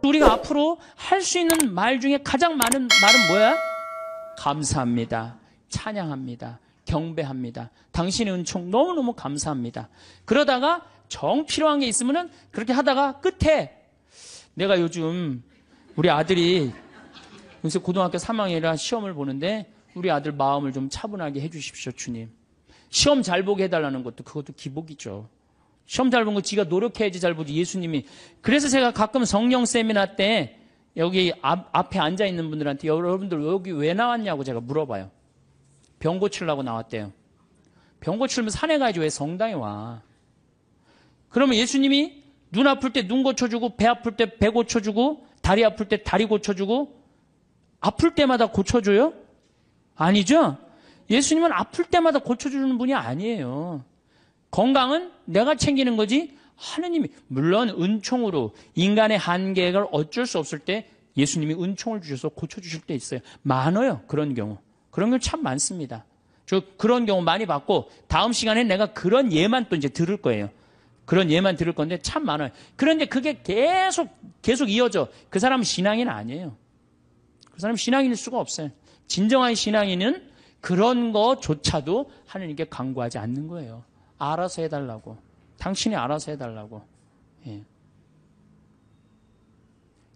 우리가 앞으로 할 수 있는 말 중에 가장 많은 말은 뭐야? 감사합니다. 찬양합니다. 경배합니다. 당신의 은총 너무너무 감사합니다. 그러다가 정 필요한 게 있으면은 그렇게 하다가 끝에 내가 요즘 우리 아들이 요새 고등학교 3학년이라 시험을 보는데 우리 아들 마음을 좀 차분하게 해주십시오, 주님. 시험 잘 보게 해달라는 것도 그것도 기복이죠. 시험 잘 본 거 지가 노력해야지 잘 보지 예수님이. 그래서 제가 가끔 성령 세미나 때 여기 앞에 앉아있는 분들한테 여러분들 여기 왜 나왔냐고 제가 물어봐요. 병 고치려고 나왔대요. 병 고치려면 산에 가야지 왜 성당에 와. 그러면 예수님이 눈 아플 때 눈 고쳐주고 배 아플 때 배 고쳐주고 다리 아플 때 다리 고쳐주고 아플 때마다 고쳐줘요? 아니죠? 예수님은 아플 때마다 고쳐주는 분이 아니에요. 건강은 내가 챙기는 거지 하느님이. 물론 은총으로 인간의 한계가 어쩔 수 없을 때 예수님이 은총을 주셔서 고쳐주실 때 있어요. 많아요. 그런 경우. 그런 경우 참 많습니다. 저 그런 경우 많이 봤고 다음 시간에 내가 그런 예만 또 이제 들을 거예요. 그런 예만 들을 건데 참 많아요. 그런데 그게 계속 이어져. 그 사람은 신앙인 아니에요. 그 사람은 신앙인일 수가 없어요. 진정한 신앙인은 그런 거조차도 하느님께 간구하지 않는 거예요. 알아서 해달라고. 당신이 알아서 해달라고. 예.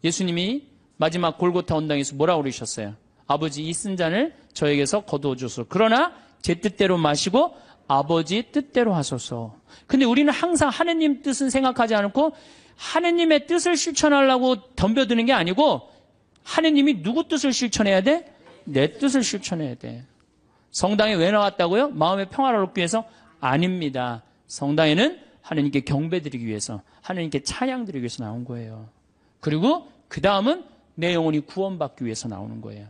예수님이 마지막 골고타 언당에서 뭐라고 그러셨어요? 아버지 이 쓴 잔을 저에게서 거두어 주소서. 그러나 제 뜻대로 마시고 아버지 뜻대로 하소서. 근데 우리는 항상 하느님 뜻은 생각하지 않고 하느님의 뜻을 실천하려고 덤벼드는 게 아니고 하느님이 누구 뜻을 실천해야 돼? 내 뜻을 실천해야 돼. 성당에 왜 나왔다고요? 마음의 평화를 얻기 위해서? 아닙니다. 성당에는 하느님께 경배드리기 위해서, 하느님께 찬양드리기 위해서 나온 거예요. 그리고 그 다음은 내 영혼이 구원받기 위해서 나오는 거예요.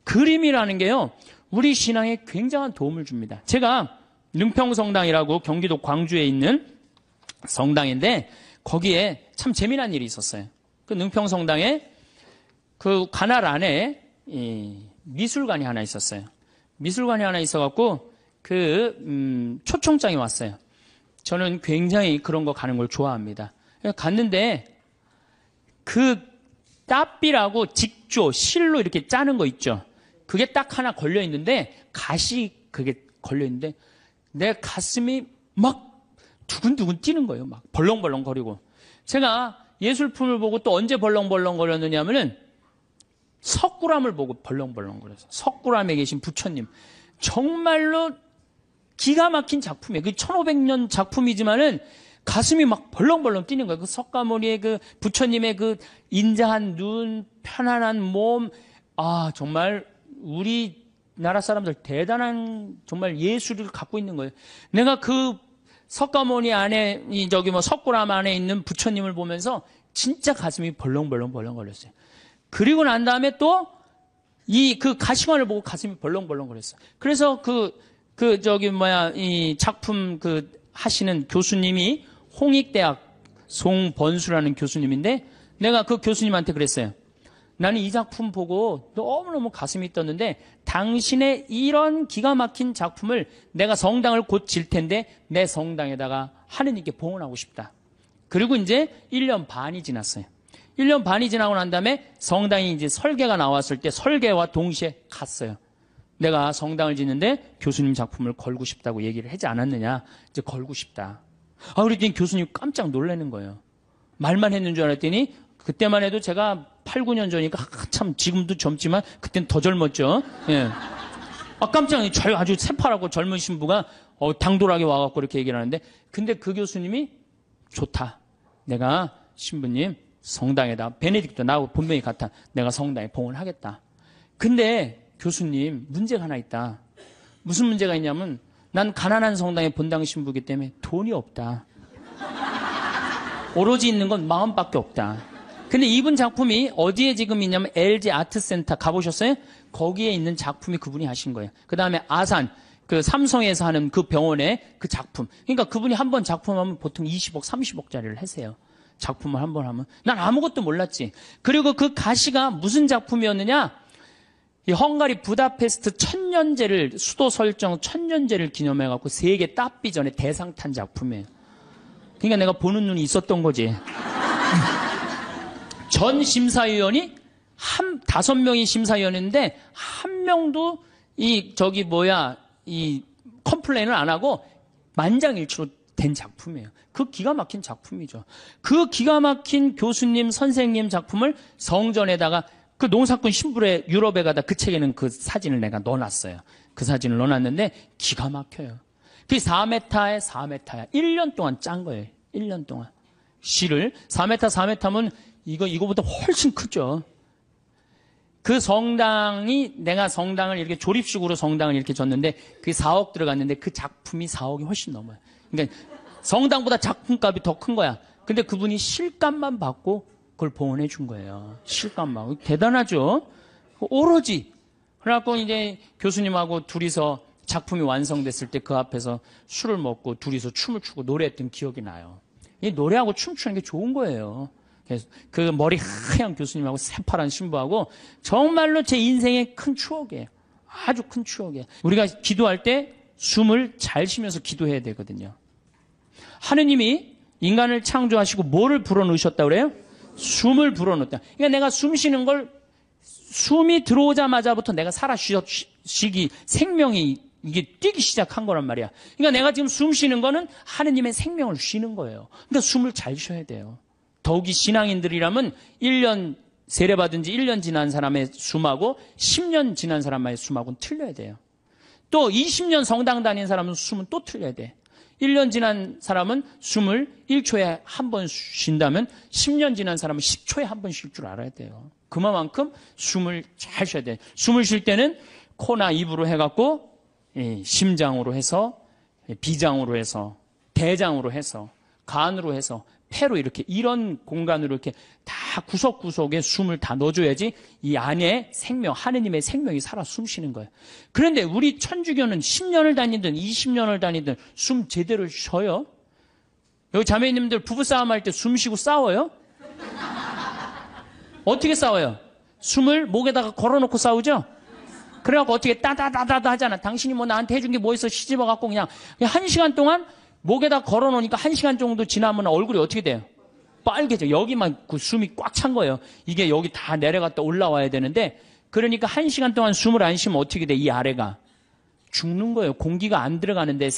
그림이라는 게요, 우리 신앙에 굉장한 도움을 줍니다. 제가 능평성당이라고 경기도 광주에 있는 성당인데 거기에 참 재미난 일이 있었어요. 그 능평성당에 그 관할 안에 미술관이 하나 있었어요. 미술관이 하나 있어갖고 초청장이 왔어요. 저는 굉장히 그런 거 가는 걸 좋아합니다. 갔는데 그 따삐라고 직조, 실로 이렇게 짜는 거 있죠. 그게 딱 하나 걸려 있는데 가시 그게 걸려 있는데 내 가슴이 막 두근두근 뛰는 거예요. 막 벌렁벌렁 거리고. 제가 예술품을 보고 또 언제 벌렁벌렁 거렸느냐면은 석굴암을 보고 벌렁벌렁 거렸어요. 석굴암에 계신 부처님. 정말로 기가 막힌 작품이에요. 그 1500년 작품이지만은 가슴이 막 벌렁벌렁 뛰는 거예요. 그 석가모니의 그 부처님의 그 인자한 눈, 편안한 몸. 아, 정말 우리나라 사람들 대단한 정말 예술을 갖고 있는 거예요. 내가 그 석가모니 안에, 석굴암 안에 있는 부처님을 보면서 진짜 가슴이 벌렁벌렁 거렸어요. 그리고 난 다음에 또 그 가시관을 보고 가슴이 벌렁벌렁 거렸어요. 그래서 이 작품 하시는 교수님이 홍익대학 송번수라는 교수님인데 내가 그 교수님한테 그랬어요. 나는 이 작품 보고 너무너무 가슴이 떴는데 당신의 이런 기가 막힌 작품을 내가 성당을 곧 질 텐데 내 성당에다가 하느님께 봉헌하고 싶다. 그리고 이제 1년 반이 지났어요. 1년 반이 지나고 난 다음에 성당이 이제 설계가 나왔을 때 설계와 동시에 갔어요. 내가 성당을 짓는데 교수님 작품을 걸고 싶다고 얘기를 하지 않았느냐. 이제 걸고 싶다. 그랬더니 교수님 깜짝 놀라는 거예요. 말만 했는 줄 알았더니 그때만 해도 제가 8, 9년 전이니까 참 지금도 젊지만 그때는 더 젊었죠. 예. 깜짝 아주 새파랗고 젊은 신부가 당돌하게 와갖고 이렇게 얘기를 하는데 근데 그 교수님이 좋다. 내가 신부님 성당에다 베네딕토 나하고 본명이 같아. 내가 성당에 봉헌하겠다. 근데 교수님 문제가 하나 있다. 무슨 문제가 있냐면 난 가난한 성당의 본당 신부이기 때문에 돈이 없다. 오로지 있는 건 마음밖에 없다. 근데 이분 작품이 어디에 지금 있냐면 LG 아트센터 가보셨어요? 거기에 있는 작품이 그분이 하신 거예요. 그 다음에 아산 그 삼성에서 하는 그 병원의 그 작품. 그러니까 그분이 한 번 작품하면 보통 20억, 30억짜리를 하세요. 작품을 한 번 하면. 난 아무것도 몰랐지. 그리고 그 가시가 무슨 작품이었느냐? 이 헝가리 부다페스트 천년제를 수도 설정 천년제를 기념해갖고 세계 따삐전에 대상 탄 작품이에요. 그러니까 내가 보는 눈이 있었던 거지. 전 심사위원이 5명이 심사위원인데 한 명도 이 컴플레인을 안 하고 만장일치로 된 작품이에요. 그 기가 막힌 작품이죠. 그 기가 막힌 교수님, 선생님 작품을 성전에다가 그 농사꾼 신부의 유럽에 가다 그 책에는 그 사진을 내가 넣어놨어요. 그 사진을 넣어놨는데 기가 막혀요. 그게 4m에 4m야. 1년 동안 짠 거예요. 1년 동안. 시를 4m, 4m면 이거보다 훨씬 크죠. 그 성당이, 내가 성당을 이렇게 조립식으로 성당을 이렇게 줬는데 그게 4억 들어갔는데 그 작품이 4억이 훨씬 넘어요. 그러니까 성당보다 작품값이 더 큰 거야. 근데 그분이 실값만 받고 그걸 봉헌해 준 거예요. 실값만. 대단하죠? 오로지. 그래갖고 이제 교수님하고 둘이서 작품이 완성됐을 때 그 앞에서 술을 먹고 둘이서 춤을 추고 노래했던 기억이 나요. 이 노래하고 춤추는 게 좋은 거예요. 그래서 그 머리 하얀 교수님하고 새파란 신부하고 정말로 제 인생의 큰 추억이에요. 아주 큰 추억이에요. 우리가 기도할 때 숨을 잘 쉬면서 기도해야 되거든요. 하느님이 인간을 창조하시고 뭐를 불어넣으셨다고 그래요? 숨을 불어넣었다. 그러니까 내가 숨 쉬는 걸 숨이 들어오자마자부터 내가 살아 쉬기 생명이 이게 뛰기 시작한 거란 말이야. 그러니까 내가 지금 숨 쉬는 거는 하느님의 생명을 쉬는 거예요. 그러니까 숨을 잘 쉬어야 돼요. 더욱이 신앙인들이라면 1년 세례받은 지 1년 지난 사람의 숨하고 10년 지난 사람의 숨하고는 틀려야 돼요. 또 20년 성당 다닌 사람은 숨은 또 틀려야 돼. 1년 지난 사람은 숨을 1초에 한 번 쉰다면 10년 지난 사람은 10초에 한 번 쉴 줄 알아야 돼요. 그만큼 숨을 잘 쉬어야 돼요. 숨을 쉴 때는 코나 입으로 해갖고 심장으로 해서 비장으로 해서 대장으로 해서 간으로 해서 폐로 이렇게 이런 공간으로 이렇게 다 구석구석에 숨을 다 넣어줘야지 이 안에 생명, 하느님의 생명이 살아 숨쉬는 거예요. 그런데 우리 천주교는 10년을 다니든 20년을 다니든 숨 제대로 쉬어요? 여기 자매님들 부부싸움 할 때 숨 쉬고 싸워요? 어떻게 싸워요? 숨을 목에다가 걸어놓고 싸우죠? 그래갖고 어떻게 따다다다다 하잖아. 당신이 뭐 나한테 해준 게 뭐 있어? 시집어갖고 그냥 1시간 동안 목에다 걸어놓으니까 1시간 정도 지나면 얼굴이 어떻게 돼요? 빨개져. 여기만 그 숨이 꽉 찬 거예요. 이게 여기 다 내려갔다 올라와야 되는데 그러니까 1시간 동안 숨을 안 쉬면 어떻게 돼? 이 아래가 죽는 거예요. 공기가 안 들어가는데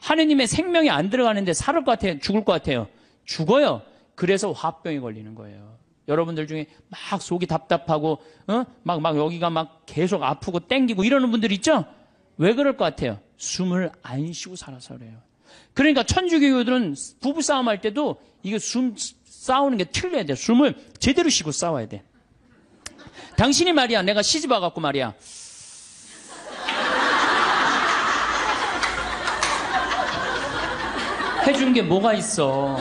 하느님의 생명이 안 들어가는데 살을 것 같아요? 죽을 것 같아요? 죽어요. 그래서 화병이 걸리는 거예요. 여러분들 중에 막 속이 답답하고 막 여기가 막 계속 아프고 땡기고 이러는 분들 있죠? 왜 그럴 것 같아요? 숨을 안 쉬고 살아서 그래요. 그러니까 천주교들은 부부싸움 할 때도 이게 숨 싸우는 게 틀려야 돼. 숨을 제대로 쉬고 싸워야 돼. 당신이 말이야, 내가 시집 와갖고 말이야, 해준 게 뭐가 있어?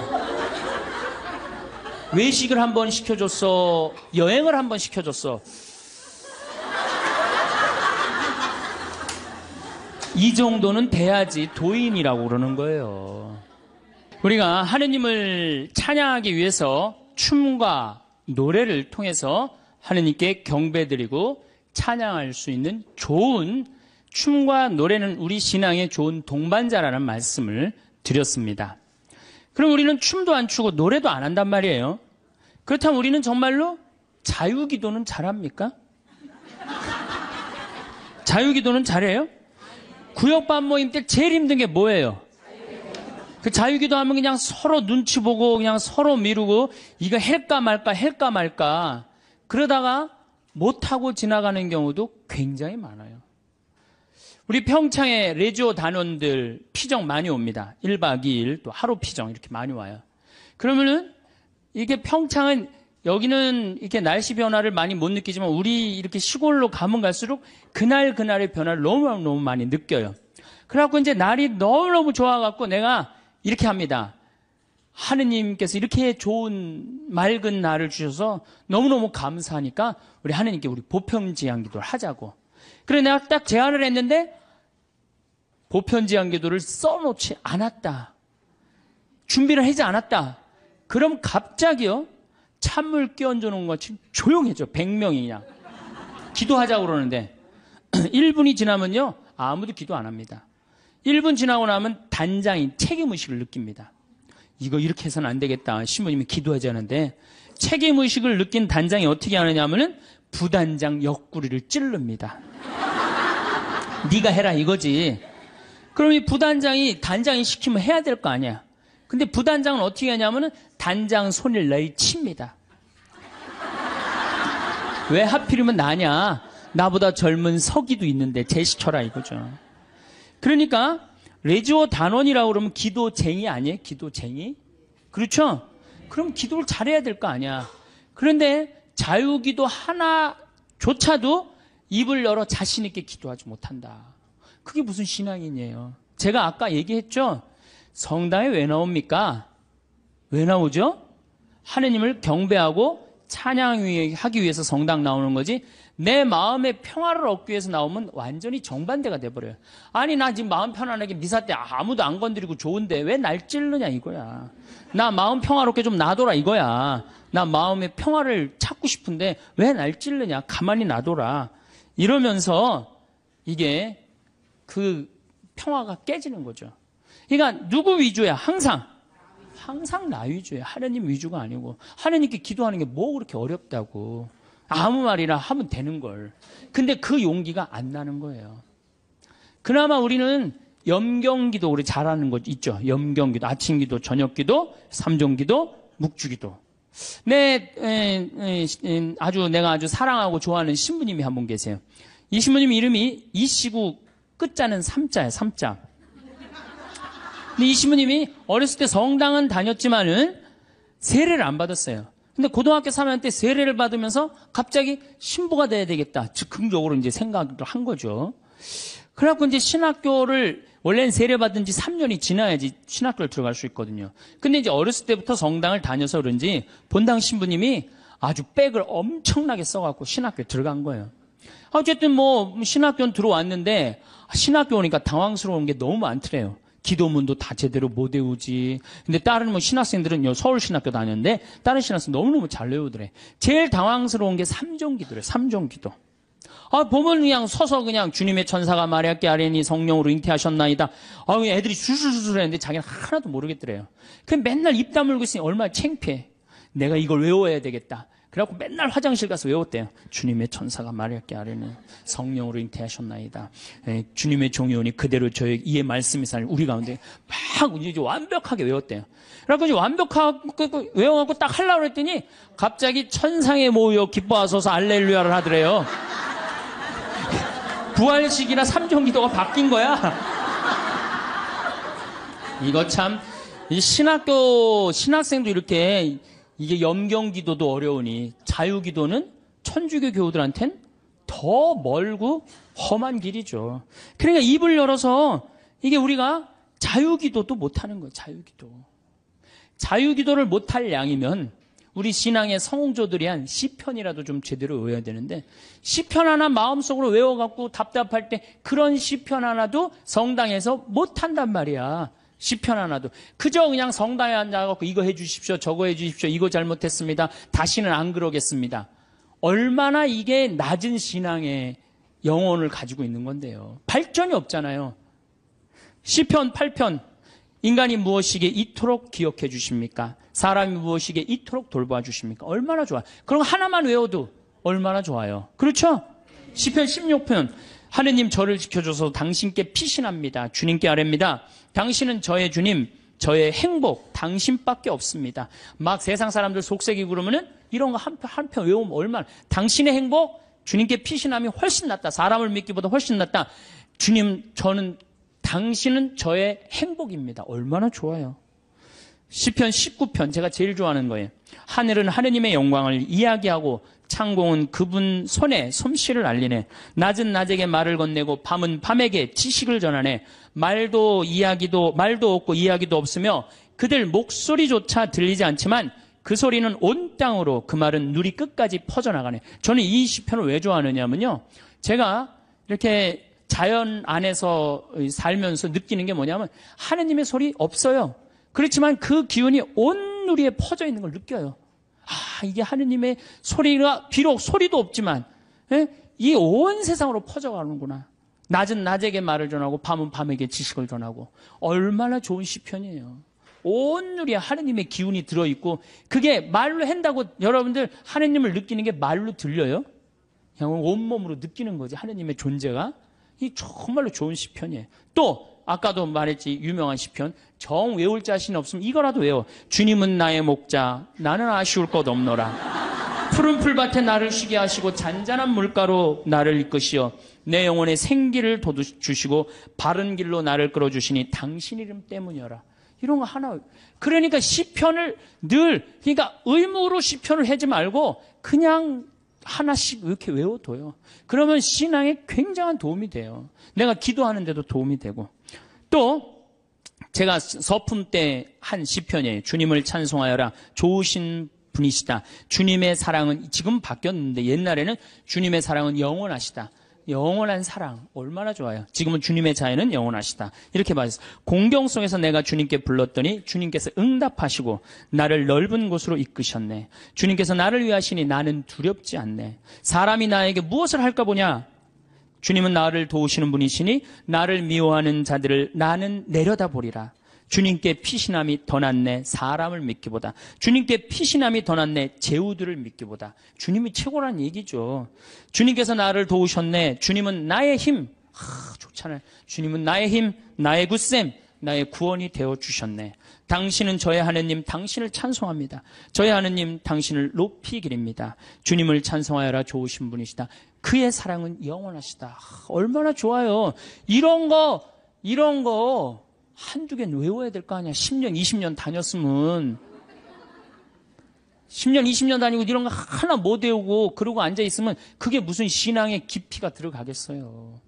외식을 한번 시켜줬어? 여행을 한번 시켜줬어? 이 정도는 돼야지 도인이라고 그러는 거예요. 우리가 하느님을 찬양하기 위해서 춤과 노래를 통해서 하느님께 경배드리고 찬양할 수 있는 좋은 춤과 노래는 우리 신앙의 좋은 동반자라는 말씀을 드렸습니다. 그럼 우리는 춤도 안 추고 노래도 안 한단 말이에요. 그렇다면 우리는 정말로 자유기도는 잘합니까? 자유기도는 잘해요? 구역반 모임 때 제일 힘든 게 뭐예요? 그 자유기도 하면 그냥 서로 눈치 보고 그냥 서로 미루고 이거 할까 말까 그러다가 못하고 지나가는 경우도 굉장히 많아요. 우리 평창에 레지오 단원들 피정 많이 옵니다. 1박 2일 또 하루 피정 이렇게 많이 와요. 그러면은 이게 평창은 여기는 이렇게 날씨 변화를 많이 못 느끼지만 우리 이렇게 시골로 가면 갈수록 그날의 변화를 너무 많이 느껴요. 그래갖고 이제 날이 너무너무 좋아갖고 내가 이렇게 합니다. 하느님께서 이렇게 좋은 맑은 날을 주셔서 너무너무 감사하니까 우리 하느님께 우리 보편지향 기도를 하자고. 그래 내가 딱 제안을 했는데 보편지향 기도를 써놓지 않았다. 준비를 하지 않았다. 그럼 갑자기요. 찬물 끼얹어 놓은 것이 조용해져. 100명이 그냥. 기도하자고 그러는데 1분이 지나면요. 아무도 기도 안 합니다. 1분 지나고 나면 단장이 책임의식을 느낍니다. 이거 이렇게 해서는 안 되겠다. 신부님이 기도하지 않은데 책임의식을 느낀 단장이 어떻게 하느냐 하면은 부단장 옆구리를 찌릅니다. 네가 해라 이거지. 그럼 이 부단장이 단장이 시키면 해야 될 거 아니야. 근데 부단장은 어떻게 하냐면은 단장 손을 내칩니다. 왜 하필이면 나냐? 나보다 젊은 서기도 있는데 제시켜라 이거죠. 그러니까 레지오 단원이라고 그러면 기도쟁이 아니에요? 기도쟁이? 그렇죠? 그럼 기도를 잘해야 될 거 아니야. 그런데 자유기도 하나조차도 입을 열어 자신 있게 기도하지 못한다. 그게 무슨 신앙이에요? 제가 아까 얘기했죠? 성당에 왜 나옵니까? 왜 나오죠? 하느님을 경배하고 찬양하기 위해서 성당 나오는 거지, 내 마음의 평화를 얻기 위해서 나오면 완전히 정반대가 돼버려요. 아니 나 지금 마음 편안하게 미사 때 아무도 안 건드리고 좋은데 왜 날 찌르냐 이거야. 나 마음 평화롭게 좀 놔둬라 이거야. 나 마음의 평화를 찾고 싶은데 왜 날 찌르냐. 가만히 놔둬라. 이러면서 이게 그 평화가 깨지는 거죠. 그러니까 누구 위주야? 항상 나 위주예요. 하느님 위주가 아니고. 하느님께 기도하는 게 뭐 그렇게 어렵다고. 아무 말이나 하면 되는 걸. 근데 그 용기가 안 나는 거예요. 그나마 우리는 염경기도 우리 잘하는 거 있죠. 염경기도, 아침기도, 저녁기도, 삼종기도, 묵주기도. 내가 아주 사랑하고 좋아하는 신부님이 한 분 계세요. 이 신부님 이름이 이시구 끝자는 삼자예요. 삼자. 근데 이 신부님이 어렸을 때 성당은 다녔지만은 세례를 안 받았어요. 근데 고등학교 3학년 때 세례를 받으면서 갑자기 신부가 돼야 되겠다. 즉흥적으로 이제 생각을 한 거죠. 그래갖고 이제 신학교를, 원래는 세례 받은 지 3년이 지나야지 신학교를 들어갈 수 있거든요. 근데 이제 어렸을 때부터 성당을 다녀서 그런지 본당 신부님이 아주 백을 엄청나게 써갖고 신학교에 들어간 거예요. 어쨌든 뭐 신학교는 들어왔는데 신학교 오니까 당황스러운 게 너무 많더래요. 기도문도 다 제대로 못 외우지. 근데 다른 뭐 신학생들은 서울신학교 다녔는데 다른 신학생 너무너무 잘 외우더래. 제일 당황스러운 게 삼종기도래. 삼종기도. 보면 그냥 서서 그냥 주님의 천사가 마리아께 아뢰니 성령으로 잉태하셨나이다. 애들이 술술술 했는데 자기는 하나도 모르겠더래요. 그냥 맨날 입 다물고 있으니 얼마나 창피해. 내가 이걸 외워야 되겠다. 그래갖고 맨날 화장실 가서 외웠대요. 주님의 천사가 마리아께 아뢰니 성령으로 잉태하셨나이다. 주님의 종이 오니 그대로 저의 이의 말씀이 살 우리 가운데 막 이제 완벽하게 외웠대요. 그래갖고 이제 완벽하게 외워갖고 딱 하려고 했더니 갑자기 천상에 모여 기뻐하소서 알렐루야를 하더래요. 부활식이나 삼종기도가 바뀐 거야. 이거 참, 이 신학생도 이렇게 이게 염경기도도 어려우니 자유기도는 천주교 교우들한텐 더 멀고 험한 길이죠. 그러니까 입을 열어서 이게 우리가 자유기도도 못하는 거예요. 자유기도를 못할 양이면 우리 신앙의 성공조들이 한 시편이라도 좀 제대로 외워야 되는데, 시편 하나 마음속으로 외워갖고 답답할 때 그런 시편 하나도 성당에서 못한단 말이야. 시편 하나도. 그저 그냥 성당에 앉아갖고 이거 해주십시오, 저거 해주십시오, 이거 잘못했습니다, 다시는 안 그러겠습니다. 얼마나 이게 낮은 신앙의 영혼을 가지고 있는 건데요. 발전이 없잖아요. 시편 8편. 인간이 무엇이기에 이토록 기억해 주십니까? 사람이 무엇이기에 이토록 돌봐 주십니까? 얼마나 좋아요. 그럼 하나만 외워도 얼마나 좋아요. 그렇죠? 시편 16편. 하느님 저를 지켜줘서 당신께 피신합니다. 주님께 아뢰입니다. 당신은 저의 주님, 저의 행복, 당신밖에 없습니다. 막 세상 사람들 속색이고 그러면은 이런 거 한 편 외우면 얼마나. 당신의 행복, 주님께 피신함이 훨씬 낫다. 사람을 믿기보다 훨씬 낫다. 주님, 당신은 저의 행복입니다. 얼마나 좋아요. 시편 19편, 제가 제일 좋아하는 거예요. 하늘은 하느님의 영광을 이야기하고 창공은 그분 손에 솜씨를 알리네. 낮은 낮에게 말을 건네고 밤은 밤에게 지식을 전하네. 말도 없고 이야기도 없으며 그들 목소리조차 들리지 않지만 그 소리는 온 땅으로, 그 말은 누리 끝까지 퍼져나가네. 저는 이 시편을 왜 좋아하느냐면요, 제가 이렇게 자연 안에서 살면서 느끼는 게 뭐냐면 하느님의 소리 없어요. 그렇지만 그 기운이 온 누리에 퍼져 있는 걸 느껴요. 이게 하느님의 소리가 비록 소리도 없지만 이 온 세상으로 퍼져가는구나. 낮은 낮에게 말을 전하고 밤은 밤에게 지식을 전하고. 얼마나 좋은 시편이에요. 온누리에 하느님의 기운이 들어있고 그게 말로 한다고 여러분들 하느님을 느끼는 게 말로 들려요? 그냥 온몸으로 느끼는 거지 하느님의 존재가. 이 정말로 좋은 시편이에요. 또 아까도 말했지 유명한 시편 정 외울 자신 없으면 이거라도 외워. 주님은 나의 목자 나는 아쉬울 것 없노라. 푸른 풀밭에 나를 쉬게 하시고 잔잔한 물가로 나를 이끄시어 내 영혼에 생기를 돋주시고 바른 길로 나를 끌어주시니 당신 이름 때문이어라. 이런 거 하나. 그러니까 시편을 늘 그러니까 의무로 시편을 하지 말고 그냥 하나씩 이렇게 외워둬요. 그러면 신앙에 굉장한 도움이 돼요. 내가 기도하는데도 도움이 되고. 또 제가 서품 때 한 시편이에요. 주님을 찬송하여라. 좋으신 분이시다. 주님의 사랑은 지금 바뀌었는데 옛날에는 주님의 사랑은 영원하시다. 영원한 사랑 얼마나 좋아요. 지금은 주님의 자애는 영원하시다. 이렇게 말했어요. 공경 속에서 내가 주님께 불렀더니 주님께서 응답하시고 나를 넓은 곳으로 이끄셨네. 주님께서 나를 위하시니 나는 두렵지 않네. 사람이 나에게 무엇을 할까 보냐. 주님은 나를 도우시는 분이시니 나를 미워하는 자들을 나는 내려다보리라. 주님께 피신함이 더 낫네. 사람을 믿기보다. 주님께 피신함이 더 낫네. 제후들을 믿기보다. 주님이 최고란 얘기죠. 주님께서 나를 도우셨네. 주님은 나의 힘. 좋잖아요. 주님은 나의 힘, 나의 굳셈, 나의 구원이 되어주셨네. 당신은 저의 하느님, 당신을 찬송합니다. 저의 하느님, 당신을 높이 기립니다. 주님을 찬송하여라. 좋으신 분이시다. 그의 사랑은 영원하시다. 얼마나 좋아요. 이런 거 한두 개는 외워야 될 거 아니야. 10년, 20년 다녔으면. 10년, 20년 다니고 이런 거 하나 못 외우고 그러고 앉아있으면 그게 무슨 신앙의 깊이가 들어가겠어요.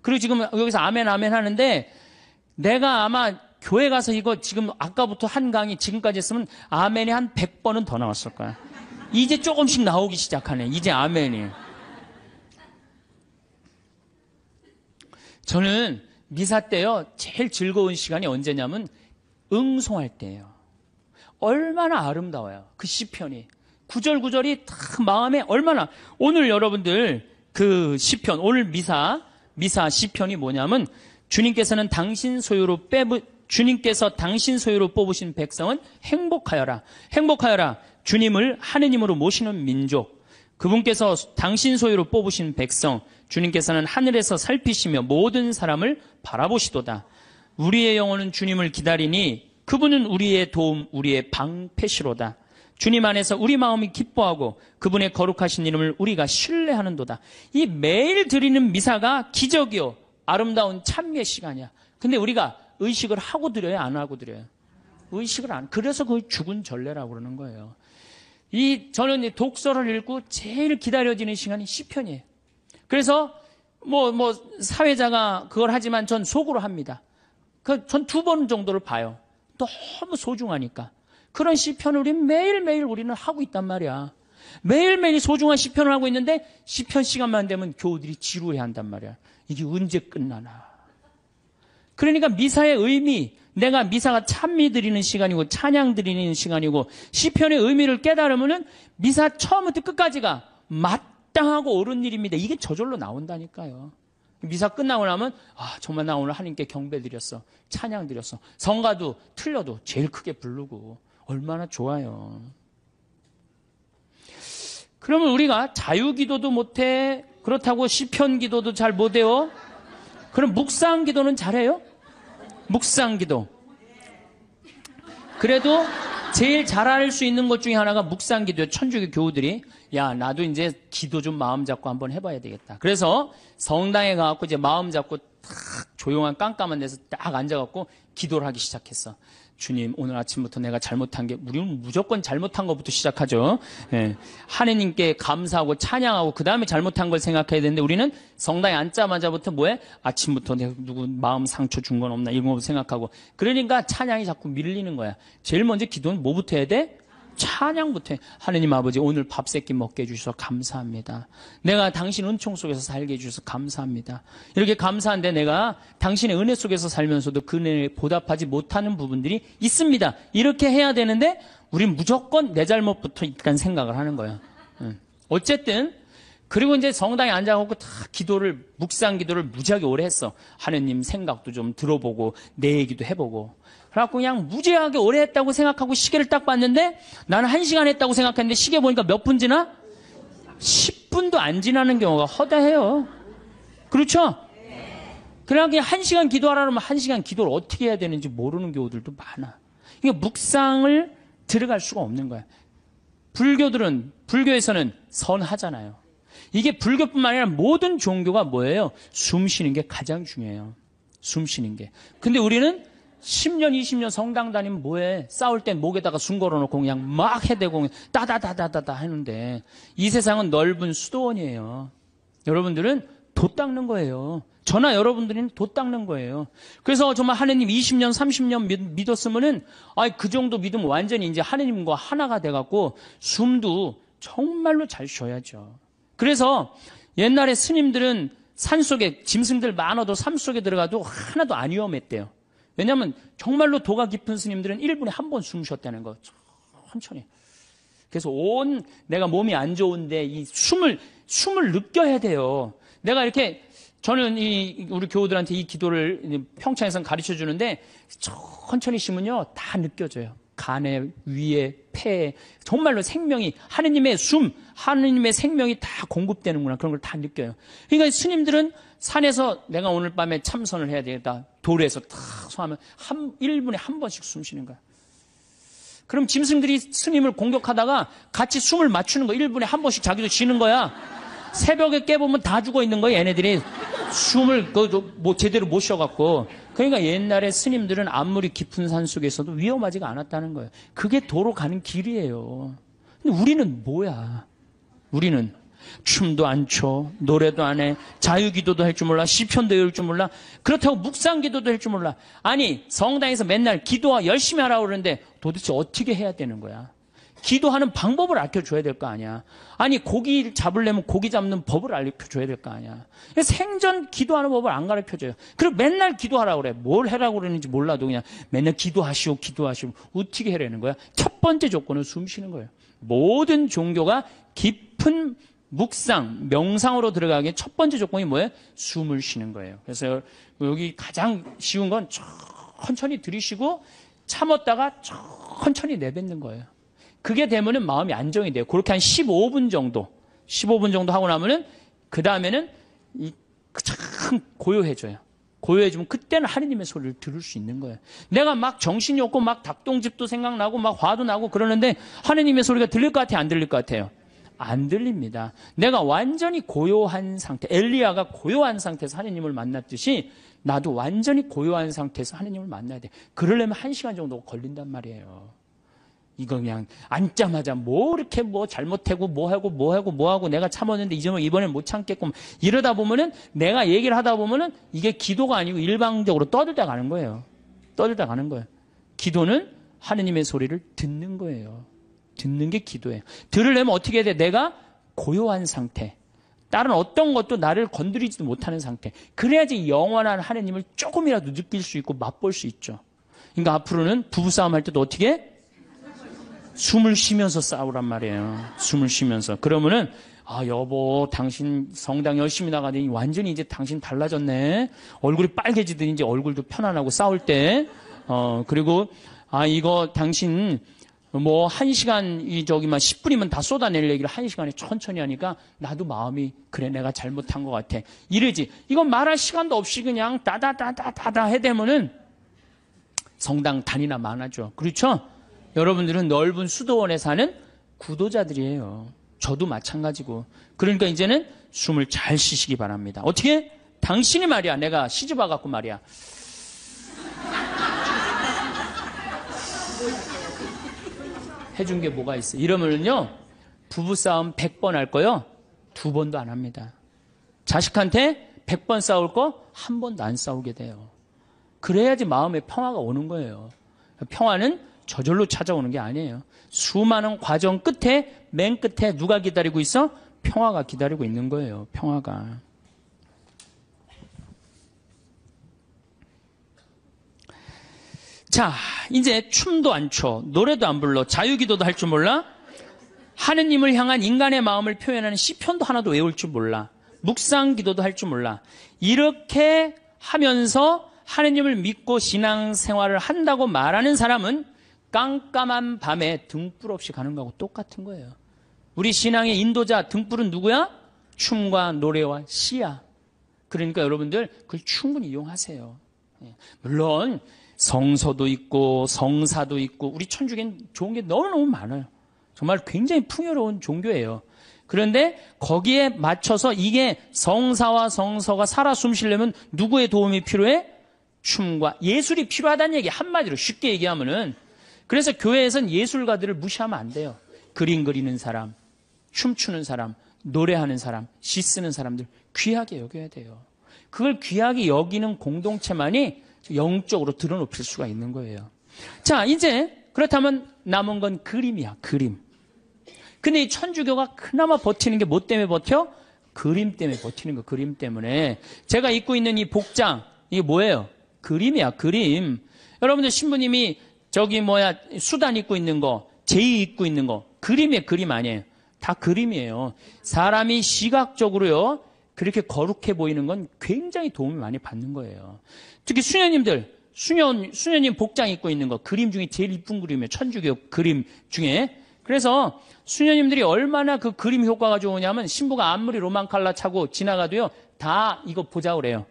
그리고 지금 여기서 아멘, 아멘 하는데 내가 아마 교회 가서 이거 지금 아까부터 한 강의 지금까지 했으면 아멘이 한 100번은 더 나왔을 거야. 이제 조금씩 나오기 시작하네. 이제 아멘이. 저는 미사 때요, 제일 즐거운 시간이 언제냐면 응송할 때예요. 얼마나 아름다워요. 그 시편이. 구절구절이 딱 마음에 얼마나. 오늘 여러분들 그 시편, 오늘 미사 시편이 뭐냐면 주님께서 당신 소유로 뽑으신 백성은 행복하여라. 행복하여라. 주님을 하느님으로 모시는 민족. 그분께서 당신 소유로 뽑으신 백성, 주님께서는 하늘에서 살피시며 모든 사람을 바라보시도다. 우리의 영혼은 주님을 기다리니 그분은 우리의 도움, 우리의 방패시로다. 주님 안에서 우리 마음이 기뻐하고 그분의 거룩하신 이름을 우리가 신뢰하는도다. 이 매일 드리는 미사가 기적이요, 아름다운 찬미의 시간이야. 근데 우리가 의식을 하고 드려요, 안 하고 드려요? 의식을 안. 그래서 그걸 죽은 전례라고 그러는 거예요. 저는 독서를 읽고 제일 기다려지는 시간이 시편이에요. 그래서 사회자가 그걸 하지만 전 속으로 합니다. 전 2번 정도를 봐요. 너무 소중하니까. 그런 시편을 매일매일 우리는 하고 있단 말이야. 매일매일 소중한 시편을 하고 있는데 시편 시간만 되면 교우들이 지루해 한단 말이야. 이게 언제 끝나나. 그러니까 미사의 의미, 내가 미사가 찬미 드리는 시간이고 찬양 드리는 시간이고 시편의 의미를 깨달으면은 미사 처음부터 끝까지가 마땅하고 옳은 일입니다. 이게 저절로 나온다니까요. 미사 끝나고 나면 정말 나 오늘 하나님께 경배 드렸어. 찬양 드렸어. 성가도 틀려도 제일 크게 부르고 얼마나 좋아요. 그러면 우리가 자유기도도 못해. 그렇다고 시편 기도도 잘 못해요. 그럼 묵상 기도는 잘해요? 묵상 기도. 그래도 제일 잘할 수 있는 것 중에 하나가 묵상 기도예요. 천주교 교우들이 나도 이제 기도 좀 마음 잡고 한번 해봐야 되겠다. 그래서 성당에 가갖고 이제 마음 잡고 딱 조용한 깜깜한 데서 딱 앉아갖고 기도를 하기 시작했어. 주님, 오늘 아침부터 내가 잘못한 게, 우리는 무조건 잘못한 것부터 시작하죠. 예. 하느님께 감사하고 찬양하고 그 다음에 잘못한 걸 생각해야 되는데 우리는 성당에 앉자마자부터 뭐해? 아침부터 내가 누구 마음 상처 준 건 없나 이런 거 생각하고. 그러니까 찬양이 자꾸 밀리는 거야. 제일 먼저 기도는 뭐부터 해야 돼? 찬양부터 해. 하느님 아버지, 오늘 밥 세끼 먹게 해주셔서 감사합니다. 내가 당신 은총 속에서 살게 해주셔서 감사합니다. 이렇게 감사한데 내가 당신의 은혜 속에서 살면서도 그 은혜에 보답하지 못하는 부분들이 있습니다. 이렇게 해야 되는데 우린 무조건 내 잘못부터 일단 생각을 하는 거야. 어쨌든 그리고 이제 성당에 앉아갖고 다 묵상 기도를 무지하게 오래 했어. 하느님 생각도 좀 들어보고 내 얘기도 해보고. 그래갖고 그냥 무지하게 오래 했다고 생각하고 시계를 딱 봤는데 나는 1시간 했다고 생각했는데 시계 보니까 몇 분 지나? 10분도 안 지나는 경우가 허다해요. 그렇죠? 그냥 1시간 기도하라 그러면 1시간 기도를 어떻게 해야 되는지 모르는 경우들도 많아. 이게 묵상을 들어갈 수가 없는 거야. 불교에서는 선하잖아요. 이게 불교뿐만 아니라 모든 종교가 뭐예요? 숨 쉬는 게 가장 중요해요. 숨 쉬는 게. 근데 우리는 10년, 20년 성당 다니면 뭐해? 싸울 땐 목에다가 숨 걸어놓고 그냥 막 해대고 따다다다다다 하는데 이 세상은 넓은 수도원이에요. 여러분들은 돛 닦는 거예요. 저나 여러분들은 돛 닦는 거예요. 그래서 정말 하느님 20년, 30년 믿었으면은 그 정도 믿으면 완전히 이제 하느님과 하나가 돼갖고 숨도 정말로 잘 쉬어야죠. 그래서 옛날에 스님들은 산속에 짐승들 많아도 산속에 들어가도 하나도 안 위험했대요. 왜냐하면 정말로 도가 깊은 스님들은 1분에 한 번 숨 쉬었다는 거. 천천히. 그래서 내가 몸이 안 좋은데 이 숨을 느껴야 돼요. 내가 이렇게 저는 우리 교우들한테 이 기도를 평창에서 가르쳐 주는데 천천히 쉬면요 다 느껴져요. 간에, 위에, 폐에 정말로 생명이 하느님의 하느님의 생명이 다 공급되는구나 그런 걸 다 느껴요. 그러니까 스님들은 산에서 내가 오늘 밤에 참선을 해야 되겠다. 돌에서 탁 소하면 1분에 한 번씩 숨 쉬는 거야. 그럼 짐승들이 스님을 공격하다가 같이 숨을 맞추는 거야. 1분에 한 번씩 자기도 쉬는 거야. 새벽에 깨보면 다 죽어 있는 거야. 얘네들이 숨을 제대로 못 쉬어갖고. 그러니까 옛날에 스님들은 아무리 깊은 산 속에서도 위험하지가 않았다는 거예요. 그게 도로 가는 길이에요. 근데 우리는 뭐야? 우리는 춤도 안 춰, 노래도 안 해, 자유기도도 할 줄 몰라, 시편도 외울 줄 몰라, 그렇다고 묵상기도도 할 줄 몰라. 아니 성당에서 맨날 기도와 열심히 하라고 그러는데 도대체 어떻게 해야 되는 거야? 기도하는 방법을 알려줘야 될 거 아니야. 아니 고기 잡으려면 고기 잡는 법을 알려줘야 될 거 아니야. 생전 기도하는 법을 안 가르쳐줘요. 그리고 맨날 기도하라고 그래. 뭘 하라고 그러는지 몰라도 그냥 맨날 기도하시오. 어떻게 해라는 거야? 첫 번째 조건은 숨 쉬는 거예요. 모든 종교가 깊은 묵상, 명상으로 들어가기에 첫 번째 조건이 뭐예요? 숨을 쉬는 거예요. 그래서 여기 가장 쉬운 건 천천히 들이쉬고 참았다가 천천히 내뱉는 거예요. 그게 되면은 마음이 안정이 돼요. 그렇게 한 15분 정도 하고 나면은 그 다음에는 참 고요해져요. 고요해지면 그때는 하느님의 소리를 들을 수 있는 거예요. 내가 막 정신이 없고 막 닭똥집도 생각나고 막 화도 나고 그러는데 하느님의 소리가 들릴 것 같아요? 안 들릴 것 같아요? 안 들립니다. 내가 완전히 고요한 상태, 엘리야가 고요한 상태에서 하느님을 만났듯이 나도 완전히 고요한 상태에서 하느님을 만나야 돼. 그러려면 1시간 정도 걸린단 말이에요. 이거 그냥 앉자마자 이렇게 잘못하고 뭐하고 내가 참았는데 이번엔 못 참겠고 이러다 보면은 내가 얘기를 하다 보면은 이게 기도가 아니고 일방적으로 떠들다 가는 거예요. 기도는 하느님의 소리를 듣는 거예요. 듣는 게 기도예요. 들으려면 어떻게 해야 돼? 내가 고요한 상태. 다른 어떤 것도 나를 건드리지도 못하는 상태. 그래야지 영원한 하느님을 조금이라도 느낄 수 있고 맛볼 수 있죠. 그러니까 앞으로는 부부싸움 할 때도 어떻게 해? 숨을 쉬면서 싸우란 말이에요. 숨을 쉬면서. 그러면은 여보 당신 성당 열심히 나가더니 완전히 이제 당신 달라졌네. 얼굴이 빨개지더니 이제 얼굴도 편안하고 싸울 때. 그리고 이거 당신 1시간 10분이면 다 쏟아낼 얘기를 1시간에 천천히 하니까 나도 마음이 그래 내가 잘못한 것 같아. 이러지. 이건 말할 시간도 없이 그냥 따다다다다다 해대면은 성당 단위나 많아져. 그렇죠? 여러분들은 넓은 수도원에 사는 구도자들이에요. 저도 마찬가지고. 그러니까 이제는 숨을 잘 쉬시기 바랍니다. 어떻게? 당신이 말이야. 내가 시집 와갖고 말이야. 해준 게 뭐가 있어? 이러면은요, 부부싸움 100번 할 거요, 2번도 안 합니다. 자식한테 100번 싸울 거, 1번도 안 싸우게 돼요. 그래야지 마음에 평화가 오는 거예요. 평화는 저절로 찾아오는 게 아니에요. 수많은 과정 끝에, 맨 끝에 누가 기다리고 있어? 평화가 기다리고 있는 거예요. 평화가. 자, 이제 춤도 안 춰, 노래도 안 불러, 자유기도도 할 줄 몰라, 하느님을 향한 인간의 마음을 표현하는 시편도 하나도 외울 줄 몰라, 묵상기도도 할 줄 몰라. 이렇게 하면서 하느님을 믿고 신앙생활을 한다고 말하는 사람은 깜깜한 밤에 등불 없이 가는 거하고 똑같은 거예요. 우리 신앙의 인도자 등불은 누구야? 춤과 노래와 시야. 그러니까 여러분들 그걸 충분히 이용하세요. 물론 성서도 있고 성사도 있고 우리 천주교는 좋은 게 너무너무 많아요. 정말 굉장히 풍요로운 종교예요. 그런데 거기에 맞춰서 이게 성사와 성서가 살아 숨쉬려면 누구의 도움이 필요해? 춤과 예술이 필요하다는 얘기. 한마디로 쉽게 얘기하면은. 그래서 교회에서는 예술가들을 무시하면 안 돼요. 그림 그리는 사람, 춤추는 사람, 노래하는 사람, 시 쓰는 사람들 귀하게 여겨야 돼요. 그걸 귀하게 여기는 공동체만이 영적으로 드러높일 수가 있는 거예요. 자, 이제 그렇다면 남은 건 그림이야, 그림. 근데 이 천주교가 그나마 버티는 게 뭐 때문에 버텨? 그림 때문에 버티는 거, 그림 때문에. 제가 입고 있는 이 복장, 이게 뭐예요? 그림이야, 그림. 여러분들 신부님이 수단 입고 있는 거, 제의 입고 있는 거, 그림이에요, 그림 아니에요. 다 그림이에요. 사람이 시각적으로요, 그렇게 거룩해 보이는 건 굉장히 도움을 많이 받는 거예요. 특히 수녀님들, 수녀님 복장 입고 있는 거, 그림 중에 제일 이쁜 그림이에요. 천주교 그림 중에. 그래서 수녀님들이 얼마나 그 그림 효과가 좋으냐면 신부가 아무리 로망칼라 차고 지나가도요, 다 이거 보자 그래요.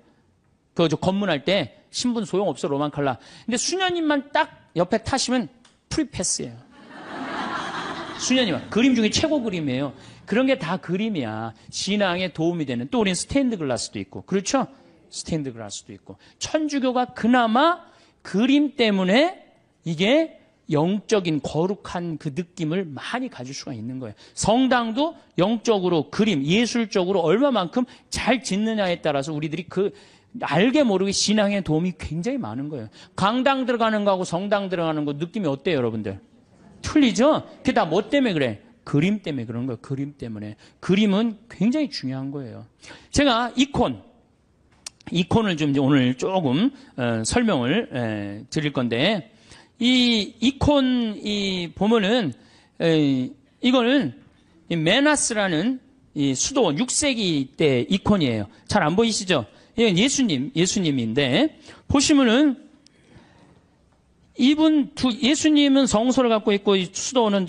저 검문할 때 신부는 소용없어, 로망칼라. 근데 수녀님만 딱 옆에 타시면 프리패스예요. 수녀님, 그림 중에 최고 그림이에요. 그런 게 다 그림이야. 신앙에 도움이 되는. 또 우린 스테인드 글라스도 있고. 그렇죠? 스테인드 글라스도 있고. 천주교가 그나마 그림 때문에 이게 영적인 거룩한 그 느낌을 많이 가질 수가 있는 거예요. 성당도 영적으로 그림, 예술적으로 얼마만큼 잘 짓느냐에 따라서 우리들이 알게 모르게 신앙에 도움이 굉장히 많은 거예요. 강당 들어가는 거하고 성당 들어가는 거 느낌이 어때요, 여러분들? 틀리죠? 그게 다 뭐 때문에 그래? 그림 때문에 그런 거예요. 그림 때문에. 그림은 굉장히 중요한 거예요. 제가 이콘을 좀 오늘 조금 설명을 드릴 건데, 이 이콘 보면은 이거는 메나스라는 이 수도원 6세기 때 이콘이에요. 잘 안 보이시죠? 이건 예수님인데 보시면은 예수님은 성소를 갖고 있고 이 수도원은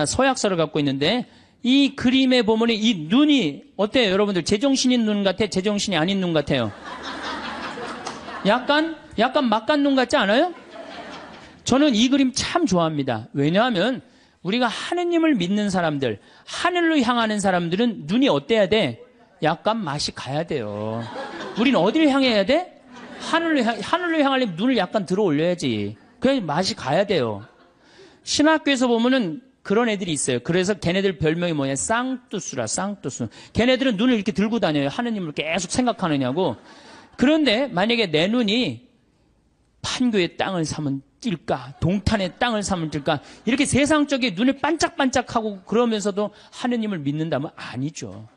서약서를 갖고 있는데 이 그림에 보면 이 눈이 어때요, 여러분들? 제정신인 눈 같아? 제정신이 아닌 눈 같아요? 약간 막간 눈 같지 않아요? 저는 이 그림 참 좋아합니다. 왜냐하면 우리가 하느님을 믿는 사람들, 하늘로 향하는 사람들은 눈이 어때야 돼? 약간 맛이 가야 돼요. 우리는 어디를 향해야 돼? 하늘로 향하려면 눈을 약간 들어 올려야지. 그냥 맛이 가야 돼요. 신학교에서 보면은 그런 애들이 있어요. 그래서 걔네들 별명이 뭐냐? 쌍뚜스라, 쌍뚜스. 걔네들은 눈을 이렇게 들고 다녀요. 하느님을 계속 생각하느냐고. 그런데 만약에 내 눈이 판교의 땅을 사면 뛸까? 동탄의 땅을 사면 뛸까? 이렇게 세상적인 눈을 반짝반짝하고 그러면서도 하느님을 믿는다면 아니죠.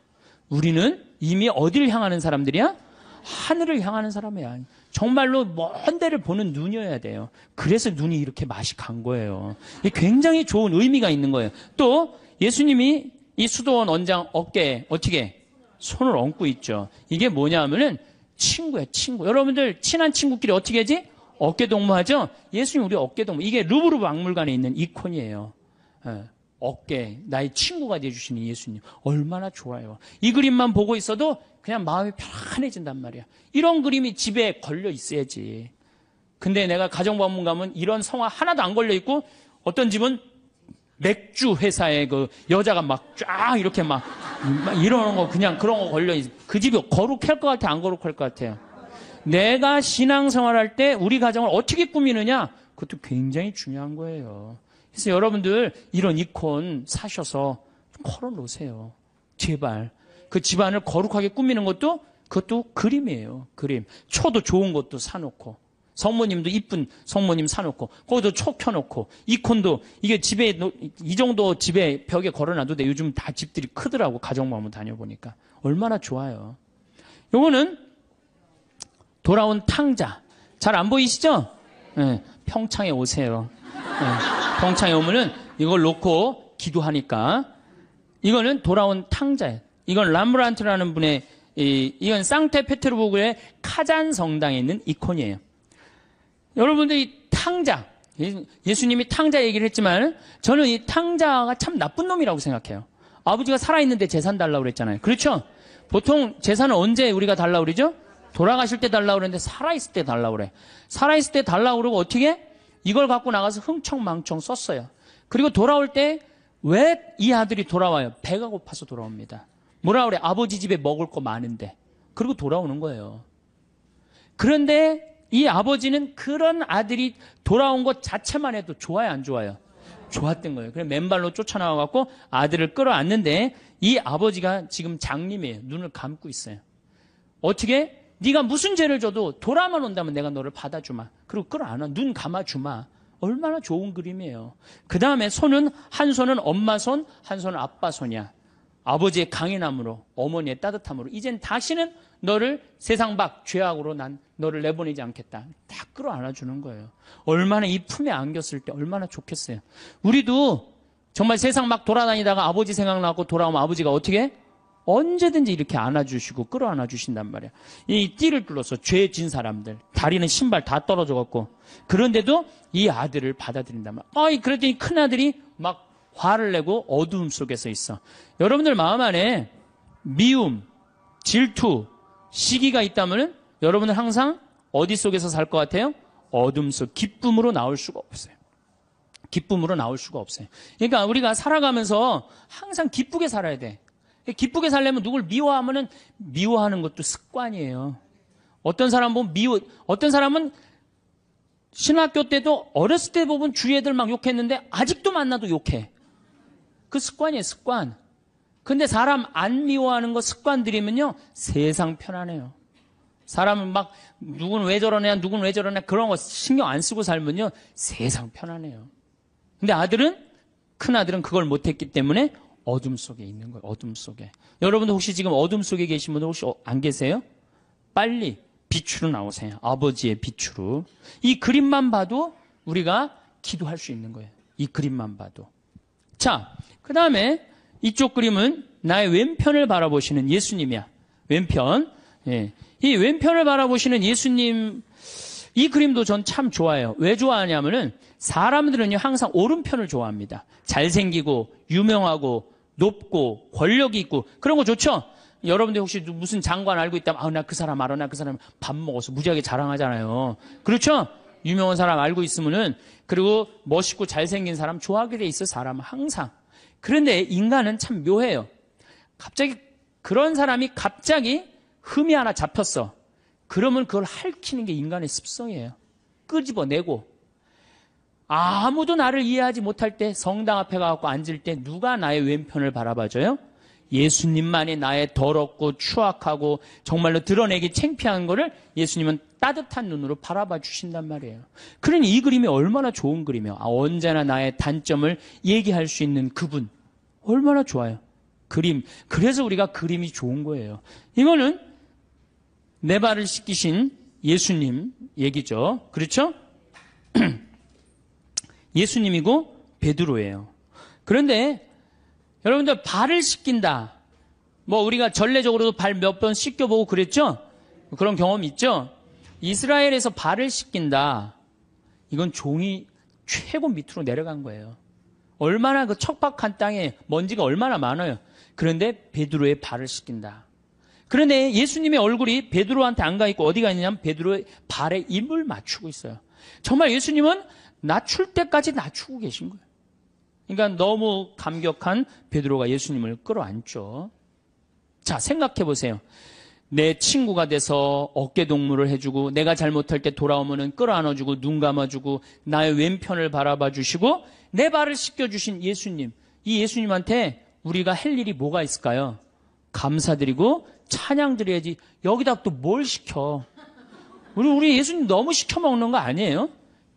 우리는 이미 어디를 향하는 사람들이야? 하늘을 향하는 사람이야. 정말로 먼 데를 보는 눈이어야 돼요. 그래서 눈이 이렇게 맛이 간 거예요. 이게 굉장히 좋은 의미가 있는 거예요. 또 예수님이 이 수도원 원장 어깨에 어떻게 손을 얹고 있죠. 이게 뭐냐면은 친구야, 친구. 여러분들 친한 친구끼리 어떻게 하지? 어깨동무하죠? 예수님 우리 어깨동무. 이게 루브르 박물관에 있는 이콘이에요. 어깨, 나의 친구가 되어주시는 예수님. 얼마나 좋아요. 이 그림만 보고 있어도 그냥 마음이 편안해진단 말이야. 이런 그림이 집에 걸려 있어야지. 근데 내가 가정방문 가면 이런 성화 하나도 안 걸려 있고 어떤 집은 맥주 회사에 그 여자가 막 쫙 이렇게 막 이러는 거 그냥 그런 거 걸려 있어. 그 집이 거룩할 것 같아? 안 거룩할 것 같아요? 내가 신앙생활할 때 우리 가정을 어떻게 꾸미느냐? 그것도 굉장히 중요한 거예요. 그래서 여러분들 이런 이콘 사셔서 걸어놓으세요. 제발. 그 집안을 거룩하게 꾸미는 그것도 그림이에요. 그림. 초도 좋은 것도 사놓고. 성모님도 이쁜 성모님 사놓고. 거기도 초 켜놓고. 이콘도 이게 집에, 이 정도 집에 벽에 걸어놔도 돼. 요즘 다 집들이 크더라고. 가정방문 다녀보니까. 얼마나 좋아요. 요거는 돌아온 탕자. 잘 안 보이시죠? 네, 평창에 오세요. 네, 평창에 오면은 이걸 놓고 기도하니까. 이거는 돌아온 탕자예요. 이건 람브란트라는 분의 이건 상테페테르부르크의 카잔 성당에 있는 이콘이에요. 여러분들 이 탕자, 예수님이 탕자 얘기를 했지만 저는 이 탕자가 참 나쁜 놈이라고 생각해요. 아버지가 살아있는데 재산 달라고 그랬잖아요. 그렇죠? 보통 재산은 언제 우리가 달라고 그러죠? 돌아가실 때 달라고 그랬는데 살아있을 때 달라고 그래. 살아있을 때 달라고 그러고 어떻게? 이걸 갖고 나가서 흥청망청 썼어요. 그리고 돌아올 때 왜 이 아들이 돌아와요? 배가 고파서 돌아옵니다. 뭐라 그래? 아버지 집에 먹을 거 많은데. 그리고 돌아오는 거예요. 그런데 이 아버지는 그런 아들이 돌아온 것 자체만 해도 좋아요, 안 좋아요? 좋았던 거예요. 그래서 맨발로 쫓아나와갖고 아들을 끌어안는데 이 아버지가 지금 장님이에요. 눈을 감고 있어요. 어떻게? 네가 무슨 죄를 져도 돌아만 온다면 내가 너를 받아주마. 그리고 끌어안아. 눈 감아주마. 얼마나 좋은 그림이에요. 그 다음에 손은 한 손은 엄마 손, 한 손은 아빠 손이야. 아버지의 강인함으로, 어머니의 따뜻함으로 이젠 다시는 너를 세상 밖 죄악으로 난 너를 내보내지 않겠다. 다 끌어안아주는 거예요. 얼마나 이 품에 안겼을 때 얼마나 좋겠어요. 우리도 정말 세상 막 돌아다니다가 아버지 생각나고 돌아오면 아버지가 어떻게 해? 언제든지 이렇게 안아주시고 끌어안아주신단 말이야. 이 띠를 둘러서 죄 진 사람들, 다리는 신발 다 떨어져갖고 그런데도 이 아들을 받아들인단 말이야. 그랬더니 큰 아들이 막 화를 내고 어두움 속에서 있어. 여러분들 마음 안에 미움, 질투, 시기가 있다면 여러분은 항상 어디 속에서 살 것 같아요? 어둠 속, 기쁨으로 나올 수가 없어요. 기쁨으로 나올 수가 없어요. 그러니까 우리가 살아가면서 항상 기쁘게 살아야 돼. 기쁘게 살려면 누굴 미워하면은 미워하는 것도 습관이에요. 어떤 사람 보면 어떤 사람은 신학교 때도 어렸을 때 보면 주위 애들 막 욕했는데 아직도 만나도 욕해. 그 습관이에요, 습관. 근데 사람 안 미워하는 거 습관 들이면요, 세상 편안해요. 사람은 막, 누군 왜 저러냐, 누군 왜 저러냐, 그런 거 신경 안 쓰고 살면요, 세상 편안해요. 근데 큰 아들은 그걸 못했기 때문에 어둠 속에 있는 거예요, 어둠 속에. 여러분들 혹시 지금 어둠 속에 계신 분들 혹시 안 계세요? 빨리 빛으로 나오세요. 아버지의 빛으로. 이 그림만 봐도 우리가 기도할 수 있는 거예요. 이 그림만 봐도. 자, 그 다음에 이쪽 그림은 나의 왼편을 바라보시는 예수님이야. 왼편. 예. 이 왼편을 바라보시는 예수님, 이 그림도 전 참 좋아해요. 왜 좋아하냐면은 사람들은요, 항상 오른편을 좋아합니다. 잘생기고, 유명하고, 높고, 권력이 있고, 그런 거 좋죠? 여러분들 혹시 무슨 장관 알고 있다면, 나 그 사람 알아, 나 그 사람 밥 먹어서 무지하게 자랑하잖아요. 그렇죠? 유명한 사람 알고 있으면은, 그리고 멋있고 잘생긴 사람 좋아하게 돼 있어, 사람은 항상. 그런데 인간은 참 묘해요. 갑자기 그런 사람이 갑자기 흠이 하나 잡혔어. 그러면 그걸 핥히는 게 인간의 습성이에요. 끄집어내고. 아무도 나를 이해하지 못할 때 성당 앞에 가서 앉을 때 누가 나의 왼편을 바라봐줘요? 예수님만이 나의 더럽고 추악하고 정말로 드러내기 창피한 거를 예수님은 따뜻한 눈으로 바라봐 주신단 말이에요. 그러니 이 그림이 얼마나 좋은 그림이에요. 언제나 나의 단점을 얘기할 수 있는 그분. 얼마나 좋아요. 그림. 그래서 우리가 그림이 좋은 거예요. 이거는 내 발을 씻기신 예수님 얘기죠. 그렇죠? 예수님이고 베드로예요. 그런데 여러분들 발을 씻긴다. 뭐 우리가 전례적으로도 발 몇 번 씻겨보고 그랬죠? 그런 경험 있죠? 이스라엘에서 발을 씻긴다. 이건 종이 최고 밑으로 내려간 거예요. 얼마나 그 척박한 땅에 먼지가 얼마나 많아요. 그런데 베드로의 발을 씻긴다. 그런데 예수님의 얼굴이 베드로한테 안 가 있고 어디가 있냐면 베드로의 발에 입을 맞추고 있어요. 정말 예수님은 낮출 때까지 낮추고 계신 거예요. 그러니까 너무 감격한 베드로가 예수님을 끌어안죠. 자, 생각해 보세요. 내 친구가 돼서 어깨동무를 해주고 내가 잘못할 때 돌아오면은 끌어안아주고 눈 감아주고 나의 왼편을 바라봐 주시고 내 발을 씻겨주신 예수님. 이 예수님한테 우리가 할 일이 뭐가 있을까요? 감사드리고 찬양드려야지. 여기다 또 뭘 시켜? 우리 예수님 너무 시켜 먹는 거 아니에요?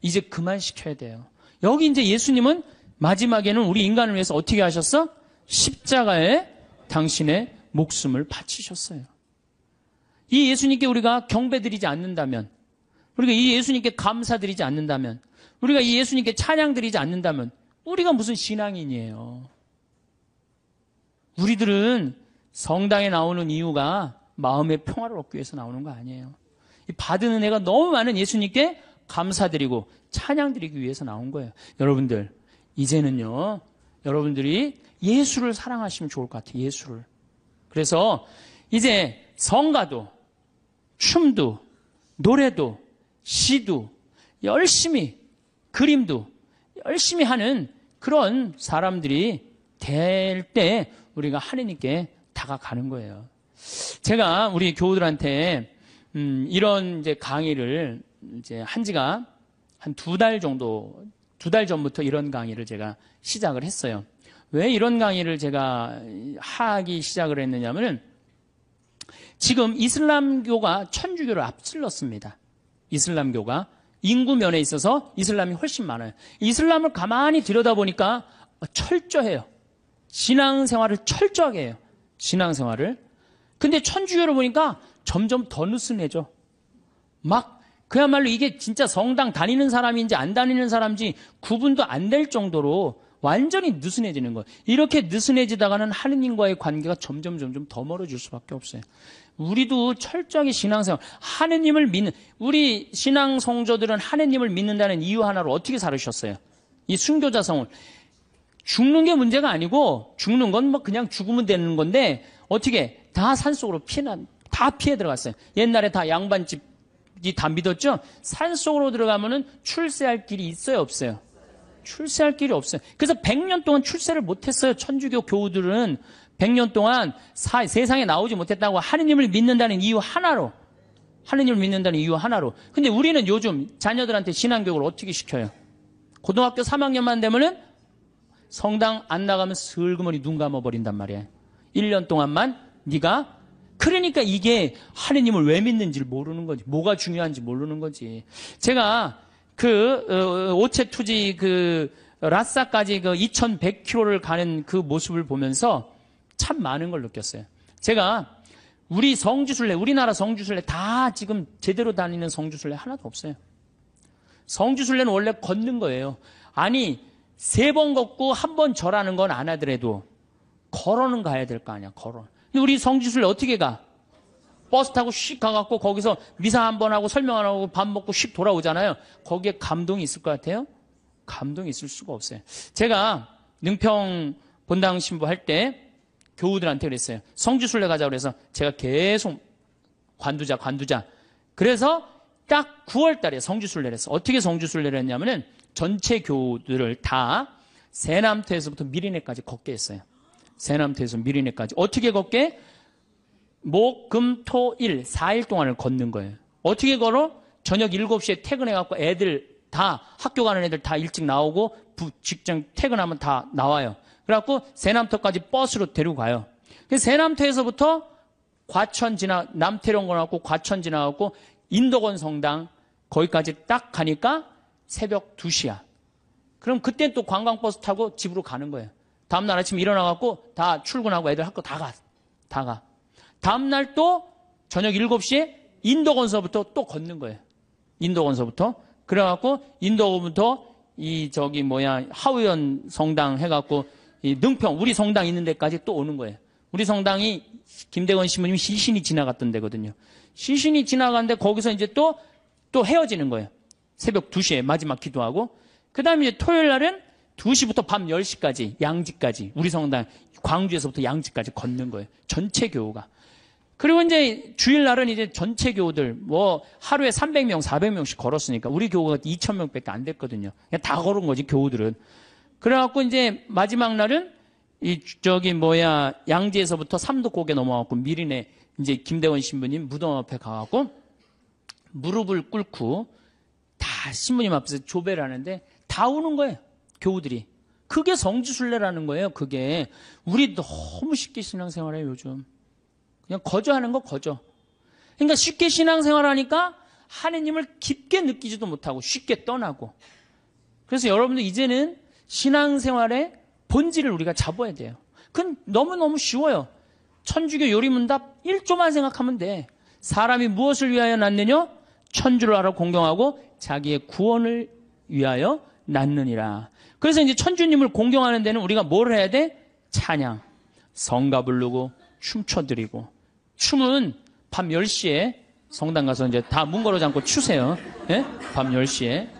이제 그만 시켜야 돼요. 여기 이제 예수님은 마지막에는 우리 인간을 위해서 어떻게 하셨어? 십자가에 당신의 목숨을 바치셨어요. 이 예수님께 우리가 경배드리지 않는다면, 우리가 이 예수님께 감사드리지 않는다면, 우리가 이 예수님께 찬양드리지 않는다면 우리가 무슨 신앙인이에요. 우리들은 성당에 나오는 이유가 마음의 평화를 얻기 위해서 나오는 거 아니에요. 이 받은 은혜가 너무 많은 예수님께 감사드리고 찬양드리기 위해서 나온 거예요. 여러분들, 이제는요, 여러분들이 예수를 사랑하시면 좋을 것 같아요. 예수를. 그래서 이제 성가도, 춤도, 노래도, 시도 열심히, 그림도 열심히 하는 그런 사람들이 될 때 우리가 하나님께 다가가는 거예요. 제가 우리 교우들한테 이런 이제 강의를 이제 한 지가 한 2달 정도, 2달 전부터 이런 강의를 제가 시작을 했어요. 왜 이런 강의를 제가 하기 시작을 했느냐면은 지금 이슬람교가 천주교를 앞질렀습니다. 이슬람교가 인구 면에 있어서 이슬람이 훨씬 많아요. 이슬람을 가만히 들여다보니까 철저해요. 신앙생활을 철저하게 해요. 신앙생활을. 근데 천주교를 보니까 점점 더 느슨해져. 막 그야말로 이게 진짜 성당 다니는 사람인지 안 다니는 사람인지 구분도 안 될 정도로 완전히 느슨해지는 거예요. 이렇게 느슨해지다가는 하느님과의 관계가 점점 더 멀어질 수밖에 없어요. 우리도 철저하게 신앙생활, 하느님을 믿는, 우리 신앙 성도들은 하느님을 믿는다는 이유 하나로 어떻게 살으셨어요? 이 순교자성을. 죽는 게 문제가 아니고, 죽는 건 뭐 그냥 죽으면 되는 건데, 어떻게 다 산속으로 다 피해 들어갔어요. 옛날에 다 양반집이 다 믿었죠? 산속으로 들어가면은 출세할 길이 있어요, 없어요? 출세할 길이 없어요. 그래서 100년 동안 출세를 못했어요. 천주교 교우들은 100년 동안 세상에 나오지 못했다고 하느님을 믿는다는 이유 하나로. 하느님을 믿는다는 이유 하나로. 근데 우리는 요즘 자녀들한테 신앙교육을 어떻게 시켜요? 고등학교 3학년만 되면은 성당 안 나가면 슬그머니 눈 감아버린단 말이에요. 1년 동안만 네가. 그러니까 이게 하느님을 왜 믿는지를 모르는 거지. 뭐가 중요한지 모르는 거지. 제가 오체투지 라싸까지 2100km를 가는 그 모습을 보면서 참 많은 걸 느꼈어요. 제가 우리 성지순례, 우리나라 성지순례 다 지금 제대로 다니는 성지순례 하나도 없어요. 성지순례는 원래 걷는 거예요. 아니 3번 걷고 1번 절하는 건 안 하더라도 걸어는 가야 될 거 아니야. 걸어. 근데 우리 성지순례 어떻게 가? 버스 타고 씩 가갖고 거기서 미사 한번 하고 설명 안 하고 밥 먹고 씩 돌아오잖아요. 거기에 감동이 있을 것 같아요? 감동이 있을 수가 없어요. 제가 능평 본당 신부 할 때 교우들한테 그랬어요. 성지순례 가자고 그래서 제가 계속 관두자. 그래서 딱 9월 달에 성지순례를 했어. 어떻게 성지순례를 했냐면은 전체 교우들을 다 세남터에서부터 미리네까지 걷게 했어요. 세남터에서 미리네까지. 어떻게 걷게? 목, 금, 토, 일 4일 동안을 걷는 거예요. 어떻게 걸어? 저녁 7시에 퇴근해갖고 애들 다 학교 가는 애들 다 일찍 나오고 직장 퇴근하면 다 나와요. 그래갖고 세남터까지 버스로 데리고 가요. 세남터에서부터 과천 남태령 가갖고 과천 지나갖고 인덕원 성당 거기까지 딱 가니까 새벽 2시야. 그럼 그때 또 관광버스 타고 집으로 가는 거예요. 다음날 아침 일어나갖고 다 출근하고 애들 학교 다 가. 다음날 또 저녁 7시에 인덕원서부터 또 걷는 거예요. 인덕원서부터. 그래갖고 인덕원부터 하우연 성당 해갖고 이 능평 우리 성당 있는 데까지 또 오는 거예요. 우리 성당이 김대건 신부님이 시신이 지나갔던 데거든요. 시신이 지나갔는데 거기서 이제 또 헤어지는 거예요. 새벽 2시에 마지막 기도하고. 그 다음에 이제 토요일 날은 2시부터 밤 10시까지 양지까지 우리 성당 광주에서부터 양지까지 걷는 거예요. 전체 교우가. 그리고 이제 주일날은 이제 전체 교우들 하루에 300명, 400명씩 걸었으니까 우리 교우가 2,000명밖에 안 됐거든요. 그냥 다 걸은 거지 교우들은. 그래갖고 이제 마지막 날은 양지에서부터 삼도고개 넘어가고 미리네 이제 김대원 신부님 무덤 앞에 가갖고 무릎을 꿇고 다 신부님 앞에서 조배를 하는데 다 우는 거예요. 교우들이. 그게 성지순례라는 거예요. 그게. 우리 너무 쉽게 신앙생활해요, 요즘. 그냥 거저하는 거 거저. 그러니까 쉽게 신앙생활하니까 하느님을 깊게 느끼지도 못하고 쉽게 떠나고. 그래서 여러분들 이제는 신앙생활의 본질을 우리가 잡아야 돼요. 그건 너무너무 쉬워요. 천주교 요리문답 1조만 생각하면 돼. 사람이 무엇을 위하여 낳느냐? 천주를 알아 공경하고 자기의 구원을 위하여 낳느니라. 그래서 이제 천주님을 공경하는 데는 우리가 뭘 해야 돼? 찬양, 성가 부르고 춤춰드리고. 춤은 밤 10시에 성당 가서 이제 다 문 걸어 잠고 추세요. 예? 밤 10시에. 예.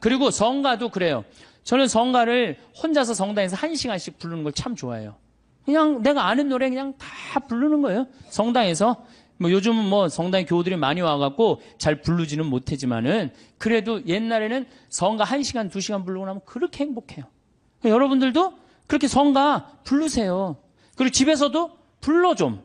그리고 성가도 그래요. 저는 성가를 혼자서 성당에서 1시간씩 부르는 걸 참 좋아해요. 그냥 내가 아는 노래 그냥 다 부르는 거예요. 성당에서. 뭐 요즘은 뭐 성당 교우들이 많이 와갖고 잘 부르지는 못하지만은 그래도 옛날에는 성가 1시간, 2시간 부르고 나면 그렇게 행복해요. 여러분들도 그렇게 성가 부르세요. 그리고 집에서도 불러 좀.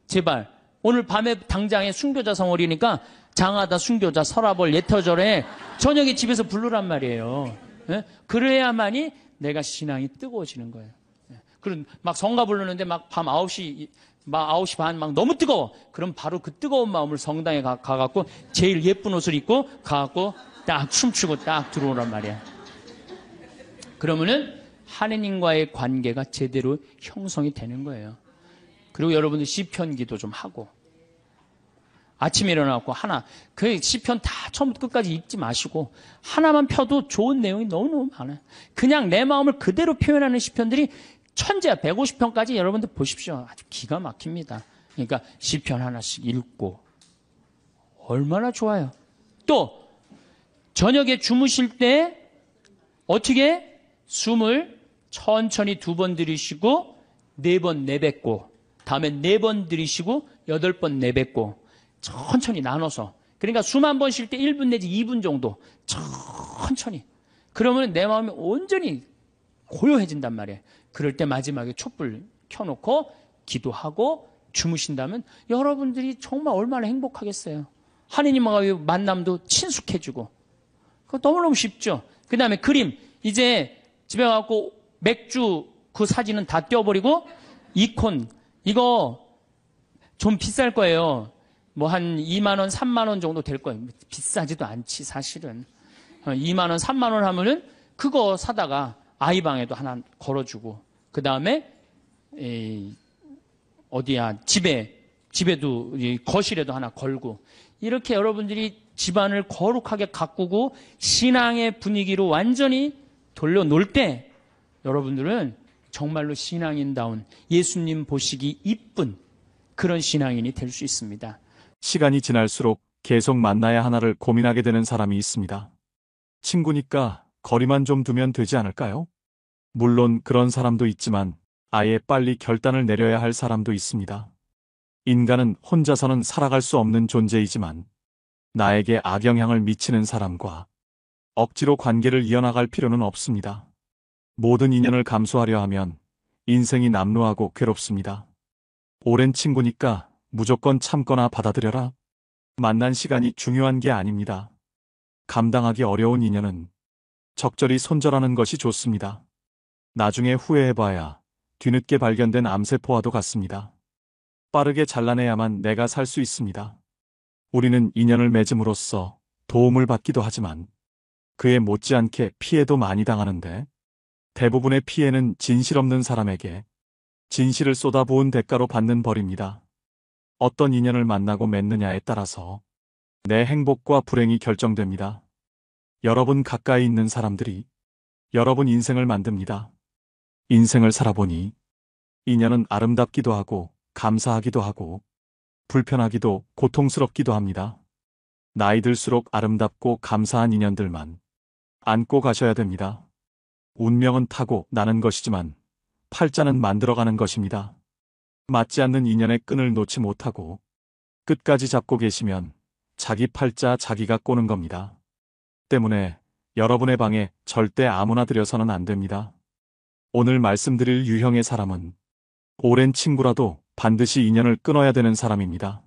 제발. 오늘 밤에 당장에 순교자 성월이니까 장하다, 순교자, 설아벌, 예터절에 저녁에 집에서 부르란 말이에요. 예? 그래야만이 내가 신앙이 뜨거워지는 거예요. 예. 그리고 막 성가 부르는데 막 밤 9시, 막 9시 반 막 너무 뜨거워. 그럼 바로 그 뜨거운 마음을 성당에 가갖고 제일 예쁜 옷을 입고 가갖고 딱 춤추고 딱 들어오란 말이야. 그러면은 하느님과의 관계가 제대로 형성이 되는 거예요. 그리고 여러분들 시편 기도 좀 하고 아침에 일어나고 그 시편 다 처음부터 끝까지 읽지 마시고 하나만 펴도 좋은 내용이 너무너무 많아요. 그냥 내 마음을 그대로 표현하는 시편들이 천재야. 150편까지 여러분들 보십시오. 아주 기가 막힙니다. 그러니까 시편 하나씩 읽고 얼마나 좋아요. 또 저녁에 주무실 때 어떻게 숨을 천천히 2번 들이쉬고 4번 내뱉고 다음에 4번 들이쉬고 8번 내뱉고 천천히 나눠서 그러니까 숨 한 번 쉴 때 1분 내지 2분 정도 천천히 그러면 내 마음이 온전히 고요해진단 말이에요. 그럴 때 마지막에 촛불 켜놓고 기도하고 주무신다면 여러분들이 정말 얼마나 행복하겠어요. 하느님과의 만남도 친숙해지고 그거 너무너무 쉽죠. 그 다음에 그림 이제 집에 가고 맥주 그 사진은 다 떼어버리고 이콘 이거 좀 비쌀 거예요. 뭐 한 2만 원, 3만 원 정도 될 거예요. 비싸지도 않지 사실은. 2만 원, 3만 원 하면은 그거 사다가 아이 방에도 하나 걸어주고 그 다음에 어디야 집에도 거실에도 하나 걸고 이렇게 여러분들이 집안을 거룩하게 가꾸고 신앙의 분위기로 완전히 돌려놓을 때 여러분들은 정말로 신앙인다운 예수님 보시기 이쁜 그런 신앙인이 될 수 있습니다. 시간이 지날수록 계속 만나야 하나를 고민하게 되는 사람이 있습니다. 친구니까 거리만 좀 두면 되지 않을까요? 물론 그런 사람도 있지만 아예 빨리 결단을 내려야 할 사람도 있습니다. 인간은 혼자서는 살아갈 수 없는 존재이지만 나에게 악영향을 미치는 사람과 억지로 관계를 이어나갈 필요는 없습니다. 모든 인연을 감수하려 하면 인생이 남루하고 괴롭습니다. 오랜 친구니까 무조건 참거나 받아들여라. 만난 시간이 중요한 게 아닙니다. 감당하기 어려운 인연은 적절히 손절하는 것이 좋습니다. 나중에 후회해봐야 뒤늦게 발견된 암세포와도 같습니다. 빠르게 잘라내야만 내가 살 수 있습니다. 우리는 인연을 맺음으로써 도움을 받기도 하지만 그에 못지않게 피해도 많이 당하는데 대부분의 피해는 진실 없는 사람에게 진실을 쏟아부은 대가로 받는 벌입니다. 어떤 인연을 만나고 맺느냐에 따라서 내 행복과 불행이 결정됩니다. 여러분 가까이 있는 사람들이 여러분 인생을 만듭니다. 인생을 살아보니 인연은 아름답기도 하고 감사하기도 하고 불편하기도 고통스럽기도 합니다. 나이 들수록 아름답고 감사한 인연들만 안고 가셔야 됩니다. 운명은 타고 나는 것이지만 팔자는 만들어가는 것입니다. 맞지 않는 인연의 끈을 놓지 못하고 끝까지 잡고 계시면 자기 팔자 자기가 꼬는 겁니다. 때문에 여러분의 방에 절대 아무나 들여서는 안 됩니다. 오늘 말씀드릴 유형의 사람은 오랜 친구라도 반드시 인연을 끊어야 되는 사람입니다.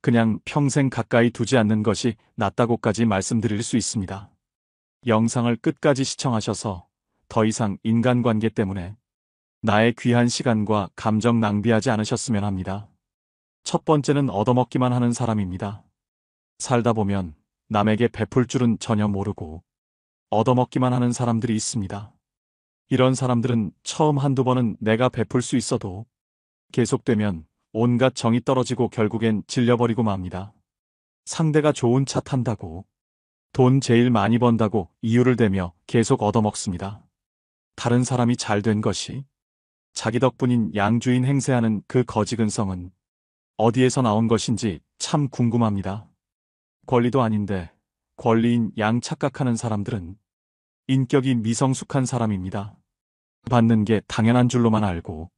그냥 평생 가까이 두지 않는 것이 낫다고까지 말씀드릴 수 있습니다. 영상을 끝까지 시청하셔서 더 이상 인간관계 때문에 나의 귀한 시간과 감정 낭비하지 않으셨으면 합니다. 첫 번째는 얻어먹기만 하는 사람입니다. 살다 보면 남에게 베풀 줄은 전혀 모르고 얻어먹기만 하는 사람들이 있습니다. 이런 사람들은 처음 한두 번은 내가 베풀 수 있어도 계속되면 온갖 정이 떨어지고 결국엔 질려버리고 맙니다. 상대가 좋은 차 탄다고, 돈 제일 많이 번다고 이유를 대며 계속 얻어먹습니다. 다른 사람이 잘 된 것이 자기 덕분인 양주인 행세하는 그 거지 근성은 어디에서 나온 것인지 참 궁금합니다. 권리도 아닌데 권리인 양 착각하는 사람들은 인격이 미성숙한 사람입니다. 받는 게 당연한 줄로만 알고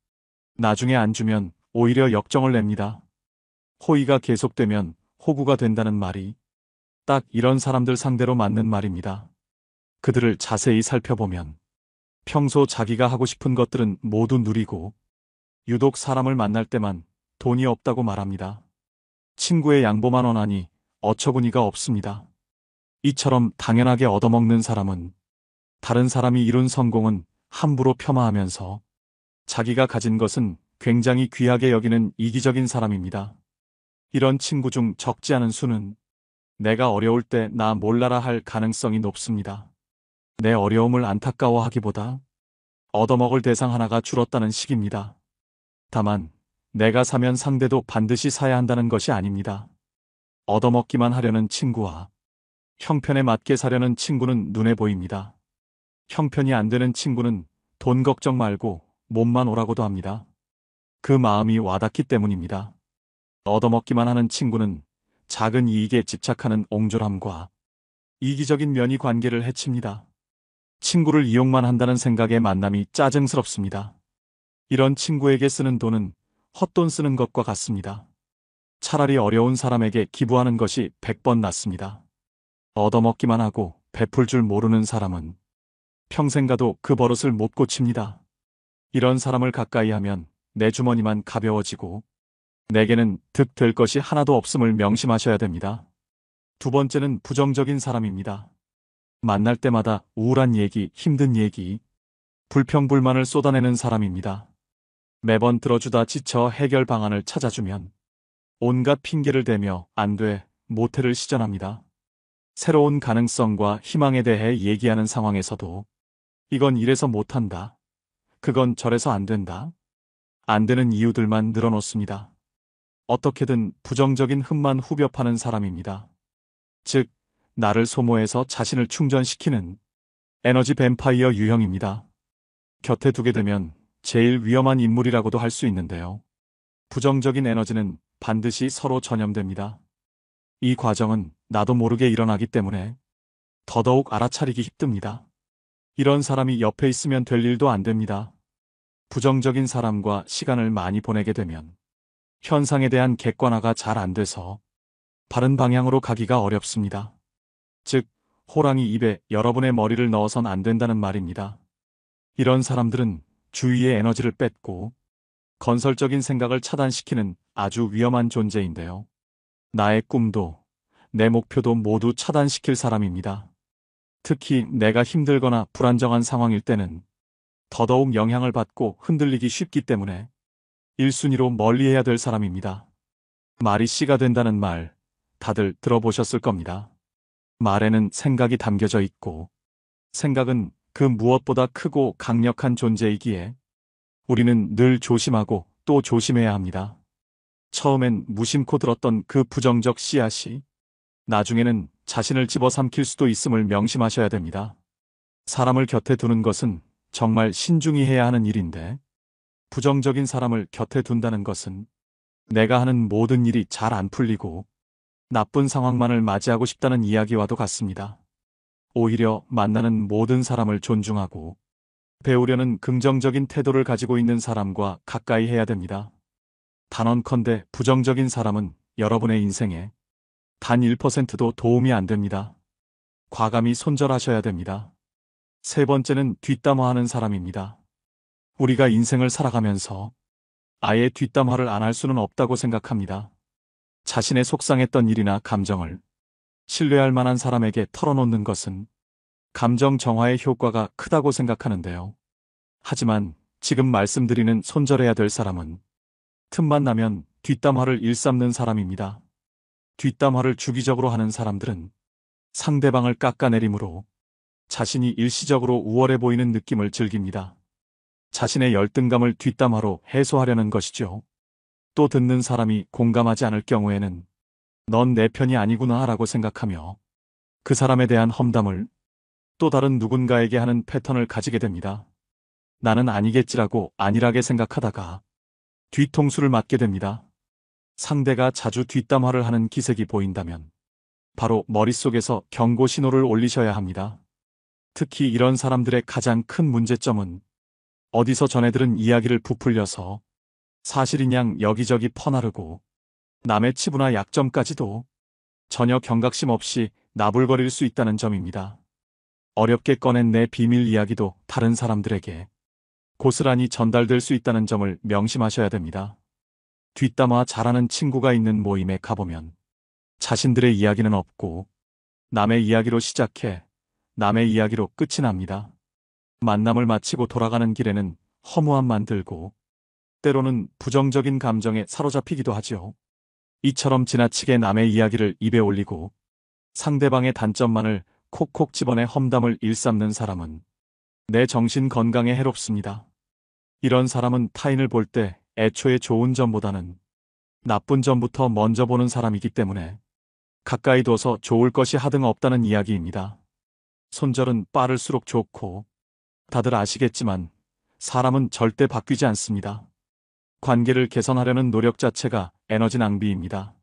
나중에 안 주면 오히려 역정을 냅니다. 호의가 계속되면 호구가 된다는 말이 딱 이런 사람들 상대로 맞는 말입니다. 그들을 자세히 살펴보면 평소 자기가 하고 싶은 것들은 모두 누리고 유독 사람을 만날 때만 돈이 없다고 말합니다. 친구의 양보만 원하니 어처구니가 없습니다. 이처럼 당연하게 얻어먹는 사람은 다른 사람이 이룬 성공은 함부로 폄하하면서 자기가 가진 것은 굉장히 귀하게 여기는 이기적인 사람입니다. 이런 친구 중 적지 않은 수는 내가 어려울 때 나 몰라라 할 가능성이 높습니다. 내 어려움을 안타까워하기보다 얻어먹을 대상 하나가 줄었다는 식입니다. 다만 내가 사면 상대도 반드시 사야 한다는 것이 아닙니다. 얻어먹기만 하려는 친구와 형편에 맞게 사려는 친구는 눈에 보입니다. 형편이 안 되는 친구는 돈 걱정 말고 몸만 오라고도 합니다. 그 마음이 와닿기 때문입니다. 얻어먹기만 하는 친구는 작은 이익에 집착하는 옹졸함과 이기적인 면이 관계를 해칩니다. 친구를 이용만 한다는 생각에 만남이 짜증스럽습니다. 이런 친구에게 쓰는 돈은 헛돈 쓰는 것과 같습니다. 차라리 어려운 사람에게 기부하는 것이 100번 낫습니다. 얻어먹기만 하고 베풀 줄 모르는 사람은 평생 가도 그 버릇을 못 고칩니다. 이런 사람을 가까이 하면 내 주머니만 가벼워지고 내게는 득될 것이 하나도 없음을 명심하셔야 됩니다. 두 번째는 부정적인 사람입니다. 만날 때마다 우울한 얘기, 힘든 얘기, 불평불만을 쏟아내는 사람입니다. 매번 들어주다 지쳐 해결 방안을 찾아주면 온갖 핑계를 대며 안 돼, 못해를 시전합니다. 새로운 가능성과 희망에 대해 얘기하는 상황에서도 이건 이래서 못한다. 그건 저래서 안 된다. 안 되는 이유들만 늘어놓습니다. 어떻게든 부정적인 흠만 후벼 파는 사람입니다. 즉, 나를 소모해서 자신을 충전시키는 에너지 뱀파이어 유형입니다. 곁에 두게 되면 제일 위험한 인물이라고도 할 수 있는데요. 부정적인 에너지는 반드시 서로 전염됩니다. 이 과정은 나도 모르게 일어나기 때문에 더더욱 알아차리기 힘듭니다. 이런 사람이 옆에 있으면 될 일도 안 됩니다. 부정적인 사람과 시간을 많이 보내게 되면 현상에 대한 객관화가 잘 안 돼서 바른 방향으로 가기가 어렵습니다. 즉, 호랑이 입에 여러분의 머리를 넣어선 안 된다는 말입니다. 이런 사람들은 주위의 에너지를 뺏고 건설적인 생각을 차단시키는 아주 위험한 존재인데요. 나의 꿈도 내 목표도 모두 차단시킬 사람입니다. 특히 내가 힘들거나 불안정한 상황일 때는 더더욱 영향을 받고 흔들리기 쉽기 때문에 1순위로 멀리해야 될 사람입니다. 말이 씨가 된다는 말 다들 들어보셨을 겁니다. 말에는 생각이 담겨져 있고 생각은 그 무엇보다 크고 강력한 존재이기에 우리는 늘 조심하고 또 조심해야 합니다. 처음엔 무심코 들었던 그 부정적 씨앗이 나중에는 자신을 집어삼킬 수도 있음을 명심하셔야 됩니다. 사람을 곁에 두는 것은 정말 신중히 해야 하는 일인데 부정적인 사람을 곁에 둔다는 것은 내가 하는 모든 일이 잘 안 풀리고 나쁜 상황만을 맞이하고 싶다는 이야기와도 같습니다. 오히려 만나는 모든 사람을 존중하고 배우려는 긍정적인 태도를 가지고 있는 사람과 가까이 해야 됩니다. 단언컨대 부정적인 사람은 여러분의 인생에 단 1%도 도움이 안 됩니다. 과감히 손절하셔야 됩니다. 세 번째는 뒷담화하는 사람입니다. 우리가 인생을 살아가면서 아예 뒷담화를 안 할 수는 없다고 생각합니다. 자신의 속상했던 일이나 감정을 신뢰할 만한 사람에게 털어놓는 것은 감정 정화의 효과가 크다고 생각하는데요. 하지만 지금 말씀드리는 손절해야 될 사람은 틈만 나면 뒷담화를 일삼는 사람입니다. 뒷담화를 주기적으로 하는 사람들은 상대방을 깎아내림으로 자신이 일시적으로 우월해 보이는 느낌을 즐깁니다. 자신의 열등감을 뒷담화로 해소하려는 것이죠. 또 듣는 사람이 공감하지 않을 경우에는 넌 내 편이 아니구나 라고 생각하며 그 사람에 대한 험담을 또 다른 누군가에게 하는 패턴을 가지게 됩니다. 나는 아니겠지라고 안일하게 생각하다가 뒤통수를 맞게 됩니다. 상대가 자주 뒷담화를 하는 기색이 보인다면 바로 머릿속에서 경고 신호를 올리셔야 합니다. 특히 이런 사람들의 가장 큰 문제점은 어디서 전해 들은 이야기를 부풀려서 사실인 양 여기저기 퍼나르고 남의 치부나 약점까지도 전혀 경각심 없이 나불거릴 수 있다는 점입니다. 어렵게 꺼낸 내 비밀 이야기도 다른 사람들에게 고스란히 전달될 수 있다는 점을 명심하셔야 됩니다. 뒷담화 잘하는 친구가 있는 모임에 가보면 자신들의 이야기는 없고 남의 이야기로 시작해 남의 이야기로 끝이 납니다. 만남을 마치고 돌아가는 길에는 허무함만 들고 때로는 부정적인 감정에 사로잡히기도 하지요. 이처럼 지나치게 남의 이야기를 입에 올리고 상대방의 단점만을 콕콕 집어내 험담을 일삼는 사람은 내 정신 건강에 해롭습니다. 이런 사람은 타인을 볼 때 애초에 좋은 점보다는 나쁜 점부터 먼저 보는 사람이기 때문에 가까이 둬서 좋을 것이 하등 없다는 이야기입니다. 손절은 빠를수록 좋고 다들 아시겠지만 사람은 절대 바뀌지 않습니다. 관계를 개선하려는 노력 자체가 에너지 낭비입니다.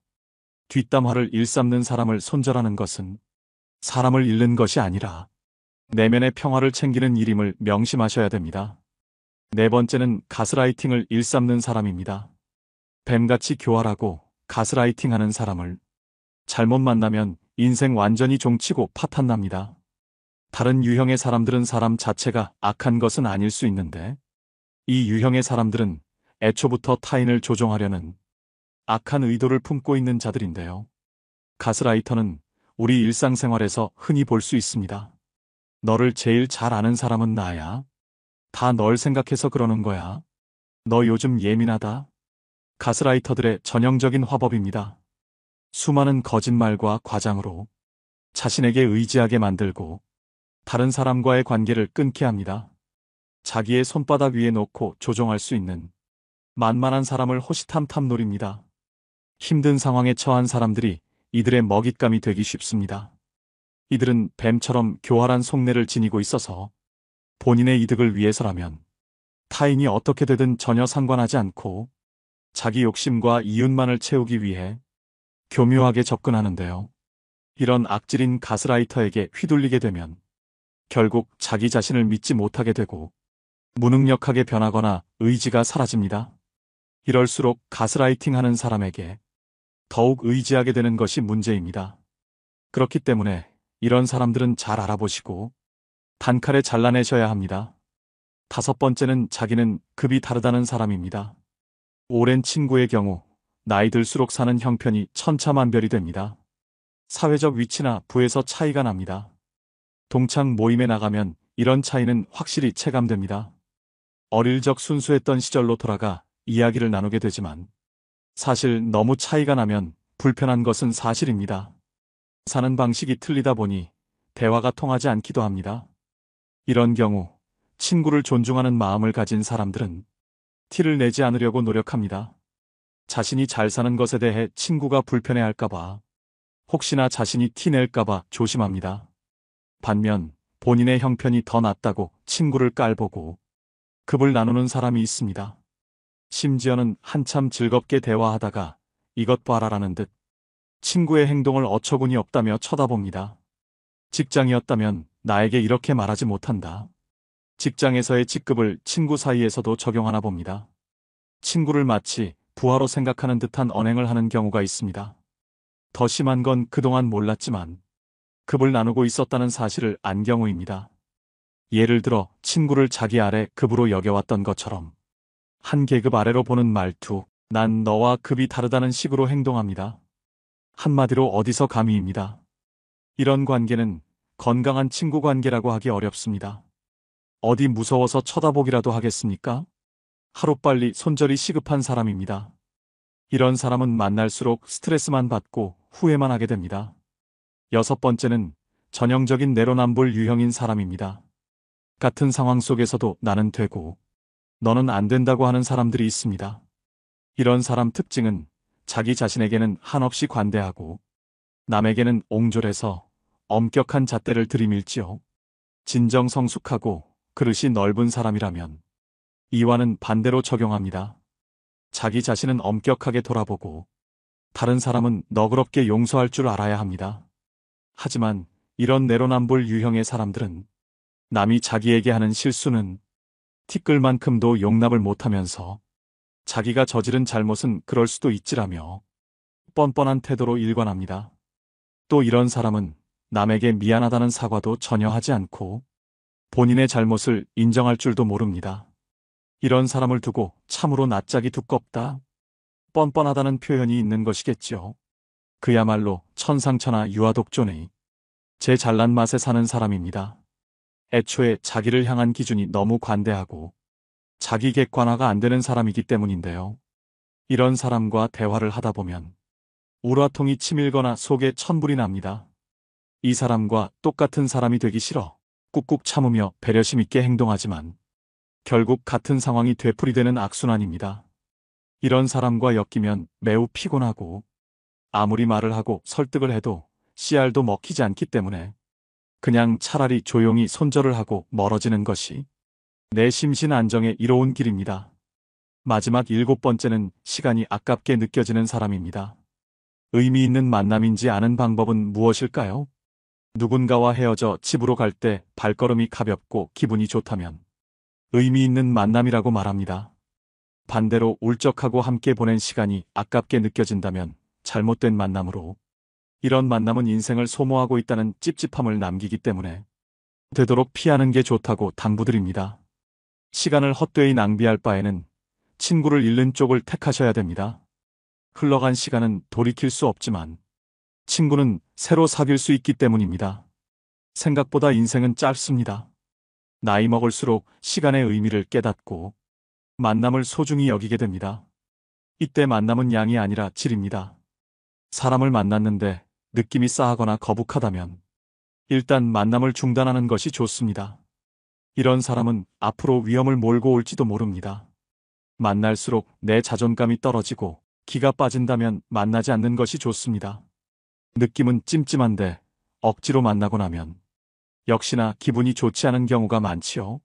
뒷담화를 일삼는 사람을 손절하는 것은 사람을 잃는 것이 아니라 내면의 평화를 챙기는 일임을 명심하셔야 됩니다. 네 번째는 가스라이팅을 일삼는 사람입니다. 뱀같이 교활하고 가스라이팅하는 사람을 잘못 만나면 인생 완전히 종치고 파탄납니다. 다른 유형의 사람들은 사람 자체가 악한 것은 아닐 수 있는데 이 유형의 사람들은 애초부터 타인을 조종하려는 악한 의도를 품고 있는 자들인데요. 가스라이터는 우리 일상생활에서 흔히 볼 수 있습니다. 너를 제일 잘 아는 사람은 나야. 다 널 생각해서 그러는 거야. 너 요즘 예민하다. 가스라이터들의 전형적인 화법입니다. 수많은 거짓말과 과장으로 자신에게 의지하게 만들고 다른 사람과의 관계를 끊게 합니다. 자기의 손바닥 위에 놓고 조종할 수 있는 만만한 사람을 호시탐탐 노립니다. 힘든 상황에 처한 사람들이 이들의 먹잇감이 되기 쉽습니다. 이들은 뱀처럼 교활한 속내를 지니고 있어서 본인의 이득을 위해서라면 타인이 어떻게 되든 전혀 상관하지 않고 자기 욕심과 이윤만을 채우기 위해 교묘하게 접근하는데요. 이런 악질인 가스라이터에게 휘둘리게 되면 결국 자기 자신을 믿지 못하게 되고 무능력하게 변하거나 의지가 사라집니다. 이럴수록 가스라이팅하는 사람에게 더욱 의지하게 되는 것이 문제입니다. 그렇기 때문에 이런 사람들은 잘 알아보시고 단칼에 잘라내셔야 합니다. 다섯 번째는 자기는 급이 다르다는 사람입니다. 오랜 친구의 경우 나이 들수록 사는 형편이 천차만별이 됩니다. 사회적 위치나 부에서 차이가 납니다. 동창 모임에 나가면 이런 차이는 확실히 체감됩니다. 어릴 적 순수했던 시절로 돌아가 이야기를 나누게 되지만 사실 너무 차이가 나면 불편한 것은 사실입니다. 사는 방식이 틀리다 보니 대화가 통하지 않기도 합니다. 이런 경우 친구를 존중하는 마음을 가진 사람들은 티를 내지 않으려고 노력합니다. 자신이 잘 사는 것에 대해 친구가 불편해할까봐, 혹시나 자신이 티 낼까봐 조심합니다. 반면 본인의 형편이 더 낫다고 친구를 깔보고 급을 나누는 사람이 있습니다. 심지어는 한참 즐겁게 대화하다가 이것 봐라라는 듯 친구의 행동을 어처구니 없다며 쳐다봅니다. 직장이었다면 나에게 이렇게 말하지 못한다. 직장에서의 직급을 친구 사이에서도 적용하나 봅니다. 친구를 마치 부하로 생각하는 듯한 언행을 하는 경우가 있습니다. 더 심한 건 그동안 몰랐지만 급을 나누고 있었다는 사실을 안 경우입니다. 예를 들어 친구를 자기 아래 급으로 여겨왔던 것처럼 한 계급 아래로 보는 말투, 난 너와 급이 다르다는 식으로 행동합니다. 한마디로 어디서 감히입니다. 이런 관계는 건강한 친구 관계라고 하기 어렵습니다. 어디 무서워서 쳐다보기라도 하겠습니까? 하루빨리 손절이 시급한 사람입니다. 이런 사람은 만날수록 스트레스만 받고 후회만 하게 됩니다. 여섯 번째는 전형적인 내로남불 유형인 사람입니다. 같은 상황 속에서도 나는 되고 너는 안 된다고 하는 사람들이 있습니다. 이런 사람 특징은 자기 자신에게는 한없이 관대하고 남에게는 옹졸해서 엄격한 잣대를 들이밀지요. 진정성숙하고 그릇이 넓은 사람이라면 이와는 반대로 적용합니다. 자기 자신은 엄격하게 돌아보고 다른 사람은 너그럽게 용서할 줄 알아야 합니다. 하지만 이런 내로남불 유형의 사람들은 남이 자기에게 하는 실수는 티끌만큼도 용납을 못하면서 자기가 저지른 잘못은 그럴 수도 있지라며 뻔뻔한 태도로 일관합니다. 또 이런 사람은 남에게 미안하다는 사과도 전혀 하지 않고 본인의 잘못을 인정할 줄도 모릅니다. 이런 사람을 두고 참으로 낯짝이 두껍다, 뻔뻔하다는 표현이 있는 것이겠죠. 그야말로 천상천하 유아독존의 제 잘난 맛에 사는 사람입니다. 애초에 자기를 향한 기준이 너무 관대하고 자기 객관화가 안 되는 사람이기 때문인데요. 이런 사람과 대화를 하다 보면 우라통이 치밀거나 속에 천불이 납니다. 이 사람과 똑같은 사람이 되기 싫어 꾹꾹 참으며 배려심 있게 행동하지만 결국 같은 상황이 되풀이되는 악순환입니다. 이런 사람과 엮이면 매우 피곤하고 아무리 말을 하고 설득을 해도 씨알도 먹히지 않기 때문에 그냥 차라리 조용히 손절을 하고 멀어지는 것이 내 심신 안정에 이로운 길입니다. 마지막 7번째는 시간이 아깝게 느껴지는 사람입니다. 의미 있는 만남인지 아는 방법은 무엇일까요? 누군가와 헤어져 집으로 갈 때 발걸음이 가볍고 기분이 좋다면 의미 있는 만남이라고 말합니다. 반대로 울적하고 함께 보낸 시간이 아깝게 느껴진다면 잘못된 만남으로, 이런 만남은 인생을 소모하고 있다는 찝찝함을 남기기 때문에 되도록 피하는 게 좋다고 당부드립니다. 시간을 헛되이 낭비할 바에는 친구를 잃는 쪽을 택하셔야 됩니다. 흘러간 시간은 돌이킬 수 없지만 친구는 새로 사귈 수 있기 때문입니다. 생각보다 인생은 짧습니다. 나이 먹을수록 시간의 의미를 깨닫고 만남을 소중히 여기게 됩니다. 이때 만남은 양이 아니라 질입니다. 사람을 만났는데 느낌이 싸하거나 거북하다면 일단 만남을 중단하는 것이 좋습니다. 이런 사람은 앞으로 위험을 몰고 올지도 모릅니다. 만날수록 내 자존감이 떨어지고 기가 빠진다면 만나지 않는 것이 좋습니다. 느낌은 찜찜한데 억지로 만나고 나면 역시나 기분이 좋지 않은 경우가 많지요.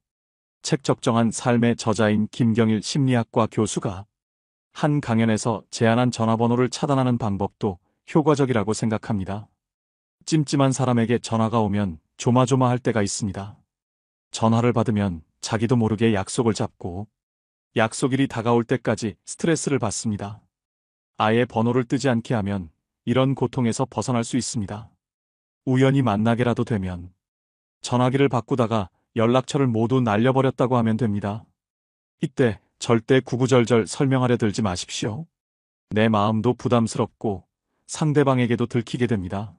책 적정한 삶의 저자인 김경일 심리학과 교수가 한 강연에서 제안한 전화번호를 차단하는 방법도 효과적이라고 생각합니다. 찜찜한 사람에게 전화가 오면 조마조마할 때가 있습니다. 전화를 받으면 자기도 모르게 약속을 잡고 약속일이 다가올 때까지 스트레스를 받습니다. 아예 번호를 뜨지 않게 하면 이런 고통에서 벗어날 수 있습니다. 우연히 만나게라도 되면 전화기를 바꾸다가 연락처를 모두 날려버렸다고 하면 됩니다. 이때 절대 구구절절 설명하려 들지 마십시오. 내 마음도 부담스럽고 상대방에게도 들키게 됩니다.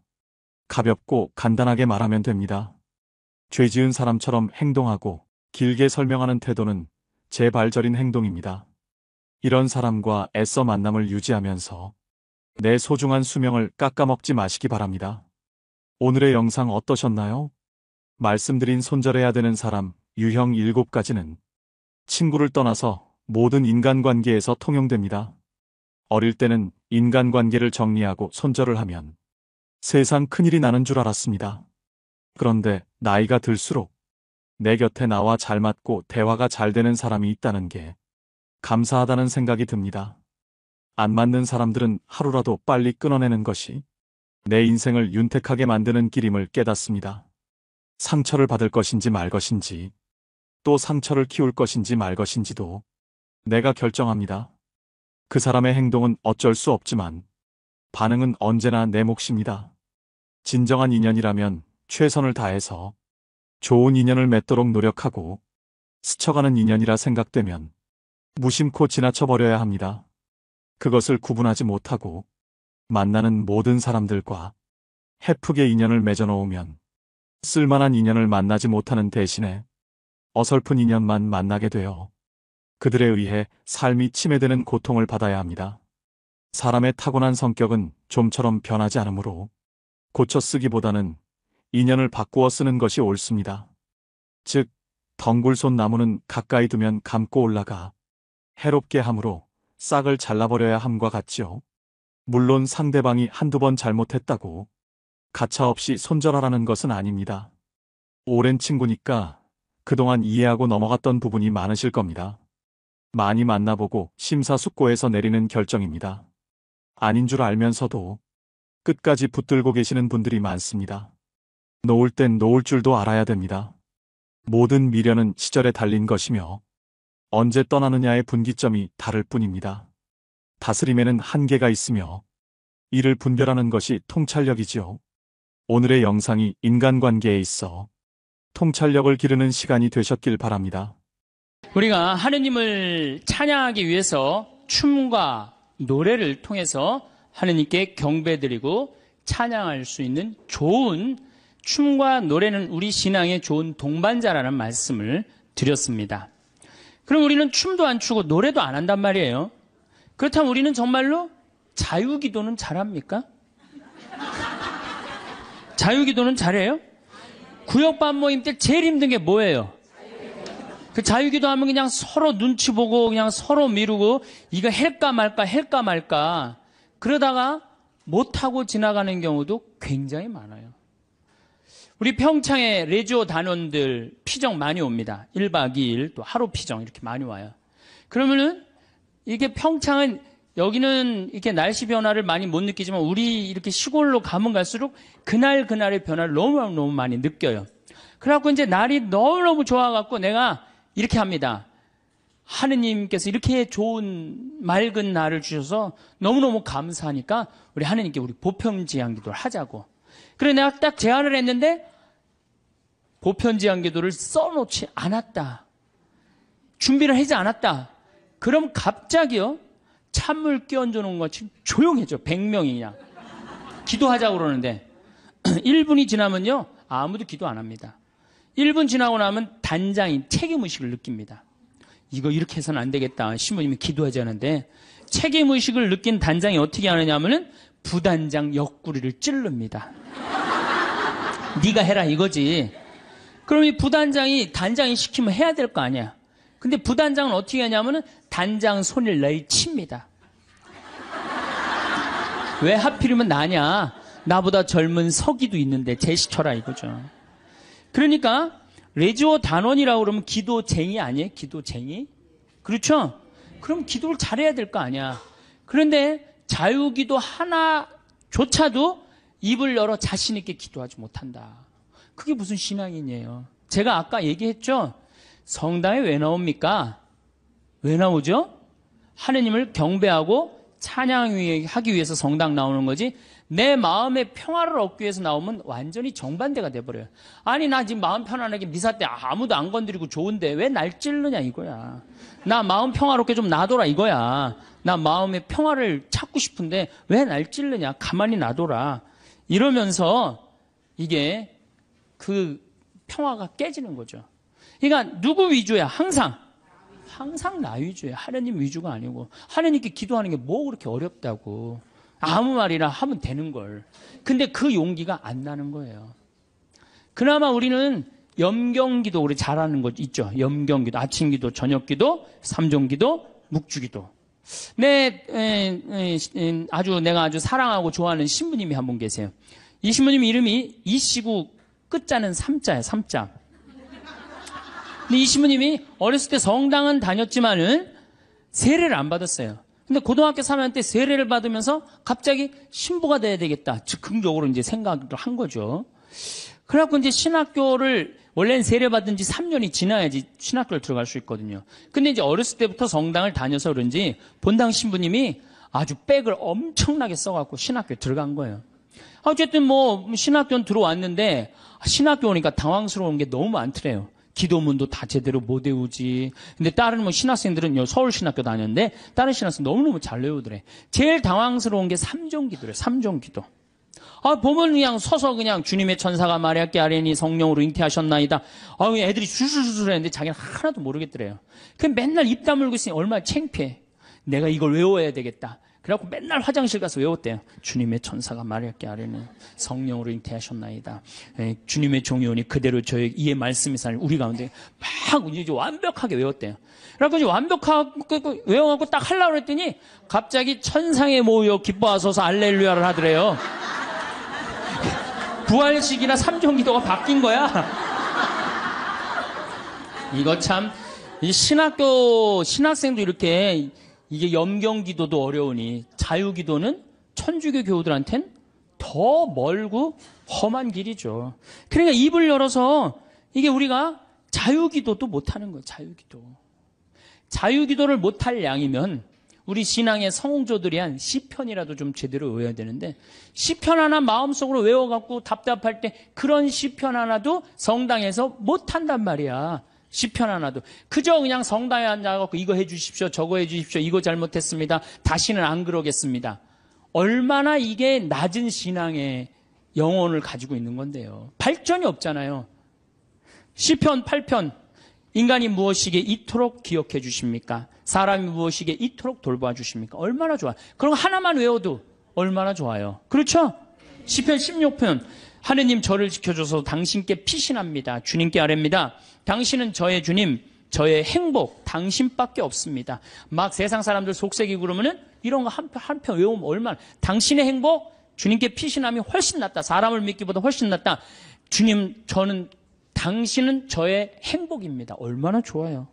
가볍고 간단하게 말하면 됩니다. 죄 지은 사람처럼 행동하고 길게 설명하는 태도는 제발저린 행동입니다. 이런 사람과 애써 만남을 유지하면서 내 소중한 수명을 깎아먹지 마시기 바랍니다. 오늘의 영상 어떠셨나요? 말씀드린 손절해야 되는 사람 유형 7가지는 친구를 떠나서 모든 인간관계에서 통용됩니다. 어릴 때는 인간관계를 정리하고 손절을 하면 세상 큰일이 나는 줄 알았습니다. 그런데 나이가 들수록 내 곁에 나와 잘 맞고 대화가 잘 되는 사람이 있다는 게 감사하다는 생각이 듭니다. 안 맞는 사람들은 하루라도 빨리 끊어내는 것이 내 인생을 윤택하게 만드는 길임을 깨닫습니다. 상처를 받을 것인지 말 것인지, 또 상처를 키울 것인지 말 것인지도 내가 결정합니다. 그 사람의 행동은 어쩔 수 없지만 반응은 언제나 내 몫입니다. 진정한 인연이라면 최선을 다해서 좋은 인연을 맺도록 노력하고, 스쳐가는 인연이라 생각되면 무심코 지나쳐버려야 합니다. 그것을 구분하지 못하고 만나는 모든 사람들과 헤프게 인연을 맺어놓으면 쓸만한 인연을 만나지 못하는 대신에 어설픈 인연만 만나게 되어 그들에 의해 삶이 침해되는 고통을 받아야 합니다. 사람의 타고난 성격은 좀처럼 변하지 않으므로 고쳐 쓰기보다는 인연을 바꾸어 쓰는 것이 옳습니다. 즉, 덩굴손 나무는 가까이 두면 감고 올라가 해롭게 함으로 싹을 잘라버려야 함과 같지요. 물론 상대방이 한두 번 잘못했다고 가차없이 손절하라는 것은 아닙니다. 오랜 친구니까 그동안 이해하고 넘어갔던 부분이 많으실 겁니다. 많이 만나보고 심사숙고해서 내리는 결정입니다. 아닌 줄 알면서도 끝까지 붙들고 계시는 분들이 많습니다. 놓을 땐 놓을 줄도 알아야 됩니다. 모든 미련은 시절에 달린 것이며 언제 떠나느냐의 분기점이 다를 뿐입니다. 다스림에는 한계가 있으며 이를 분별하는 것이 통찰력이지요. 오늘의 영상이 인간관계에 있어 통찰력을 기르는 시간이 되셨길 바랍니다. 우리가 하느님을 찬양하기 위해서 춤과 노래를 통해서 하느님께 경배드리고 찬양할 수 있는 좋은 춤과 노래는 우리 신앙의 좋은 동반자라는 말씀을 드렸습니다. 그럼 우리는 춤도 안 추고 노래도 안 한단 말이에요. 그렇다면 우리는 정말로 자유기도는 잘합니까? 자유기도는 잘해요? 구역반 모임 때 제일 힘든 게 뭐예요? 그 자유기도 하면 그냥 서로 눈치 보고 그냥 서로 미루고 이거 할까 말까 그러다가 못하고 지나가는 경우도 굉장히 많아요. 우리 평창에 레지오 단원들 피정 많이 옵니다. 1박 2일 또 하루 피정 이렇게 많이 와요. 그러면은 이게 평창은 여기는 이렇게 날씨 변화를 많이 못 느끼지만 우리 이렇게 시골로 가면 갈수록 그날의 변화를 너무 많이 느껴요. 그래갖고 이제 날이 너무너무 좋아갖고 내가 이렇게 합니다. 하느님께서 이렇게 좋은 맑은 날을 주셔서 너무너무 감사하니까 우리 하느님께 우리 보편지향 기도를 하자고. 그래 내가 딱 제안을 했는데 보편지향 기도를 써놓지 않았다. 준비를 하지 않았다. 그럼 갑자기요. 찬물 끼얹어 놓은 것이 조용해져. 100명이 그냥. 기도하자고 그러는데 1분이 지나면요. 아무도 기도 안 합니다. 1분 지나고 나면 단장이 책임의식을 느낍니다. 이거 이렇게 해서는 안 되겠다. 신부님이 기도하지 않은데 책임의식을 느낀 단장이 어떻게 하느냐 하면은 부단장 옆구리를 찌릅니다. 네가 해라 이거지. 그럼 이 부단장이 단장이 시키면 해야 될 거 아니야. 근데 부단장은 어떻게 하냐면은 단장 손을 내칩니다. 왜 하필이면 나냐? 나보다 젊은 서기도 있는데 제시쳐라 이거죠. 그러니까 레지오 단원이라고 그러면 기도쟁이 아니에요? 기도쟁이? 그렇죠? 그럼 기도를 잘해야 될 거 아니야. 그런데 자유기도 하나조차도 입을 열어 자신 있게 기도하지 못한다. 그게 무슨 신앙이에요? 제가 아까 얘기했죠? 성당에 왜 나옵니까? 왜 나오죠? 하느님을 경배하고 찬양하기 위해서 성당 나오는 거지 내 마음의 평화를 얻기 위해서 나오면 완전히 정반대가 돼버려요. 아니 나 지금 마음 편안하게 미사 때 아무도 안 건드리고 좋은데 왜 날 찌르냐 이거야. 나 마음 평화롭게 좀 놔둬라 이거야. 나 마음의 평화를 찾고 싶은데 왜 날 찌르냐. 가만히 놔둬라. 이러면서 이게 그 평화가 깨지는 거죠. 그러니까 누구 위주야? 항상 나 위주예요. 하느님 위주가 아니고. 하느님께 기도하는 게 뭐 그렇게 어렵다고. 아무 말이나 하면 되는 걸. 근데 그 용기가 안 나는 거예요. 그나마 우리는 염경기도 우리 잘하는 거 있죠. 염경기도, 아침기도, 저녁기도, 삼종기도, 묵주기도. 내가 아주 사랑하고 좋아하는 신부님이 한 분 계세요. 이 신부님 이름이 이시구 끝자는 삼자예요. 삼자. 근데 이 신부님이 어렸을 때 성당은 다녔지만은 세례를 안 받았어요. 근데 고등학교 3학년 때 세례를 받으면서 갑자기 신부가 돼야 되겠다. 즉흥적으로 이제 생각을 한 거죠. 그래갖고 이제 신학교를 원래는 세례 받은 지 3년이 지나야지 신학교를 들어갈 수 있거든요. 근데 이제 어렸을 때부터 성당을 다녀서 그런지 본당 신부님이 아주 백을 엄청나게 써갖고 신학교에 들어간 거예요. 어쨌든 뭐 신학교는 들어왔는데 신학교 오니까 당황스러운 게 너무 많더래요. 기도문도 다 제대로 못 외우지. 근데 다른 뭐 신학생들은 서울신학교 다녔는데 다른 신학생 너무너무 잘 외우더래. 제일 당황스러운 게 삼종기도래. 삼종기도. 보면 그냥 서서 그냥 주님의 천사가 마리아께 아뢰니 성령으로 잉태하셨나이다. 애들이 술술술 했는데 자기는 하나도 모르겠더래요. 그냥 맨날 입 다물고 있으니 얼마나 창피해. 내가 이걸 외워야 되겠다. 그래갖고 맨날 화장실 가서 외웠대요. 주님의 천사가 마리아께 아뢰니 성령으로 잉태하셨나이다. 주님의 종이오니 그대로 저의 이의 말씀이 살 우리 가운데 막 이제 완벽하게 외웠대요. 그래갖고 이제 완벽하게 외워갖고 딱 하려고 했더니 갑자기 천상에 모여 기뻐하소서 알렐루야를 하더래요. 부활식이나 삼종기도가 바뀐 거야. 이거 참, 이 신학생도 이렇게 이게 염경기도도 어려우니 자유기도는 천주교 교우들한텐 더 멀고 험한 길이죠. 그러니까 입을 열어서 이게 우리가 자유기도도 못하는 거예요. 자유기도. 자유기도를 못할 양이면 우리 신앙의 성공조들이 한 시편이라도 좀 제대로 외워야 되는데 시편 하나 마음속으로 외워갖고 답답할 때 그런 시편 하나도 성당에서 못한단 말이야. 시편 하나도. 그저 그냥 성당에 앉아갖고 이거 해주십시오. 저거 해주십시오. 이거 잘못했습니다. 다시는 안 그러겠습니다. 얼마나 이게 낮은 신앙의 영혼을 가지고 있는 건데요. 발전이 없잖아요. 시편 8편. 인간이 무엇이기에 이토록 기억해 주십니까? 사람이 무엇이기에 이토록 돌봐 주십니까? 얼마나 좋아. 그럼 하나만 외워도 얼마나 좋아요. 그렇죠? 시편 16편. 하느님 저를 지켜줘서 당신께 피신합니다. 주님께 아뢰입니다. 당신은 저의 주님, 저의 행복, 당신밖에 없습니다. 막 세상 사람들 속색이고 그러면은 이런 거 한 편 외우면 얼마나. 당신의 행복, 주님께 피신함이 훨씬 낫다. 사람을 믿기보다 훨씬 낫다. 주님, 당신은 저의 행복입니다. 얼마나 좋아요.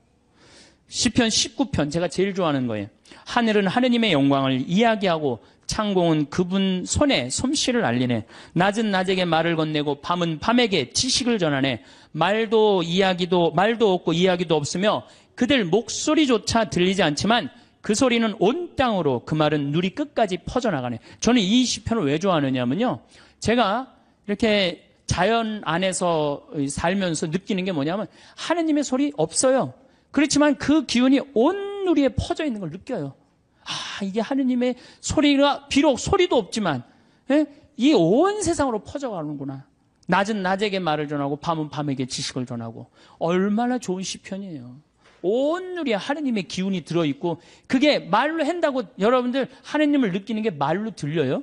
시편 19편 제가 제일 좋아하는 거예요. 하늘은 하느님의 영광을 이야기하고 창공은 그분 손에 솜씨를 알리네. 낮은 낮에게 말을 건네고 밤은 밤에게 지식을 전하네. 말도 없고 이야기도 없으며 그들 목소리조차 들리지 않지만 그 소리는 온 땅으로 그 말은 누리 끝까지 퍼져나가네. 저는 이 시편을 왜 좋아하느냐면요. 제가 이렇게 자연 안에서 살면서 느끼는 게 뭐냐면 하느님의 소리 없어요. 그렇지만 그 기운이 온 누리에 퍼져 있는 걸 느껴요. 아, 이게 하느님의 소리가 비록 소리도 없지만 이 온 세상으로 퍼져가는구나. 낮은 낮에게 말을 전하고 밤은 밤에게 지식을 전하고. 얼마나 좋은 시편이에요. 온 누리에 하느님의 기운이 들어있고 그게 말로 한다고 여러분들 하느님을 느끼는 게 말로 들려요?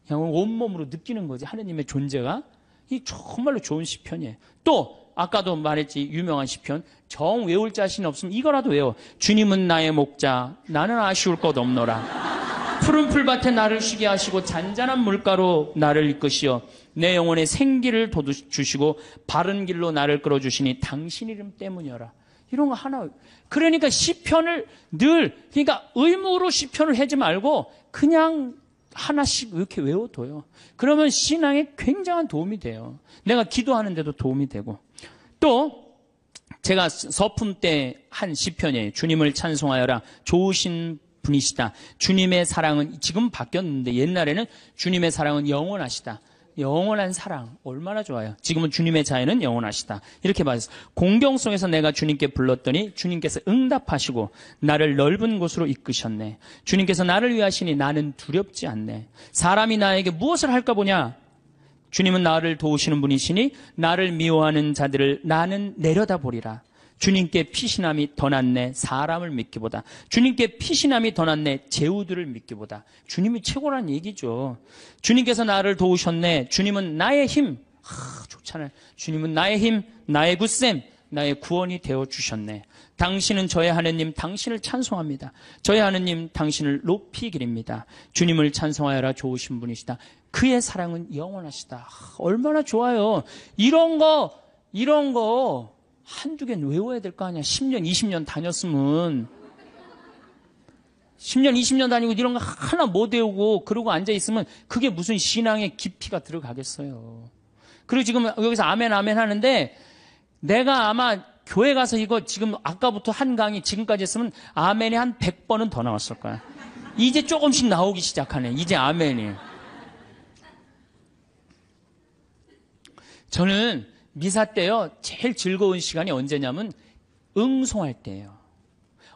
그냥 온몸으로 느끼는 거지. 하느님의 존재가. 이 정말로 좋은 시편이에요. 또 아까도 말했지 유명한 시편. 정 외울 자신 없으면 이거라도 외워. 주님은 나의 목자 나는 아쉬울 것 없노라. 푸른 풀밭에 나를 쉬게 하시고 잔잔한 물가로 나를 이끄시어 내 영혼에 생기를 돋주시고 바른 길로 나를 끌어주시니 당신 이름 때문이어라. 이런 거 하나. 그러니까 시편을 그러니까 의무로 시편을 하지 말고 그냥 하나씩 이렇게 외워둬요. 그러면 신앙에 굉장한 도움이 돼요. 내가 기도하는데도 도움이 되고. 또 제가 서품 때 한 시편이에요. 주님을 찬송하여라. 좋으신 분이시다. 주님의 사랑은 지금 바뀌었는데 옛날에는 주님의 사랑은 영원하시다. 영원한 사랑 얼마나 좋아요. 지금은 주님의 자애는 영원하시다. 이렇게 말했어요. 공경 속에서 내가 주님께 불렀더니 주님께서 응답하시고 나를 넓은 곳으로 이끄셨네. 주님께서 나를 위하시니 나는 두렵지 않네. 사람이 나에게 무엇을 할까 보냐. 주님은 나를 도우시는 분이시니 나를 미워하는 자들을 나는 내려다보리라. 주님께 피신함이 더 낫네. 사람을 믿기보다. 주님께 피신함이 더 낫네. 제후들을 믿기보다. 주님이 최고란 얘기죠. 주님께서 나를 도우셨네. 주님은 나의 힘. 좋잖아요. 주님은 나의 힘, 나의 굳셈, 나의 구원이 되어주셨네. 당신은 저의 하느님, 당신을 찬송합니다. 저의 하느님, 당신을 높이 기립니다. 주님을 찬송하여라. 좋으신 분이시다. 그의 사랑은 영원하시다. 얼마나 좋아요. 이런 거 한두 개는 외워야 될 거 아니야. 10년, 20년 다녔으면. 10년, 20년 다니고 이런 거 하나 못 외우고 그러고 앉아있으면 그게 무슨 신앙의 깊이가 들어가겠어요. 그리고 지금 여기서 아멘, 아멘 하는데 내가 아마 교회 가서 이거 지금 아까부터 한 강의 지금까지 했으면 아멘이 한 100번은 더 나왔을 거야. 이제 조금씩 나오기 시작하네. 이제 아멘이. 저는 미사 때요, 제일 즐거운 시간이 언제냐면 응송할 때예요.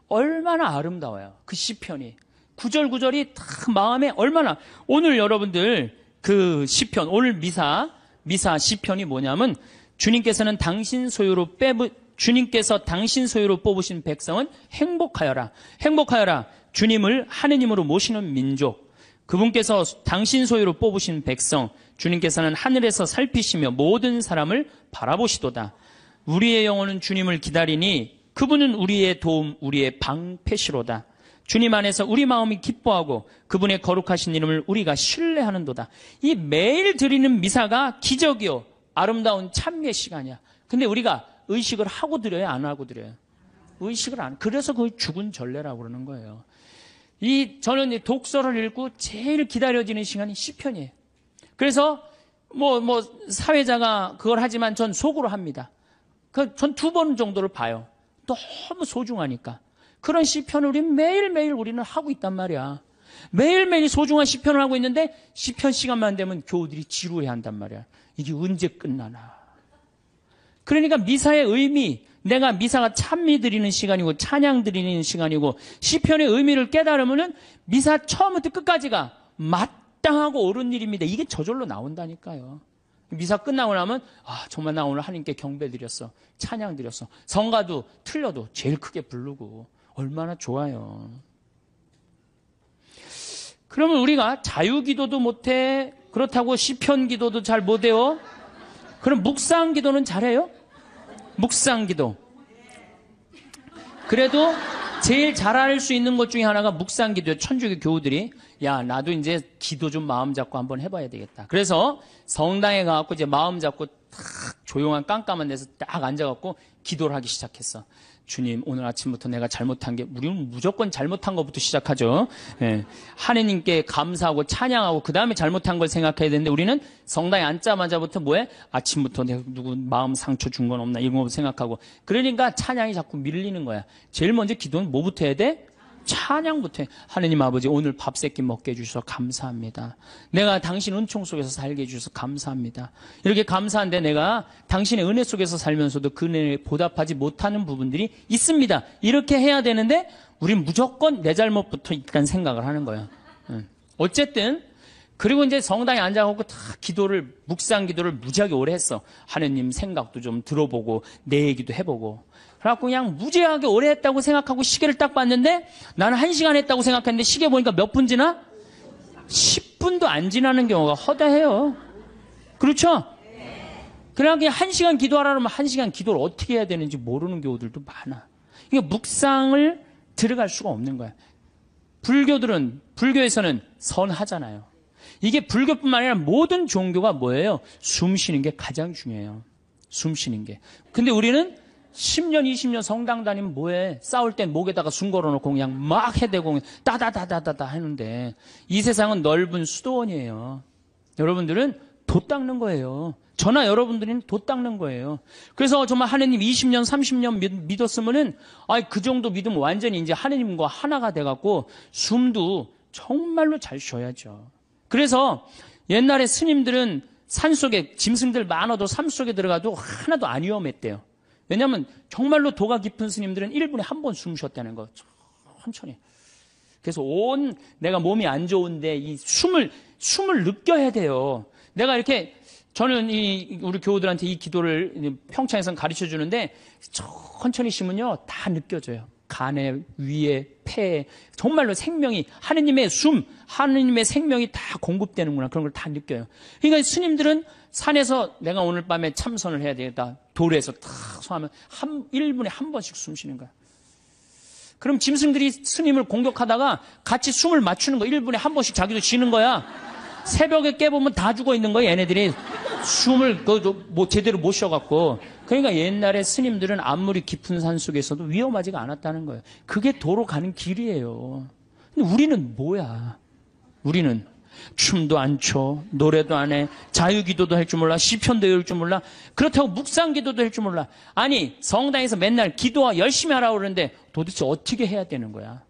얼마나 아름다워요. 그 시편이. 구절구절이 다 마음에 얼마나. 오늘 여러분들 그 시편, 오늘 미사 시편이 뭐냐면 주님께서 당신 소유로 뽑으신 백성은 행복하여라. 행복하여라. 주님을 하느님으로 모시는 민족. 그분께서 당신 소유로 뽑으신 백성. 주님께서는 하늘에서 살피시며 모든 사람을 바라보시도다. 우리의 영혼은 주님을 기다리니 그분은 우리의 도움, 우리의 방패시로다. 주님 안에서 우리 마음이 기뻐하고 그분의 거룩하신 이름을 우리가 신뢰하는도다. 이 매일 드리는 미사가 기적이요, 아름다운 찬미의 시간이야. 근데 우리가 의식을 하고 드려요, 안 하고 드려요? 의식을 안. 그래서 그걸 죽은 전례라고 그러는 거예요. 저는 독서를 읽고 제일 기다려지는 시간이 시편이에요. 그래서 사회자가 그걸 하지만 전 속으로 합니다. 전 2번 정도를 봐요. 너무 소중하니까. 그런 시편을 매일매일 우리는 하고 있단 말이야. 매일매일 소중한 시편을 하고 있는데 시편 시간만 되면 교우들이 지루해 한단 말이야. 이게 언제 끝나나. 그러니까 미사의 의미, 내가 미사가 찬미 드리는 시간이고 찬양 드리는 시간이고 시편의 의미를 깨달으면은 미사 처음부터 끝까지가 마땅하고 옳은 일입니다. 이게 저절로 나온다니까요. 미사 끝나고 나면 정말 나 오늘 하나님께 경배 드렸어. 찬양 드렸어. 성가도 틀려도 제일 크게 부르고 얼마나 좋아요. 그러면 우리가 자유기도도 못해. 그렇다고 시편 기도도 잘 못해요. 그럼 묵상 기도는 잘해요? 묵상 기도. 그래도 제일 잘할 수 있는 것 중에 하나가 묵상 기도예요. 천주교 교우들이 나도 이제 기도 좀 마음 잡고 한번 해봐야 되겠다. 그래서 성당에 가갖고 이제 마음 잡고 탁 조용한 깜깜한 데서 딱 앉아갖고 기도를 하기 시작했어. 주님, 오늘 아침부터 내가 잘못한 게, 우리는 무조건 잘못한 것부터 시작하죠. 하느님께 감사하고 찬양하고 그 다음에 잘못한 걸 생각해야 되는데 우리는 성당에 앉자마자부터 아침부터 내가 누구 마음 상처 준 건 없나 이런 거 생각하고, 그러니까 찬양이 자꾸 밀리는 거야. 제일 먼저 기도는 뭐부터 해야 돼? 찬양부터 해. 하느님 아버지, 오늘 밥 세끼 먹게 해주셔서 감사합니다. 내가 당신 은총 속에서 살게 해주셔서 감사합니다. 이렇게 감사한데 내가 당신의 은혜 속에서 살면서도 그 은혜에 보답하지 못하는 부분들이 있습니다. 이렇게 해야 되는데 우린 무조건 내 잘못부터 일단 생각을 하는 거야. 어쨌든 그리고 이제 성당에 앉아갖고 다 묵상 기도를 무지하게 오래 했어. 하느님 생각도 좀 들어보고 내 얘기도 해보고. 그래갖고 그냥 무지하게 오래 했다고 생각하고 시계를 딱 봤는데 나는 1시간 했다고 생각했는데 시계 보니까 몇 분 지나? 10분도 안 지나는 경우가 허다해요. 그렇죠? 그냥 1시간 기도하라 그러면 1시간 기도를 어떻게 해야 되는지 모르는 경우들도 많아. 이게 묵상을 들어갈 수가 없는 거야. 불교에서는 선하잖아요. 이게 불교뿐만 아니라 모든 종교가 뭐예요? 숨 쉬는 게 가장 중요해요. 숨 쉬는 게. 근데 우리는 10년, 20년 성당 다니면 뭐해? 싸울 땐 목에다가 숨 걸어놓고 그냥 막 해대고 따다다다다다 하는데 이 세상은 넓은 수도원이에요. 여러분들은 돛 닦는 거예요. 저나 여러분들은 돛 닦는 거예요. 그래서 정말 하느님 20년, 30년 믿었으면은 그 정도 믿으면 완전히 이제 하느님과 하나가 돼갖고 숨도 정말로 잘 쉬어야죠. 그래서 옛날에 스님들은 산속에 짐승들 많아도 삶속에 들어가도 하나도 안 위험했대요. 왜냐하면 정말로 도가 깊은 스님들은 1분에 한 번 숨 쉬었다는 거. 천천히. 그래서 내가 몸이 안 좋은데 이 숨을 느껴야 돼요. 내가 이렇게 저는 우리 교우들한테 이 기도를 평창에서 가르쳐 주는데 천천히 쉬면요 다 느껴져요. 간에, 위에, 폐에 정말로 생명이 하느님의 하느님의 생명이 다 공급되는구나. 그런 걸 다 느껴요. 그러니까 스님들은 산에서 내가 오늘 밤에 참선을 해야 되겠다. 돌에서 탁 소하면 1분에 한 번씩 숨 쉬는 거야. 그럼 짐승들이 스님을 공격하다가 같이 숨을 맞추는 거야. 1분에 한 번씩 자기도 쉬는 거야. 새벽에 깨보면 다 죽어 있는 거야. 얘네들이 숨을 제대로 못 쉬어갖고. 그러니까 옛날에 스님들은 아무리 깊은 산 속에서도 위험하지가 않았다는 거예요. 그게 도로 가는 길이에요. 근데 우리는 뭐야? 우리는 춤도 안 춰, 노래도 안 해, 자유기도도 할 줄 몰라, 시편도 외울 줄 몰라, 그렇다고 묵상기도도 할 줄 몰라. 아니 성당에서 맨날 기도와 열심히 하라고 그러는데 도대체 어떻게 해야 되는 거야?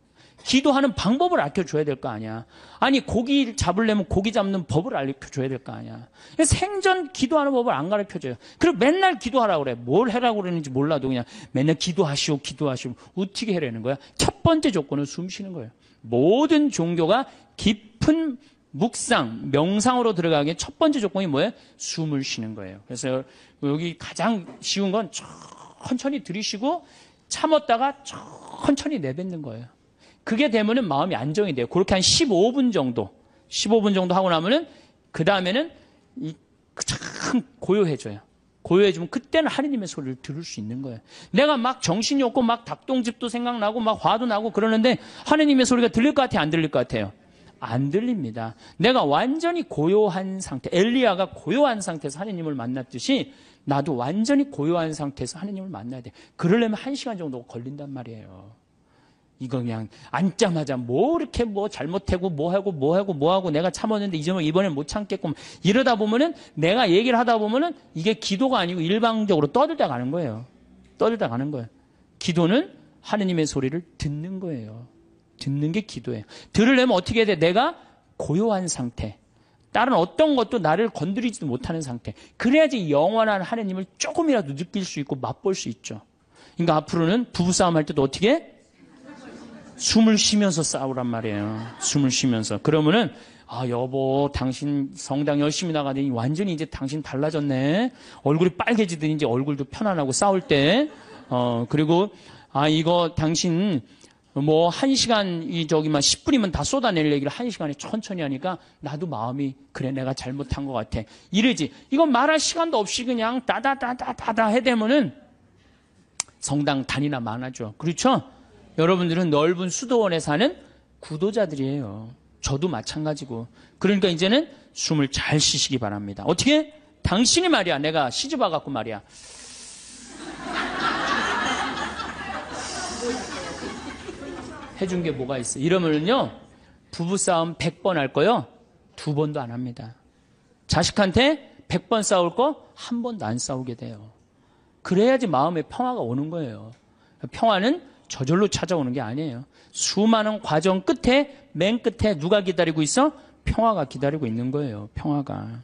기도하는 방법을 알려줘야 될 거 아니야. 아니 고기 잡으려면 고기 잡는 법을 알려줘야 될 거 아니야. 생전 기도하는 법을 안 가르쳐줘요. 그리고 맨날 기도하라고 그래. 뭘 하라고 그러는지 몰라도 그냥 맨날 기도하시오 어떻게 해라는 거야? 첫 번째 조건은 숨 쉬는 거예요. 모든 종교가 깊은 묵상, 명상으로 들어가기에 첫 번째 조건이 뭐예요? 숨을 쉬는 거예요. 그래서 여기 가장 쉬운 건 천천히 들이쉬고 참았다가 천천히 내뱉는 거예요. 그게 되면은 마음이 안정이 돼요. 그렇게 한 15분 정도 하고 나면은 그 다음에는 참 고요해져요. 고요해지면 그때는 하느님의 소리를 들을 수 있는 거예요. 내가 막 정신이 없고 막 닭똥집도 생각나고 막 화도 나고 그러는데 하느님의 소리가 들릴 것 같아요? 안 들릴 것 같아요? 안 들립니다. 내가 완전히 고요한 상태, 엘리야가 고요한 상태에서 하느님을 만났듯이 나도 완전히 고요한 상태에서 하느님을 만나야 돼. 그러려면 1시간 정도 걸린단 말이에요. 이거 그냥 앉자마자 뭐 이렇게 뭐 잘못하고 뭐 하고 내가 참았는데 이번엔 못 참겠고 이러다 보면은 내가 얘기를 하다 보면은 이게 기도가 아니고 일방적으로 떠들다 가는 거예요. 떠들다 가는 거예요. 기도는 하느님의 소리를 듣는 거예요. 듣는 게 기도예요. 들으려면 어떻게 해야 돼? 내가 고요한 상태. 다른 어떤 것도 나를 건드리지도 못하는 상태. 그래야지 영원한 하느님을 조금이라도 느낄 수 있고 맛볼 수 있죠. 그러니까 앞으로는 부부싸움 할 때도 어떻게 해? 숨을 쉬면서 싸우란 말이에요. 숨을 쉬면서. 그러면은 여보 당신 성당 열심히 나가더니 완전히 이제 당신 달라졌네. 얼굴이 빨개지더니 이제 얼굴도 편안하고 싸울 때. 그리고 이거 당신 뭐 1시간 10분이면 다 쏟아낼 얘기를 1시간에 천천히 하니까 나도 마음이 그래 내가 잘못한 것 같아. 이러지. 이건 말할 시간도 없이 그냥 따다다다다다 해대면은 성당 단위나 많아져. 그렇죠? 여러분들은 넓은 수도원에 사는 구도자들이에요. 저도 마찬가지고. 그러니까 이제는 숨을 잘 쉬시기 바랍니다. 어떻게? 당신이 말이야. 내가 시집 와갖고 말이야. 해준 게 뭐가 있어. 이러면은요. 부부싸움 100번 할 거요. 2번도 안 합니다. 자식한테 100번 싸울 거 1번도 안 싸우게 돼요. 그래야지 마음에 평화가 오는 거예요. 평화는 저절로 찾아오는 게 아니에요. 수많은 과정 끝에 맨 끝에 누가 기다리고 있어? 평화가 기다리고 있는 거예요. 평화가.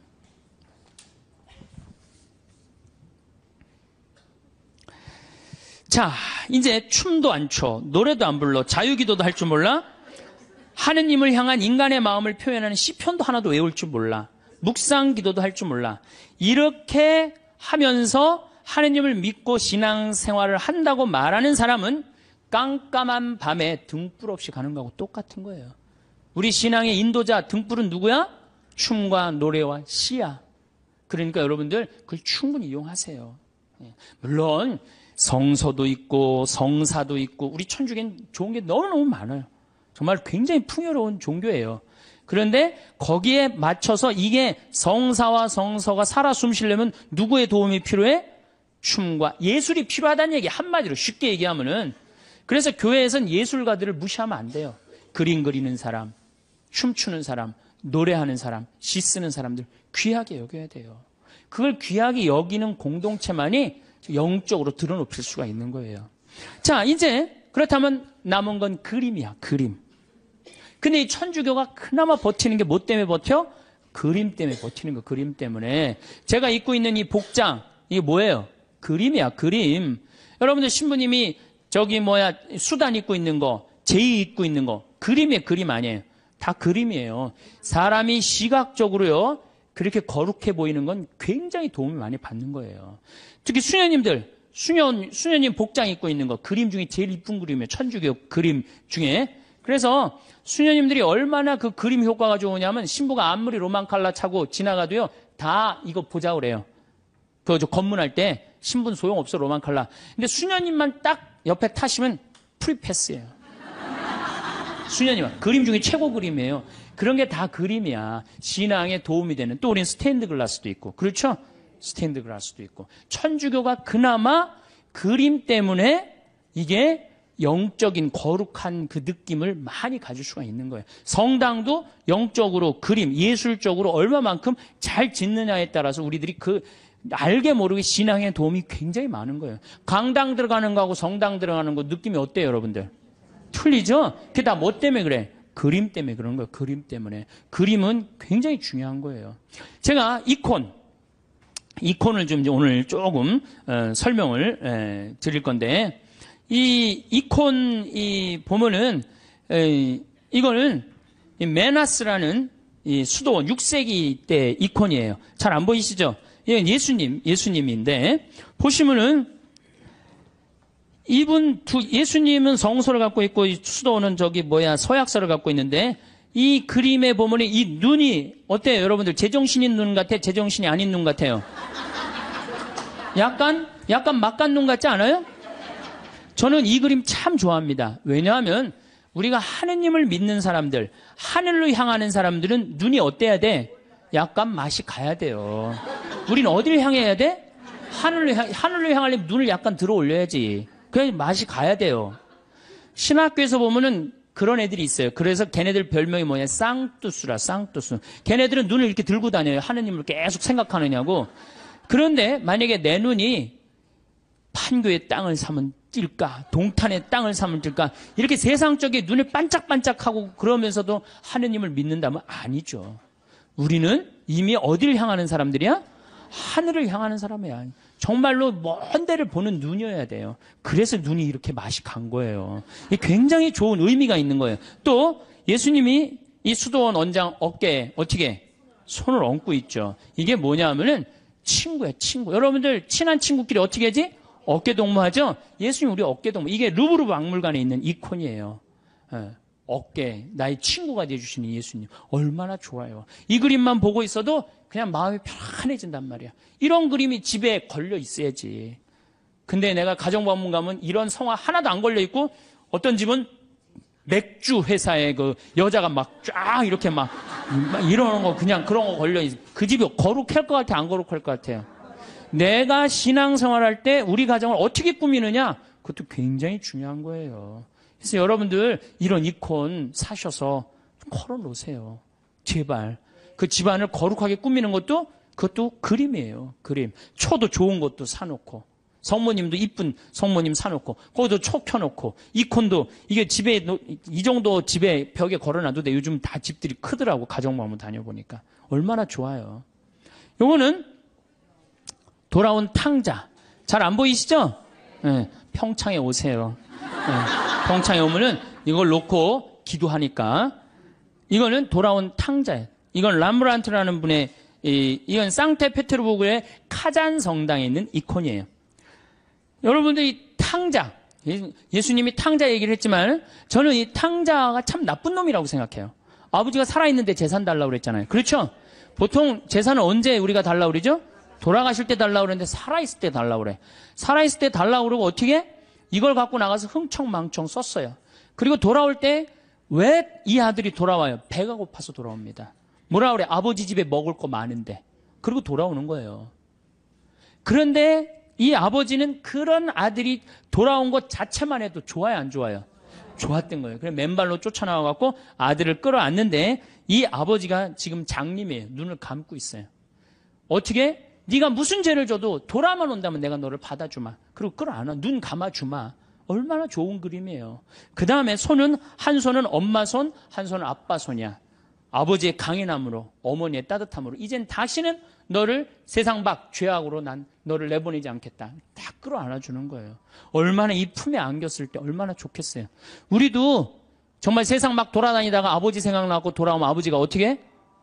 자, 이제 춤도 안 춰, 노래도 안 불러, 자유기도도 할 줄 몰라, 하느님을 향한 인간의 마음을 표현하는 시편도 하나도 외울 줄 몰라, 묵상기도도 할 줄 몰라. 이렇게 하면서 하느님을 믿고 신앙생활을 한다고 말하는 사람은 깜깜한 밤에 등불 없이 가는 거하고 똑같은 거예요. 우리 신앙의 인도자 등불은 누구야? 춤과 노래와 시야. 그러니까 여러분들 그걸 충분히 이용하세요. 물론 성서도 있고 성사도 있고 우리 천주교는 좋은 게 너무너무 많아요. 정말 굉장히 풍요로운 종교예요. 그런데 거기에 맞춰서 이게 성사와 성서가 살아 숨쉬려면 누구의 도움이 필요해? 춤과 예술이 필요하다는 얘기. 한마디로 쉽게 얘기하면은. 그래서 교회에서는 예술가들을 무시하면 안 돼요. 그림 그리는 사람, 춤추는 사람, 노래하는 사람, 시 쓰는 사람들 귀하게 여겨야 돼요. 그걸 귀하게 여기는 공동체만이 영적으로 드러높일 수가 있는 거예요. 자, 이제 그렇다면 남은 건 그림이야, 그림. 근데 이 천주교가 그나마 버티는 게 뭐 때문에 버텨? 그림 때문에 버티는 거, 그림 때문에. 제가 입고 있는 이 복장, 이게 뭐예요? 그림이야, 그림. 여러분들 신부님이 수단 입고 있는 거, 제의 입고 있는 거, 그림이에요, 그림 아니에요. 다 그림이에요. 사람이 시각적으로요, 그렇게 거룩해 보이는 건 굉장히 도움을 많이 받는 거예요. 특히 수녀님들, 수녀님 복장 입고 있는 거, 그림 중에 제일 이쁜 그림이에요. 천주교 그림 중에. 그래서 수녀님들이 얼마나 그 그림 효과가 좋으냐면 신부가 아무리 로만 칼라 차고 지나가도요, 다 이거 보자 그래요. 검문할 때 신부는 소용없어, 로만 칼라. 근데 수녀님만 딱 옆에 타시면 프리패스예요. 수녀님, 그림 중에 최고 그림이에요. 그런 게 다 그림이야. 신앙에 도움이 되는. 또 우린 스테인드 글라스도 있고. 그렇죠? 스테인드 글라스도 있고. 천주교가 그나마 그림 때문에 이게 영적인 거룩한 그 느낌을 많이 가질 수가 있는 거예요. 성당도 영적으로 그림, 예술적으로 얼마만큼 잘 짓느냐에 따라서 우리들이 알게 모르게 신앙에 도움이 굉장히 많은 거예요. 강당 들어가는 거하고 성당 들어가는 거 느낌이 어때요, 여러분들? 틀리죠? 그게 다 뭐 때문에 그래? 그림 때문에 그런 거예요. 그림 때문에. 그림은 굉장히 중요한 거예요. 제가 이콘을 좀 오늘 조금 설명을 드릴 건데, 이 이콘 보면은 이거는 메나스라는 이 수도원 6세기 때 이콘이에요. 잘 안 보이시죠? 이건 예수님인데 보시면은 예수님은 성소를 갖고 있고 수도원은 서약서를 갖고 있는데 이 그림에 보면 이 눈이 어때요, 여러분들? 제정신인 눈 같아? 제정신이 아닌 눈 같아요? 약간 막간 눈 같지 않아요? 저는 이 그림 참 좋아합니다. 왜냐하면 우리가 하느님을 믿는 사람들, 하늘로 향하는 사람들은 눈이 어때야 돼? 약간 맛이 가야 돼요. 우린 어디를 향해야 돼? 하늘로 향하려면 눈을 약간 들어 올려야지. 그래야 맛이 가야 돼요. 신학교에서 보면은 그런 애들이 있어요. 그래서 걔네들 별명이 뭐냐? 쌍뚜스라, 쌍뚜스. 걔네들은 눈을 이렇게 들고 다녀요. 하느님을 계속 생각하느냐고. 그런데 만약에 내 눈이 판교의 땅을 사면 찔까? 동탄의 땅을 사면 찔까? 이렇게 세상적인 눈을 반짝반짝하고 그러면서도 하느님을 믿는다면 아니죠. 우리는 이미 어디를 향하는 사람들이야? 하늘을 향하는 사람이야. 정말로 먼 데를 보는 눈이어야 돼요. 그래서 눈이 이렇게 맛이 간 거예요. 이게 굉장히 좋은 의미가 있는 거예요. 또 예수님이 이 수도원 원장 어깨에 어떻게 손을 얹고 있죠. 이게 뭐냐 하면은 친구야, 친구. 여러분들 친한 친구끼리 어떻게 하지? 어깨 동무하죠? 예수님 우리 어깨 동무. 이게 루브르 박물관에 있는 이콘이에요. 어깨, 나의 친구가 되어주시는 예수님. 얼마나 좋아요. 이 그림만 보고 있어도 그냥 마음이 편안해진단 말이야. 이런 그림이 집에 걸려 있어야지. 근데 내가 가정방문 가면 이런 성화 하나도 안 걸려 있고 어떤 집은 맥주 회사에 그 여자가 막 쫙 이렇게 막 이러는 거 그냥 그런 거 걸려 있어. 그 집이 거룩할 것 같아? 안 거룩할 것 같아요? 내가 신앙생활할 때 우리 가정을 어떻게 꾸미느냐? 그것도 굉장히 중요한 거예요. 그래서 여러분들 이런 이콘 사셔서 걸어놓으세요. 제발. 그 집안을 거룩하게 꾸미는 것도 그것도 그림이에요. 그림. 초도 좋은 것도 사놓고 성모님도 이쁜 성모님 사놓고 거기도 초 켜놓고 이콘도 이게 집에 이 정도 집에 벽에 걸어놔도 돼. 요즘 다 집들이 크더라고. 가정방문 다녀보니까. 얼마나 좋아요. 요거는 돌아온 탕자. 잘 안 보이시죠? 네, 평창에 오세요. 네, 평창에 오면은 이걸 놓고 기도하니까. 이거는 돌아온 탕자예요. 이건 람브란트라는 분의 이건 상테페테르부르크의 카잔 성당에 있는 이콘이에요. 여러분들이 탕자, 예수님이 탕자 얘기를 했지만 저는 이 탕자가 참 나쁜 놈이라고 생각해요. 아버지가 살아있는데 재산 달라고 그랬잖아요. 그렇죠? 보통 재산은 언제 우리가 달라고 그러죠? 돌아가실 때 달라고 그러는데 살아있을 때 달라고 그래. 살아있을 때 달라고 그러고 어떻게? 이걸 갖고 나가서 흥청망청 썼어요. 그리고 돌아올 때 왜 이 아들이 돌아와요? 배가 고파서 돌아옵니다. 뭐라 그래? 아버지 집에 먹을 거 많은데. 그리고 돌아오는 거예요. 그런데 이 아버지는 그런 아들이 돌아온 것 자체만 해도 좋아요, 안 좋아요? 좋았던 거예요. 그래서 맨발로 쫓아나와갖고 아들을 끌어안는데 이 아버지가 지금 장님이에요. 눈을 감고 있어요. 어떻게? 네가 무슨 죄를 져도 돌아만 온다면 내가 너를 받아주마. 그리고 끌어안아. 눈 감아주마. 얼마나 좋은 그림이에요. 그 다음에 손은 한 손은 엄마 손, 한 손은 아빠 손이야. 아버지의 강인함으로, 어머니의 따뜻함으로 이젠 다시는 너를 세상 밖 죄악으로 난 너를 내보내지 않겠다. 다 끌어안아주는 거예요. 얼마나 이 품에 안겼을 때 얼마나 좋겠어요. 우리도 정말 세상 막 돌아다니다가 아버지 생각나고 돌아오면 아버지가 어떻게 해?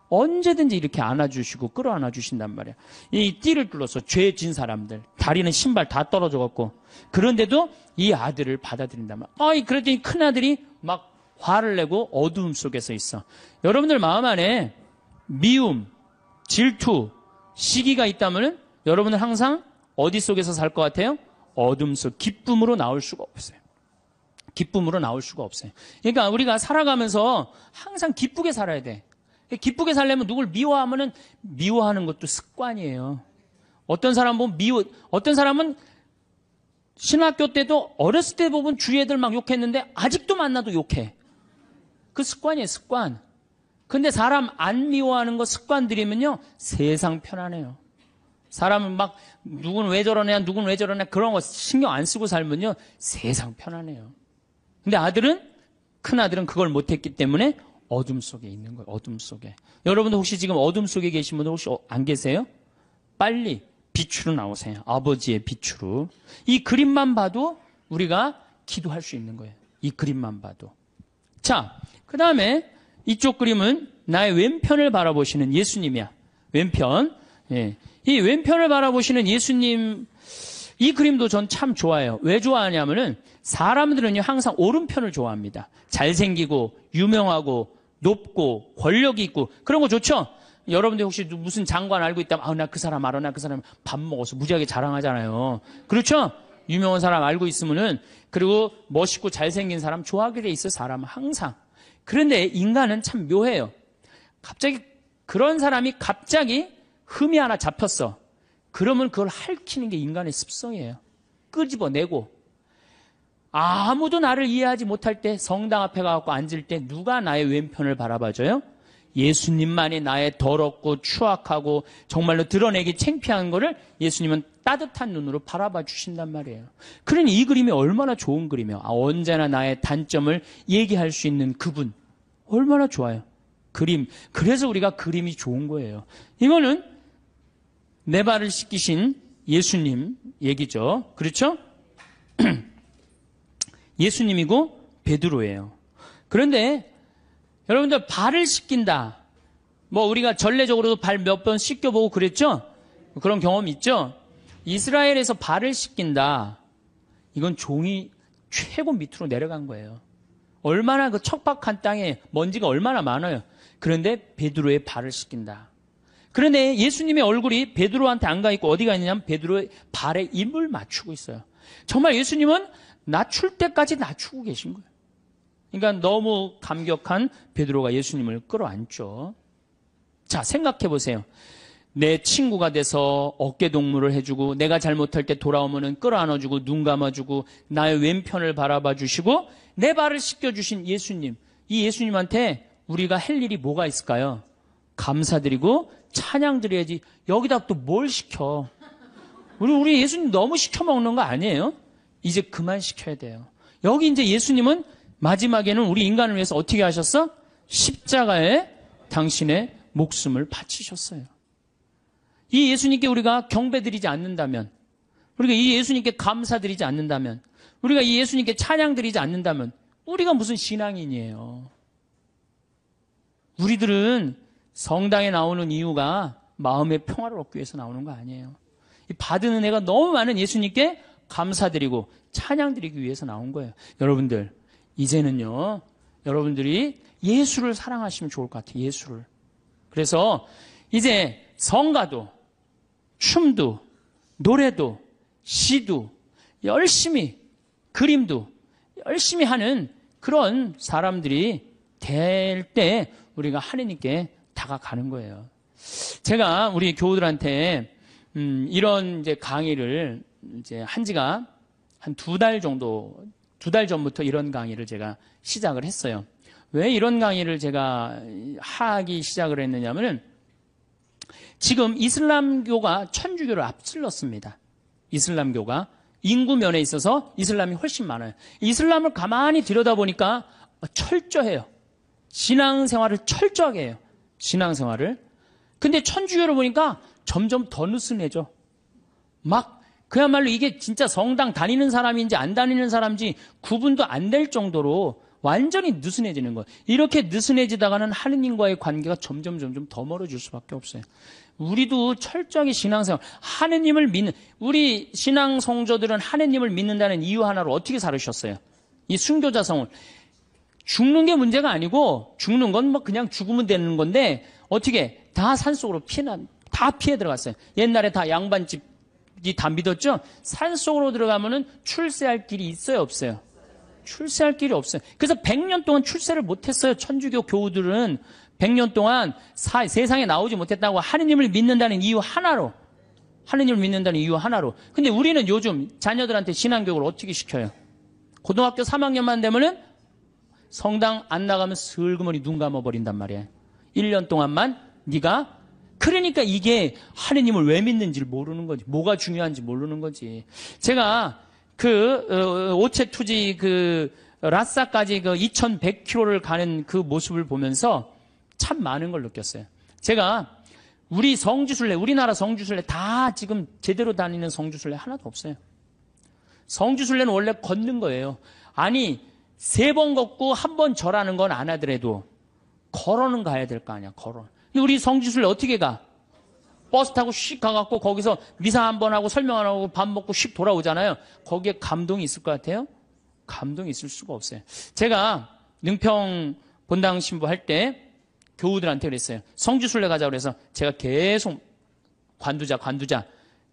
언제든지 이렇게 안아주시고 끌어안아주신단 말이야. 이 띠를 뚫어서 죄 진 사람들, 다리는 신발 다 떨어져갖고 그런데도 이 아들을 받아들인단 말이야. 그랬더니 큰아들이 막 화를 내고 어두움 속에서 있어. 여러분들 마음 안에 미움, 질투, 시기가 있다면 여러분은 항상 어디 속에서 살 것 같아요? 어둠 속, 기쁨으로 나올 수가 없어요. 기쁨으로 나올 수가 없어요. 그러니까 우리가 살아가면서 항상 기쁘게 살아야 돼. 기쁘게 살려면 누굴 미워하면은 미워하는 것도 습관이에요. 어떤 사람 보면 어떤 사람은 신학교 때도 어렸을 때 보면 주위 애들 막 욕했는데 아직도 만나도 욕해. 그 습관이에요, 습관. 근데 사람 안 미워하는 거 습관 들이면요, 세상 편안해요. 사람은 막, 누군 왜 저러냐, 누군 왜 저러냐, 그런 거 신경 안 쓰고 살면요, 세상 편안해요. 근데 큰 아들은 그걸 못했기 때문에 어둠 속에 있는 거예요, 어둠 속에. 여러분도 혹시 지금 어둠 속에 계신 분들 혹시 안 계세요? 빨리 빛으로 나오세요. 아버지의 빛으로. 이 그림만 봐도 우리가 기도할 수 있는 거예요. 이 그림만 봐도. 자, 그 다음에 이쪽 그림은 나의 왼편을 바라보시는 예수님이야. 왼편. 예. 이 왼편을 바라보시는 예수님, 이 그림도 전 참 좋아해요. 왜 좋아하냐면은 사람들은요, 항상 오른편을 좋아합니다. 잘생기고, 유명하고, 높고, 권력이 있고, 그런 거 좋죠? 여러분들 혹시 무슨 장관 알고 있다면, 나 그 사람 알아, 나 그 사람 밥 먹어서 무지하게 자랑하잖아요. 그렇죠? 유명한 사람 알고 있으면은, 그리고 멋있고 잘생긴 사람 좋아하게 돼 있어, 사람은 항상. 그런데 인간은 참 묘해요. 갑자기 그런 사람이 갑자기 흠이 하나 잡혔어. 그러면 그걸 핥히는 게 인간의 습성이에요. 끄집어내고. 아무도 나를 이해하지 못할 때 성당 앞에 가서 앉을 때 누가 나의 왼편을 바라봐줘요? 예수님만이 나의 더럽고 추악하고 정말로 드러내기 창피한 거를 예수님은 따뜻한 눈으로 바라봐 주신단 말이에요. 그러니 이 그림이 얼마나 좋은 그림이에요. 언제나 나의 단점을 얘기할 수 있는 그분. 얼마나 좋아요. 그림. 그래서 우리가 그림이 좋은 거예요. 이거는 내 발을 씻기신 예수님 얘기죠. 그렇죠? 예수님이고 베드로예요. 그런데 여러분들 발을 씻긴다. 뭐 우리가 전례적으로도 발 몇 번 씻겨보고 그랬죠? 그런 경험 있죠? 이스라엘에서 발을 씻긴다. 이건 종이 최고 밑으로 내려간 거예요. 얼마나 그 척박한 땅에 먼지가 얼마나 많아요. 그런데 베드로의 발을 씻긴다. 그런데 예수님의 얼굴이 베드로한테 안 가 있고 어디가 있느냐면 베드로의 발에 입을 맞추고 있어요. 정말 예수님은 낮출 때까지 낮추고 계신 거예요. 그러니까 너무 감격한 베드로가 예수님을 끌어안죠. 자, 생각해 보세요. 내 친구가 돼서 어깨 동무를 해주고 내가 잘못할 때 돌아오면은 끌어안아주고 눈 감아주고 나의 왼편을 바라봐 주시고 내 발을 씻겨주신 예수님. 이 예수님한테 우리가 할 일이 뭐가 있을까요? 감사드리고 찬양 드려야지. 여기다 또 뭘 시켜? 우리 예수님 너무 시켜 먹는 거 아니에요? 이제 그만 시켜야 돼요. 여기 이제 예수님은 마지막에는 우리 인간을 위해서 어떻게 하셨어? 십자가에 당신의 목숨을 바치셨어요. 이 예수님께 우리가 경배드리지 않는다면, 우리가 이 예수님께 감사드리지 않는다면, 우리가 이 예수님께 찬양드리지 않는다면 우리가 무슨 신앙인이에요. 우리들은 성당에 나오는 이유가 마음의 평화를 얻기 위해서 나오는 거 아니에요. 이 받은 은혜가 너무 많은 예수님께 감사드리고 찬양드리기 위해서 나온 거예요. 여러분들, 이제는요, 여러분들이 예수를 사랑하시면 좋을 것 같아요. 예수를. 그래서 이제 성가도, 춤도, 노래도, 시도, 열심히, 그림도 열심히 하는 그런 사람들이 될 때 우리가 하느님께 다가가는 거예요. 제가 우리 교우들한테 이런 이제 강의를 이제 한 지가 한 2달 정도, 2달 전부터 이런 강의를 제가 시작을 했어요. 왜 이런 강의를 제가 하기 시작을 했느냐면은 지금 이슬람교가 천주교를 앞질렀습니다. 이슬람교가 인구면에 있어서 이슬람이 훨씬 많아요. 이슬람을 가만히 들여다보니까 철저해요. 신앙생활을 철저하게 해요. 신앙생활을. 근데 천주교를 보니까 점점 더 느슨해져. 막 그야말로 이게 진짜 성당 다니는 사람인지 안 다니는 사람인지 구분도 안 될 정도로 완전히 느슨해지는 거예요. 이렇게 느슨해지다가는 하느님과의 관계가 점점 더 멀어질 수밖에 없어요. 우리도 철저하게 신앙생활, 하느님을 믿는, 우리 신앙 성도들은 하느님을 믿는다는 이유 하나로 어떻게 살으셨어요? 이 순교자성을. 죽는 게 문제가 아니고, 죽는 건 뭐 그냥 죽으면 되는 건데, 어떻게 다 산속으로 다 피해 들어갔어요. 옛날에 다 양반집이 다 믿었죠? 산속으로 들어가면은 출세할 길이 있어요, 없어요? 출세할 길이 없어요. 그래서 100년 동안 출세를 못했어요. 천주교 교우들은 100년 동안 세상에 나오지 못했다고 하느님을 믿는다는 이유 하나로. 하느님을 믿는다는 이유 하나로. 근데 우리는 요즘 자녀들한테 신앙교육을 어떻게 시켜요? 고등학교 3학년만 되면은 성당 안 나가면 슬그머니 눈 감아버린단 말이에요. 1년 동안만 네가. 그러니까 이게 하느님을 왜 믿는지를 모르는 거지. 뭐가 중요한지 모르는 거지. 제가 오체투지 라싸까지 2100km를 가는 그 모습을 보면서 참 많은 걸 느꼈어요. 제가 우리 성지순례, 우리나라 성지순례 다 지금 제대로 다니는 성지순례 하나도 없어요. 성지순례는 원래 걷는 거예요. 아니, 3번 걷고 1번 절하는 건 안 하더라도 걸어는 가야 될 거 아니야, 걸어. 근데 우리 성지순례 어떻게 가? 버스 타고 씩 가갖고 거기서 미사 한번 하고 설명 안 하고 밥 먹고 씩 돌아오잖아요. 거기에 감동이 있을 것 같아요? 감동이 있을 수가 없어요. 제가 능평 본당 신부 할 때 교우들한테 그랬어요. 성지순례 가자고 그래서 제가 계속 관두자.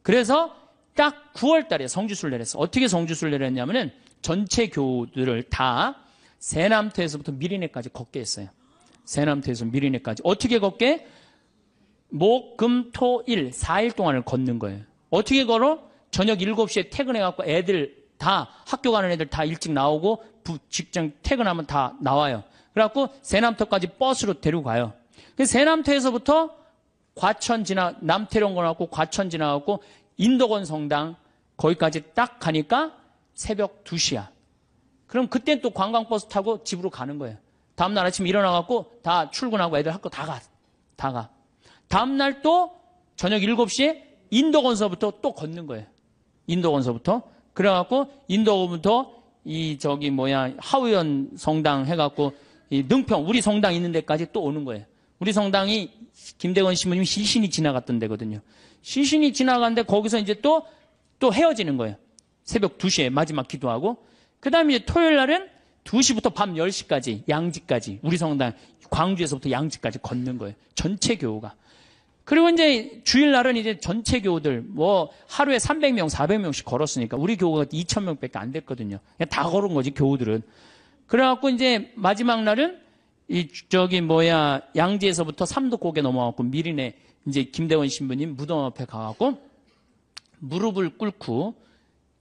그래서 딱 9월 달에 성지순례를 했어요. 어떻게 성지순례를 했냐면은 전체 교우들을 다 세남터에서부터 미리네까지 걷게 했어요. 세남터에서 미리네까지. 어떻게 걷게? 목, 금, 토, 일 4일 동안을 걷는 거예요. 어떻게 걸어? 저녁 7시에 퇴근해갖고 애들 다 학교 가는 애들 다 일찍 나오고 직장 퇴근하면 다 나와요. 그래갖고 세남터까지 버스로 데리고 가요. 세남터에서부터 과천 남태령 가고 과천 지나갖고 인덕원 성당 거기까지 딱 가니까 새벽 2시야. 그럼 그땐 또 관광버스 타고 집으로 가는 거예요. 다음날 아침 일어나갖고 다 출근하고 애들 학교 다 가. 다음날 또 저녁 7시에 인덕원서부터 또 걷는 거예요. 인덕원서부터. 그래갖고 인덕원부터 하우연 성당 해갖고 이 능평 우리 성당 있는 데까지 또 오는 거예요. 우리 성당이 김대건 신부님이 시신이 지나갔던 데거든요. 시신이 지나갔는데 거기서 이제 또 헤어지는 거예요. 새벽 2시에 마지막 기도하고. 그 다음에 이제 토요일 날은 2시부터 밤 10시까지 양지까지 우리 성당 광주에서부터 양지까지 걷는 거예요. 전체 교우가. 그리고 이제 주일날은 이제 전체 교우들 하루에 300명, 400명씩 걸었으니까 우리 교우가 2,000명밖에 안 됐거든요. 그냥 다 걸은 거지 교우들은. 그래갖고 이제 마지막 날은 양지에서부터 삼도고개 넘어가고 미린에 이제 김대원 신부님 무덤 앞에 가갖고 무릎을 꿇고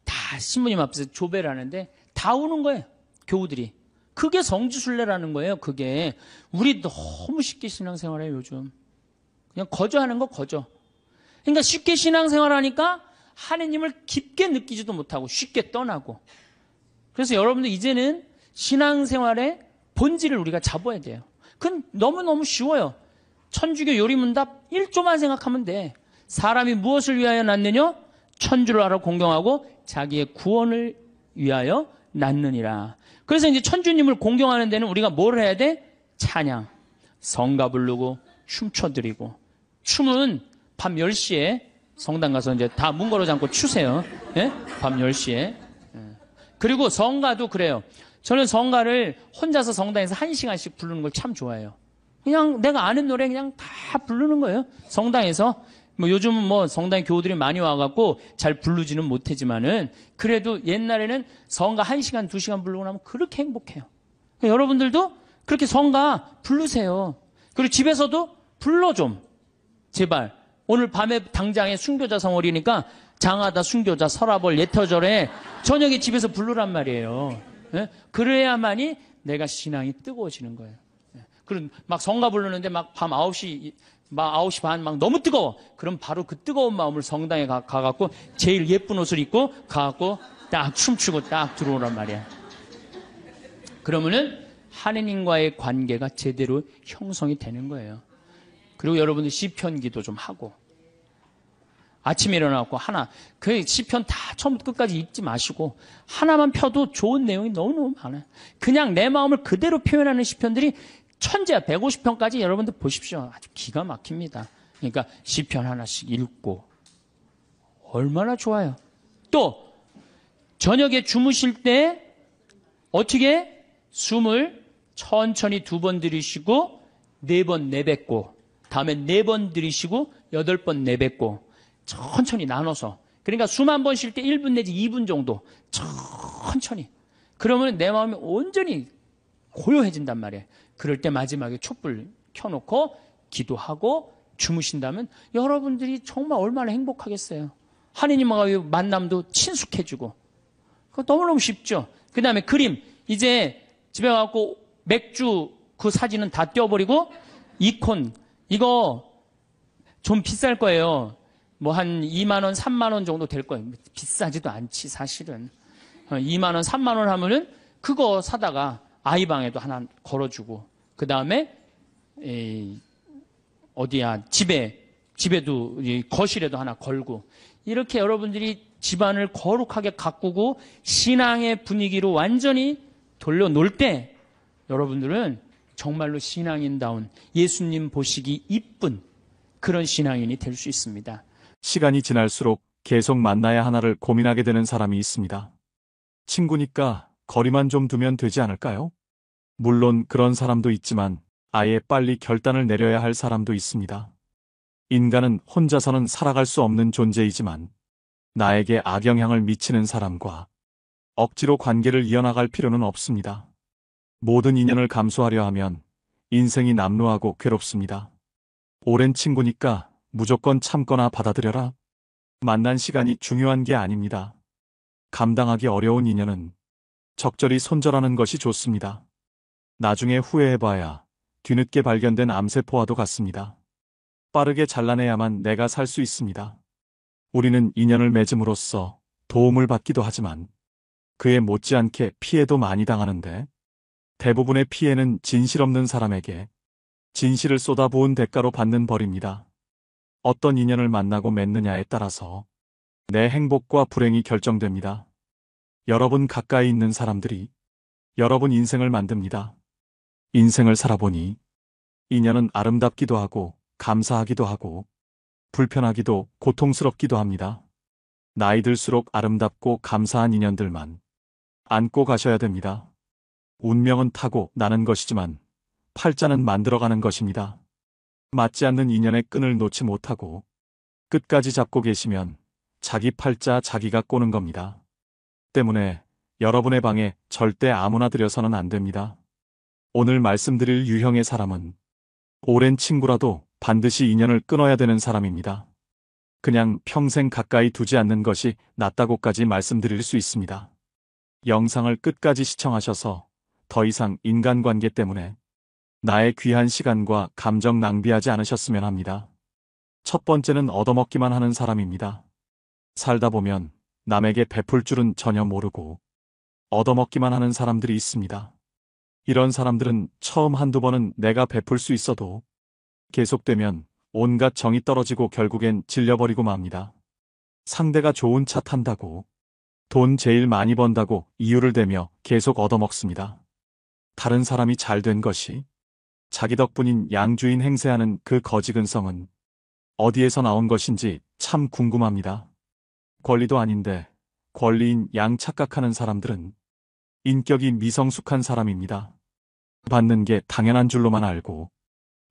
다 신부님 앞에서 조배를 하는데 다 우는 거예요. 교우들이. 그게 성지순례라는 거예요. 그게. 우리 너무 쉽게 신앙생활해요, 요즘. 그냥 거저하는 거 거저. 그러니까 쉽게 신앙생활하니까 하느님을 깊게 느끼지도 못하고 쉽게 떠나고. 그래서 여러분들 이제는 신앙생활의 본질을 우리가 잡아야 돼요. 그건 너무너무 쉬워요. 천주교 요리문답 1조만 생각하면 돼. 사람이 무엇을 위하여 낳느냐? 천주를 알아 공경하고 자기의 구원을 위하여 낳느니라. 그래서 이제 천주님을 공경하는 데는 우리가 뭘 해야 돼? 찬양, 성가 부르고 춤춰드리고. 춤은 밤 10시에 성당 가서 이제 다 문 걸어 잠고 추세요. 예? 밤 10시에. 예. 그리고 성가도 그래요. 저는 성가를 혼자서 성당에서 1시간씩 부르는 걸 참 좋아해요. 그냥 내가 아는 노래 그냥 다 부르는 거예요. 성당에서. 요즘은 성당에 교우들이 많이 와갖고 잘 부르지는 못하지만은 그래도 옛날에는 성가 1시간, 2시간 부르고 나면 그렇게 행복해요. 여러분들도 그렇게 성가 부르세요. 그리고 집에서도 불러 좀. 제발. 오늘 밤에 당장에 순교자 성월이니까 장하다, 순교자, 설화벌, 예터절에 저녁에 집에서 부르란 말이에요. 예? 그래야만이 내가 신앙이 뜨거워지는 거예요. 예. 그리고 막 성가 부르는데 막 밤 9시, 막 9시 반 막 너무 뜨거워. 그럼 바로 그 뜨거운 마음을 성당에 가갖고 제일 예쁜 옷을 입고 가갖고 딱 춤추고 딱 들어오란 말이야. 그러면은 하느님과의 관계가 제대로 형성이 되는 거예요. 그리고 여러분들 시편 기도 좀 하고. 아침에 일어나고 그 시편 다 처음부터 끝까지 읽지 마시고 하나만 펴도 좋은 내용이 너무너무 많아요. 그냥 내 마음을 그대로 표현하는 시편들이 천재야. 150편까지 여러분들 보십시오. 아주 기가 막힙니다. 그러니까 시편 하나씩 읽고 얼마나 좋아요. 또 저녁에 주무실 때 어떻게 숨을 천천히 2번 들이쉬고 4번 내뱉고 다음에 4번 들이쉬고 8번 내뱉고 천천히 나눠서. 그러니까 숨 한 번 쉴 때 1분 내지 2분 정도 천천히. 그러면 내 마음이 온전히 고요해진단 말이에요. 그럴 때 마지막에 촛불 켜놓고 기도하고 주무신다면 여러분들이 정말 얼마나 행복하겠어요. 하느님과의 만남도 친숙해지고. 그거 너무너무 쉽죠. 그 다음에 그림. 이제 집에 가서 맥주 그 사진은 다 떼어버리고 이콘. 이거 좀 비쌀 거예요. 한 2만 원, 3만 원 정도 될 거예요. 비싸지도 않지, 사실은. 2만 원, 3만 원 하면은 그거 사다가 아이방에도 하나 걸어주고, 그 다음에, 집에도, 거실에도 하나 걸고, 이렇게 여러분들이 집안을 거룩하게 가꾸고 신앙의 분위기로 완전히 돌려놓을 때 여러분들은 정말로 신앙인다운 예수님 보시기 이쁜 그런 신앙인이 될 수 있습니다. 시간이 지날수록 계속 만나야 하나를 고민하게 되는 사람이 있습니다. 친구니까 거리만 좀 두면 되지 않을까요? 물론 그런 사람도 있지만 아예 빨리 결단을 내려야 할 사람도 있습니다. 인간은 혼자서는 살아갈 수 없는 존재이지만 나에게 악영향을 미치는 사람과 억지로 관계를 이어나갈 필요는 없습니다. 모든 인연을 감수하려 하면 인생이 남루하고 괴롭습니다. 오랜 친구니까 무조건 참거나 받아들여라. 만난 시간이 중요한 게 아닙니다. 감당하기 어려운 인연은 적절히 손절하는 것이 좋습니다. 나중에 후회해봐야 뒤늦게 발견된 암세포와도 같습니다. 빠르게 잘라내야만 내가 살 수 있습니다. 우리는 인연을 맺음으로써 도움을 받기도 하지만 그에 못지않게 피해도 많이 당하는데 대부분의 피해는 진실 없는 사람에게 진실을 쏟아부은 대가로 받는 벌입니다. 어떤 인연을 만나고 맺느냐에 따라서 내 행복과 불행이 결정됩니다. 여러분 가까이 있는 사람들이 여러분 인생을 만듭니다. 인생을 살아보니 인연은 아름답기도 하고 감사하기도 하고 불편하기도 고통스럽기도 합니다. 나이 들수록 아름답고 감사한 인연들만 안고 가셔야 됩니다. 운명은 타고 나는 것이지만 팔자는 만들어가는 것입니다. 맞지 않는 인연의 끈을 놓지 못하고 끝까지 잡고 계시면 자기 팔자 자기가 꼬는 겁니다. 때문에 여러분의 방에 절대 아무나 들여서는 안 됩니다. 오늘 말씀드릴 유형의 사람은 오랜 친구라도 반드시 인연을 끊어야 되는 사람입니다. 그냥 평생 가까이 두지 않는 것이 낫다고까지 말씀드릴 수 있습니다. 영상을 끝까지 시청하셔서 더 이상 인간관계 때문에 나의 귀한 시간과 감정 낭비하지 않으셨으면 합니다. 첫 번째는 얻어먹기만 하는 사람입니다. 살다 보면 남에게 베풀 줄은 전혀 모르고 얻어먹기만 하는 사람들이 있습니다. 이런 사람들은 처음 한두 번은 내가 베풀 수 있어도 계속되면 온갖 정이 떨어지고 결국엔 질려버리고 맙니다. 상대가 좋은 차 탄다고, 돈 제일 많이 번다고 이유를 대며 계속 얻어먹습니다. 다른 사람이 잘 된 것이 자기 덕분인 양주인 행세하는 그 거지근성은 어디에서 나온 것인지 참 궁금합니다. 권리도 아닌데 권리인 양 착각하는 사람들은 인격이 미성숙한 사람입니다. 받는 게 당연한 줄로만 알고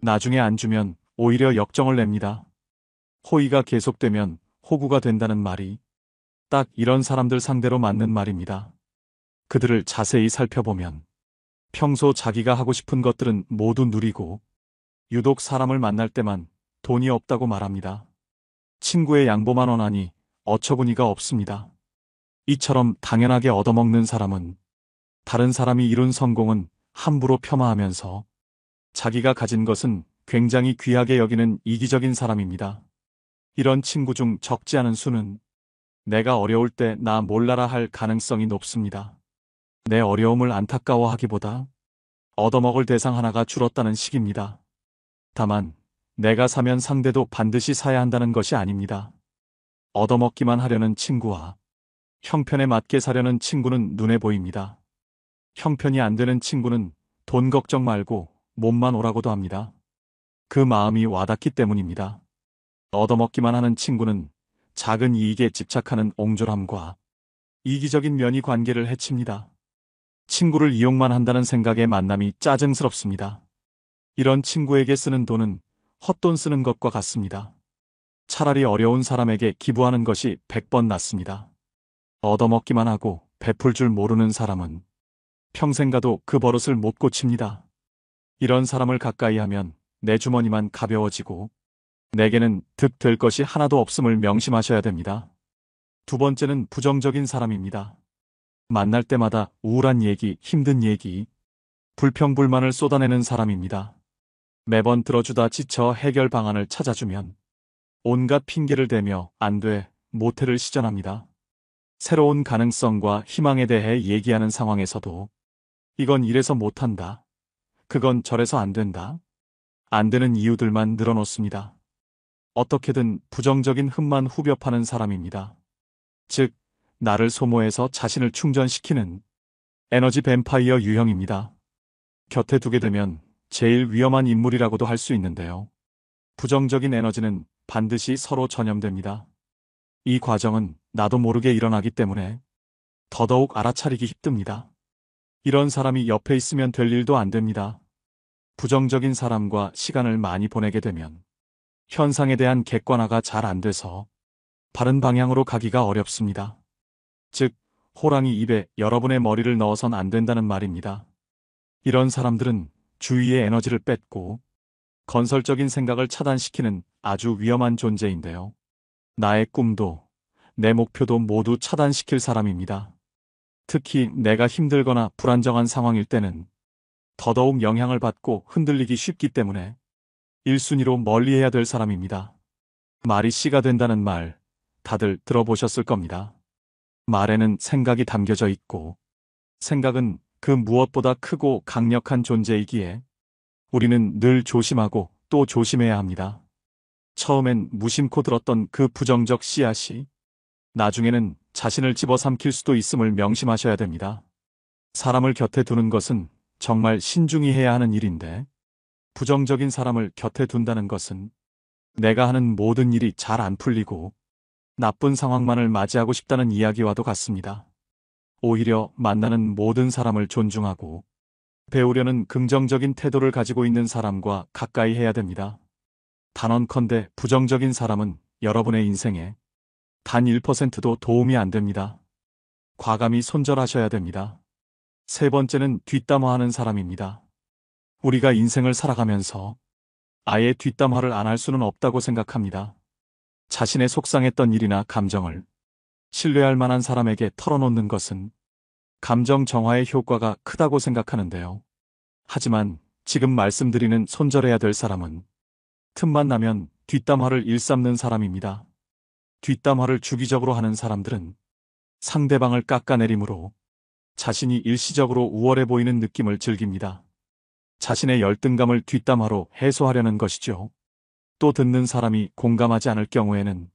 나중에 안 주면 오히려 역정을 냅니다. 호의가 계속되면 호구가 된다는 말이 딱 이런 사람들 상대로 맞는 말입니다. 그들을 자세히 살펴보면 평소 자기가 하고 싶은 것들은 모두 누리고 유독 사람을 만날 때만 돈이 없다고 말합니다. 친구의 양보만 원하니 어처구니가 없습니다. 이처럼 당연하게 얻어먹는 사람은 다른 사람이 이룬 성공은 함부로 폄하하면서 자기가 가진 것은 굉장히 귀하게 여기는 이기적인 사람입니다. 이런 친구 중 적지 않은 수는 내가 어려울 때 나 몰라라 할 가능성이 높습니다. 내 어려움을 안타까워하기보다 얻어먹을 대상 하나가 줄었다는 식입니다. 다만 내가 사면 상대도 반드시 사야 한다는 것이 아닙니다. 얻어먹기만 하려는 친구와 형편에 맞게 사려는 친구는 눈에 보입니다. 형편이 안 되는 친구는 돈 걱정 말고 몸만 오라고도 합니다. 그 마음이 와닿기 때문입니다. 얻어먹기만 하는 친구는 작은 이익에 집착하는 옹졸함과 이기적인 면이 관계를 해칩니다. 친구를 이용만 한다는 생각에 만남이 짜증스럽습니다. 이런 친구에게 쓰는 돈은 헛돈 쓰는 것과 같습니다. 차라리 어려운 사람에게 기부하는 것이 100번 낫습니다. 얻어먹기만 하고 베풀 줄 모르는 사람은 평생 가도 그 버릇을 못 고칩니다. 이런 사람을 가까이 하면 내 주머니만 가벼워지고 내게는 득될 것이 하나도 없음을 명심하셔야 됩니다. 두 번째는 부정적인 사람입니다. 만날 때마다 우울한 얘기, 힘든 얘기, 불평불만을 쏟아내는 사람입니다. 매번 들어주다 지쳐 해결 방안을 찾아주면 온갖 핑계를 대며 안 돼, 모태를 시전합니다. 새로운 가능성과 희망에 대해 얘기하는 상황에서도 이건 이래서 못한다. 그건 저래서 안 된다. 안 되는 이유들만 늘어놓습니다. 어떻게든 부정적인 흠만 후벼 파는 사람입니다. 즉, 나를 소모해서 자신을 충전시키는 에너지 뱀파이어 유형입니다. 곁에 두게 되면 제일 위험한 인물이라고도 할 수 있는데요. 부정적인 에너지는 반드시 서로 전염됩니다. 이 과정은 나도 모르게 일어나기 때문에 더더욱 알아차리기 힘듭니다. 이런 사람이 옆에 있으면 될 일도 안 됩니다. 부정적인 사람과 시간을 많이 보내게 되면 현상에 대한 객관화가 잘 안 돼서 바른 방향으로 가기가 어렵습니다. 즉, 호랑이 입에 여러분의 머리를 넣어선 안 된다는 말입니다. 이런 사람들은 주위의 에너지를 뺏고 건설적인 생각을 차단시키는 아주 위험한 존재인데요. 나의 꿈도 내 목표도 모두 차단시킬 사람입니다. 특히 내가 힘들거나 불안정한 상황일 때는 더더욱 영향을 받고 흔들리기 쉽기 때문에 1순위로 멀리해야 될 사람입니다. 말이 씨가 된다는 말 다들 들어보셨을 겁니다. 말에는 생각이 담겨져 있고 생각은 그 무엇보다 크고 강력한 존재이기에 우리는 늘 조심하고 또 조심해야 합니다. 처음엔 무심코 들었던 그 부정적 씨앗이 나중에는 자신을 집어삼킬 수도 있음을 명심하셔야 됩니다. 사람을 곁에 두는 것은 정말 신중히 해야 하는 일인데 부정적인 사람을 곁에 둔다는 것은 내가 하는 모든 일이 잘 안 풀리고 나쁜 상황만을 맞이하고 싶다는 이야기와도 같습니다. 오히려 만나는 모든 사람을 존중하고 배우려는 긍정적인 태도를 가지고 있는 사람과 가까이 해야 됩니다. 단언컨대 부정적인 사람은 여러분의 인생에 단 1%도 도움이 안 됩니다. 과감히 손절하셔야 됩니다. 세 번째는 뒷담화하는 사람입니다. 우리가 인생을 살아가면서 아예 뒷담화를 안 할 수는 없다고 생각합니다. 자신의 속상했던 일이나 감정을 신뢰할 만한 사람에게 털어놓는 것은 감정 정화의 효과가 크다고 생각하는데요. 하지만 지금 말씀드리는 손절해야 될 사람은 틈만 나면 뒷담화를 일삼는 사람입니다. 뒷담화를 주기적으로 하는 사람들은 상대방을 깎아내림으로 자신이 일시적으로 우월해 보이는 느낌을 즐깁니다. 자신의 열등감을 뒷담화로 해소하려는 것이죠. 또 듣는 사람이 공감하지 않을 경우에는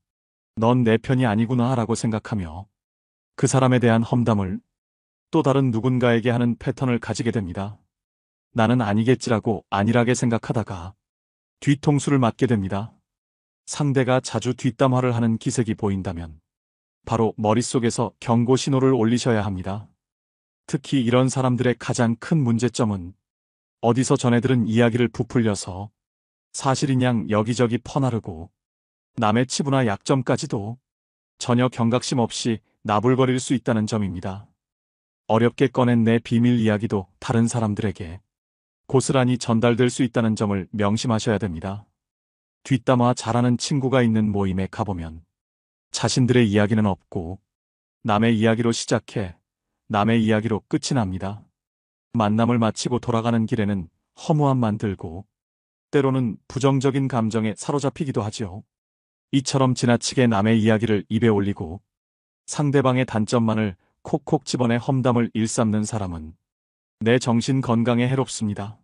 넌 내 편이 아니구나 라고 생각하며 그 사람에 대한 험담을 또 다른 누군가에게 하는 패턴을 가지게 됩니다. 나는 아니겠지라고 안일하게 생각하다가 뒤통수를 맞게 됩니다. 상대가 자주 뒷담화를 하는 기색이 보인다면 바로 머릿속에서 경고 신호를 올리셔야 합니다. 특히 이런 사람들의 가장 큰 문제점은 어디서 전해 들은 이야기를 부풀려서 사실인 양 여기저기 퍼나르고 남의 치부나 약점까지도 전혀 경각심 없이 나불거릴 수 있다는 점입니다. 어렵게 꺼낸 내 비밀 이야기도 다른 사람들에게 고스란히 전달될 수 있다는 점을 명심하셔야 됩니다. 뒷담화 잘하는 친구가 있는 모임에 가보면 자신들의 이야기는 없고 남의 이야기로 시작해 남의 이야기로 끝이 납니다. 만남을 마치고 돌아가는 길에는 허무함만 들고 때로는 부정적인 감정에 사로잡히기도 하지요. 이처럼 지나치게 남의 이야기를 입에 올리고 상대방의 단점만을 콕콕 집어내 험담을 일삼는 사람은 내 정신 건강에 해롭습니다.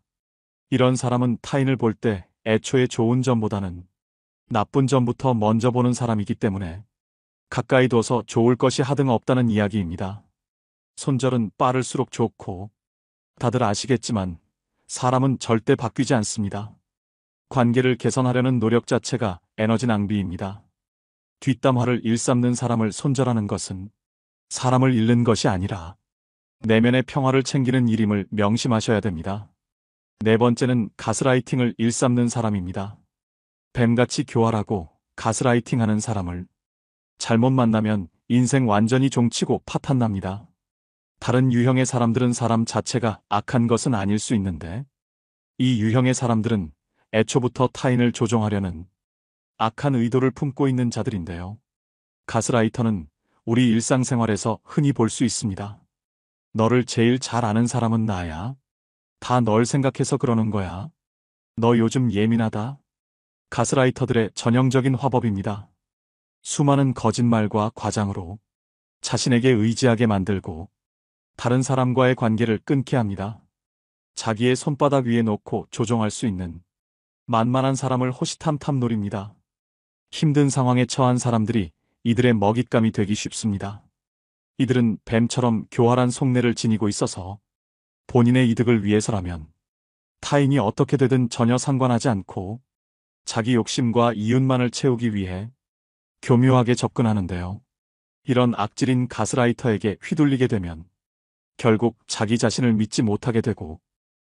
이런 사람은 타인을 볼 때 애초에 좋은 점보다는 나쁜 점부터 먼저 보는 사람이기 때문에 가까이 둬서 좋을 것이 하등 없다는 이야기입니다. 손절은 빠를수록 좋고 다들 아시겠지만 사람은 절대 바뀌지 않습니다. 관계를 개선하려는 노력 자체가 에너지 낭비입니다. 뒷담화를 일삼는 사람을 손절하는 것은 사람을 잃는 것이 아니라 내면의 평화를 챙기는 일임을 명심하셔야 됩니다. 네 번째는 가스라이팅을 일삼는 사람입니다. 뱀같이 교활하고 가스라이팅하는 사람을 잘못 만나면 인생 완전히 종치고 파탄납니다. 다른 유형의 사람들은 사람 자체가 악한 것은 아닐 수 있는데 이 유형의 사람들은 애초부터 타인을 조종하려는 악한 의도를 품고 있는 자들인데요. 가스라이터는 우리 일상생활에서 흔히 볼 수 있습니다. 너를 제일 잘 아는 사람은 나야. 다 널 생각해서 그러는 거야. 너 요즘 예민하다. 가스라이터들의 전형적인 화법입니다. 수많은 거짓말과 과장으로 자신에게 의지하게 만들고 다른 사람과의 관계를 끊게 합니다. 자기의 손바닥 위에 놓고 조종할 수 있는 만만한 사람을 호시탐탐 노립니다. 힘든 상황에 처한 사람들이 이들의 먹잇감이 되기 쉽습니다. 이들은 뱀처럼 교활한 속내를 지니고 있어서 본인의 이득을 위해서라면 타인이 어떻게 되든 전혀 상관하지 않고 자기 욕심과 이윤만을 채우기 위해 교묘하게 접근하는데요. 이런 악질인 가스라이터에게 휘둘리게 되면 결국 자기 자신을 믿지 못하게 되고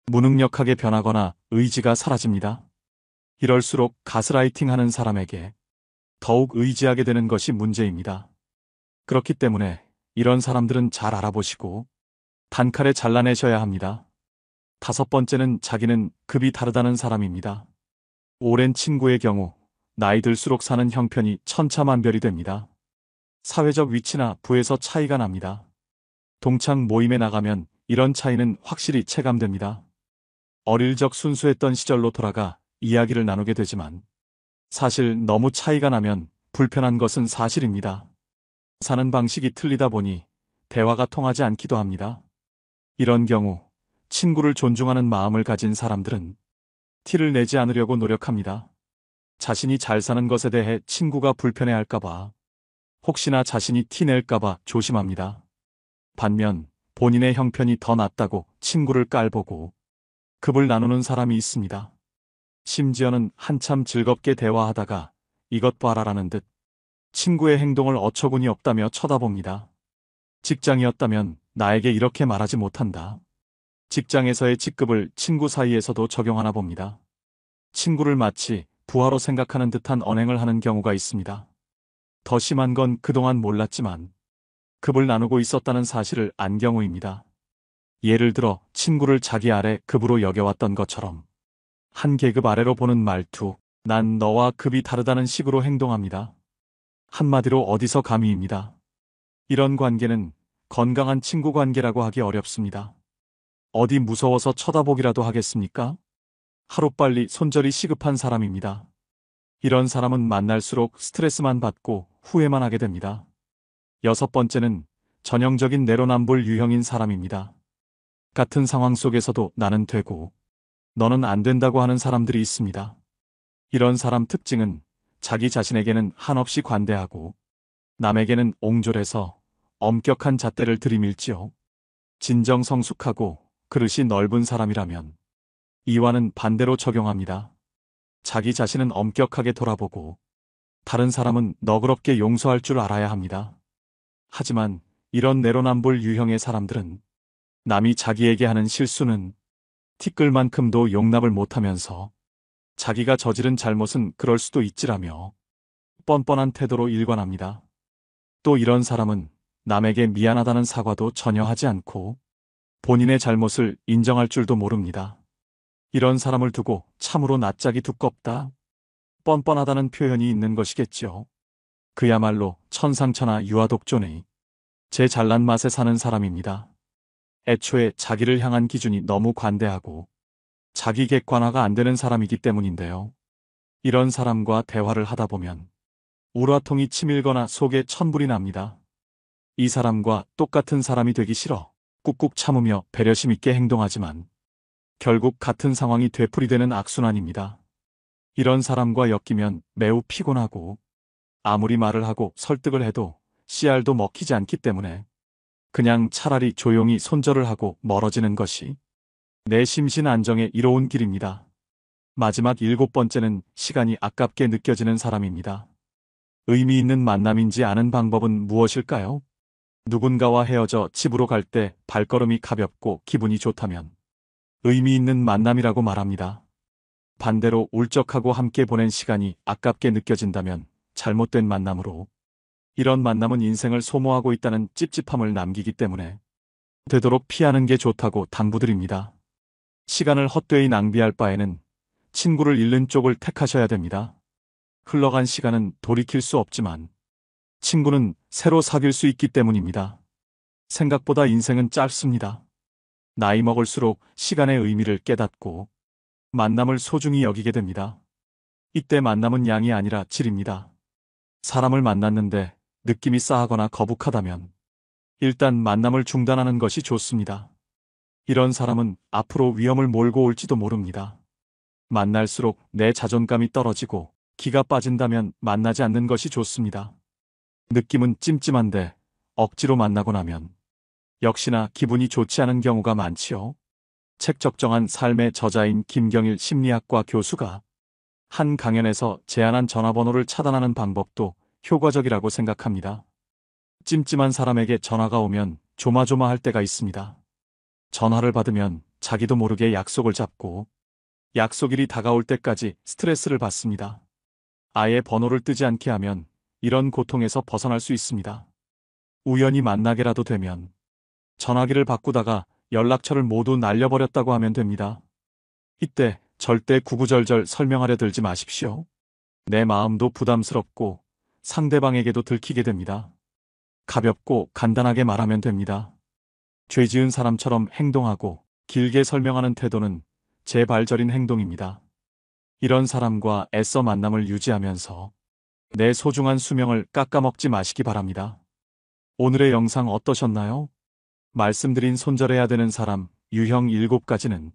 무능력하게 변하거나 의지가 사라집니다. 이럴수록 가스라이팅 하는 사람에게 더욱 의지하게 되는 것이 문제입니다. 그렇기 때문에 이런 사람들은 잘 알아보시고 단칼에 잘라내셔야 합니다. 다섯 번째는 자기는 급이 다르다는 사람입니다. 오랜 친구의 경우 나이 들수록 사는 형편이 천차만별이 됩니다. 사회적 위치나 부에서 차이가 납니다. 동창 모임에 나가면 이런 차이는 확실히 체감됩니다. 어릴 적 순수했던 시절로 돌아가 이야기를 나누게 되지만 사실 너무 차이가 나면 불편한 것은 사실입니다. 사는 방식이 틀리다 보니 대화가 통하지 않기도 합니다. 이런 경우 친구를 존중하는 마음을 가진 사람들은 티를 내지 않으려고 노력합니다. 자신이 잘 사는 것에 대해 친구가 불편해할까봐, 혹시나 자신이 티 낼까봐 조심합니다. 반면 본인의 형편이 더 낫다고 친구를 깔보고 급을 나누는 사람이 있습니다. 심지어는 한참 즐겁게 대화하다가 이것 봐라라는 듯 친구의 행동을 어처구니 없다며 쳐다봅니다. 직장이었다면 나에게 이렇게 말하지 못한다. 직장에서의 직급을 친구 사이에서도 적용하나 봅니다. 친구를 마치 부하로 생각하는 듯한 언행을 하는 경우가 있습니다. 더 심한 건 그동안 몰랐지만 급을 나누고 있었다는 사실을 안 경우입니다. 예를 들어 친구를 자기 아래 급으로 여겨왔던 것처럼 한 계급 아래로 보는 말투, 난 너와 급이 다르다는 식으로 행동합니다. 한마디로 어디서 감히입니다. 이런 관계는 건강한 친구 관계라고 하기 어렵습니다. 어디 무서워서 쳐다보기라도 하겠습니까? 하루빨리 손절이 시급한 사람입니다. 이런 사람은 만날수록 스트레스만 받고 후회만 하게 됩니다. 6번째는 전형적인 내로남불 유형인 사람입니다. 같은 상황 속에서도 나는 되고 너는 안 된다고 하는 사람들이 있습니다. 이런 사람 특징은 자기 자신에게는 한없이 관대하고 남에게는 옹졸해서 엄격한 잣대를 들이밀지요. 진정성숙하고 그릇이 넓은 사람이라면 이와는 반대로 적용합니다. 자기 자신은 엄격하게 돌아보고 다른 사람은 너그럽게 용서할 줄 알아야 합니다. 하지만 이런 내로남불 유형의 사람들은 남이 자기에게 하는 실수는 티끌만큼도 용납을 못하면서 자기가 저지른 잘못은 그럴 수도 있지라며 뻔뻔한 태도로 일관합니다. 또 이런 사람은 남에게 미안하다는 사과도 전혀 하지 않고 본인의 잘못을 인정할 줄도 모릅니다. 이런 사람을 두고 참으로 낯짝이 두껍다, 뻔뻔하다는 표현이 있는 것이겠죠. 그야말로 천상천하 유아독존의 제 잘난 맛에 사는 사람입니다. 애초에 자기를 향한 기준이 너무 관대하고 자기 객관화가 안 되는 사람이기 때문인데요. 이런 사람과 대화를 하다 보면 우라통이 치밀거나 속에 천불이 납니다. 이 사람과 똑같은 사람이 되기 싫어 꾹꾹 참으며 배려심 있게 행동하지만 결국 같은 상황이 되풀이되는 악순환입니다. 이런 사람과 엮이면 매우 피곤하고 아무리 말을 하고 설득을 해도 씨알도 먹히지 않기 때문에 그냥 차라리 조용히 손절을 하고 멀어지는 것이 내 심신 안정에 이로운 길입니다. 마지막 7번째는 시간이 아깝게 느껴지는 사람입니다. 의미 있는 만남인지 아는 방법은 무엇일까요? 누군가와 헤어져 집으로 갈 때 발걸음이 가볍고 기분이 좋다면 의미 있는 만남이라고 말합니다. 반대로 울적하고 함께 보낸 시간이 아깝게 느껴진다면 잘못된 만남으로, 이런 만남은 인생을 소모하고 있다는 찝찝함을 남기기 때문에 되도록 피하는 게 좋다고 당부드립니다. 시간을 헛되이 낭비할 바에는 친구를 잃는 쪽을 택하셔야 됩니다. 흘러간 시간은 돌이킬 수 없지만 친구는 새로 사귈 수 있기 때문입니다. 생각보다 인생은 짧습니다. 나이 먹을수록 시간의 의미를 깨닫고 만남을 소중히 여기게 됩니다. 이때 만남은 양이 아니라 질입니다. 사람을 만났는데 느낌이 싸하거나 거북하다면 일단 만남을 중단하는 것이 좋습니다. 이런 사람은 앞으로 위험을 몰고 올지도 모릅니다. 만날수록 내 자존감이 떨어지고 기가 빠진다면 만나지 않는 것이 좋습니다. 느낌은 찜찜한데 억지로 만나고 나면 역시나 기분이 좋지 않은 경우가 많지요. 책 적정한 삶의 저자인 김경일 심리학과 교수가 한 강연에서 제안한 전화번호를 차단하는 방법도 효과적이라고 생각합니다. 찜찜한 사람에게 전화가 오면 조마조마할 때가 있습니다. 전화를 받으면 자기도 모르게 약속을 잡고 약속일이 다가올 때까지 스트레스를 받습니다. 아예 번호를 뜨지 않게 하면 이런 고통에서 벗어날 수 있습니다. 우연히 만나게라도 되면 전화기를 바꾸다가 연락처를 모두 날려버렸다고 하면 됩니다. 이때 절대 구구절절 설명하려 들지 마십시오. 내 마음도 부담스럽고 상대방에게도 들키게 됩니다. 가볍고 간단하게 말하면 됩니다. 죄 지은 사람처럼 행동하고 길게 설명하는 태도는 제발저린 행동입니다. 이런 사람과 애써 만남을 유지하면서 내 소중한 수명을 깎아먹지 마시기 바랍니다. 오늘의 영상 어떠셨나요? 말씀드린 손절해야 되는 사람 유형 7가지는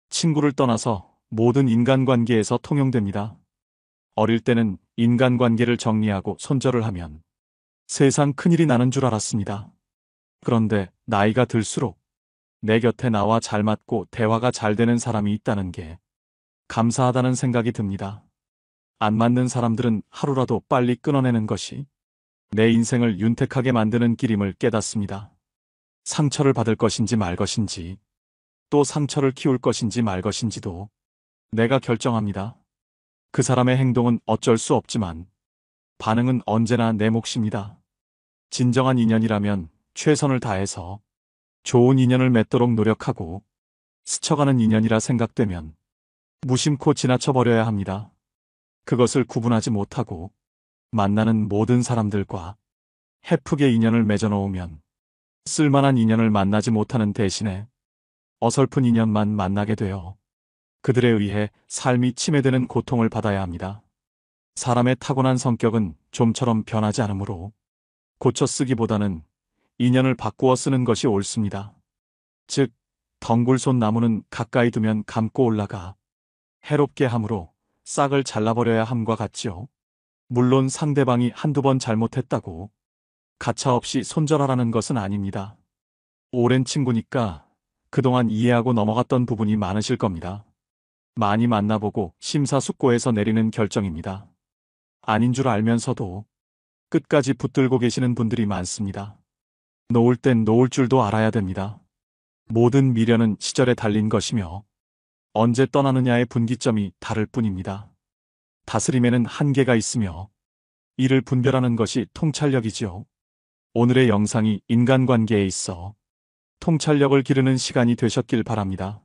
친구를 떠나서 모든 인간관계에서 통용됩니다. 어릴 때는 인간관계를 정리하고 손절을 하면 세상 큰일이 나는 줄 알았습니다. 그런데 나이가 들수록 내 곁에 나와 잘 맞고 대화가 잘 되는 사람이 있다는 게 감사하다는 생각이 듭니다. 안 맞는 사람들은 하루라도 빨리 끊어내는 것이 내 인생을 윤택하게 만드는 길임을 깨닫습니다. 상처를 받을 것인지 말 것인지, 또 상처를 키울 것인지 말 것인지도 내가 결정합니다. 그 사람의 행동은 어쩔 수 없지만 반응은 언제나 내 몫입니다. 진정한 인연이라면 최선을 다해서 좋은 인연을 맺도록 노력하고 스쳐가는 인연이라 생각되면 무심코 지나쳐버려야 합니다. 그것을 구분하지 못하고 만나는 모든 사람들과 헤프게 인연을 맺어놓으면 쓸만한 인연을 만나지 못하는 대신에 어설픈 인연만 만나게 되어 그들에 의해 삶이 침해되는 고통을 받아야 합니다. 사람의 타고난 성격은 좀처럼 변하지 않으므로 고쳐 쓰기보다는 인연을 바꾸어 쓰는 것이 옳습니다. 즉, 덩굴손 나무는 가까이 두면 감고 올라가 해롭게 함으로 싹을 잘라버려야 함과 같지요. 물론 상대방이 한두 번 잘못했다고 가차없이 손절하라는 것은 아닙니다. 오랜 친구니까 그동안 이해하고 넘어갔던 부분이 많으실 겁니다. 많이 만나보고 심사숙고해서 내리는 결정입니다. 아닌 줄 알면서도 끝까지 붙들고 계시는 분들이 많습니다. 놓을 땐 놓을 줄도 알아야 됩니다. 모든 미련은 시절에 달린 것이며 언제 떠나느냐의 분기점이 다를 뿐입니다. 다스림에는 한계가 있으며 이를 분별하는 것이 통찰력이지요. 오늘의 영상이 인간관계에 있어 통찰력을 기르는 시간이 되셨길 바랍니다.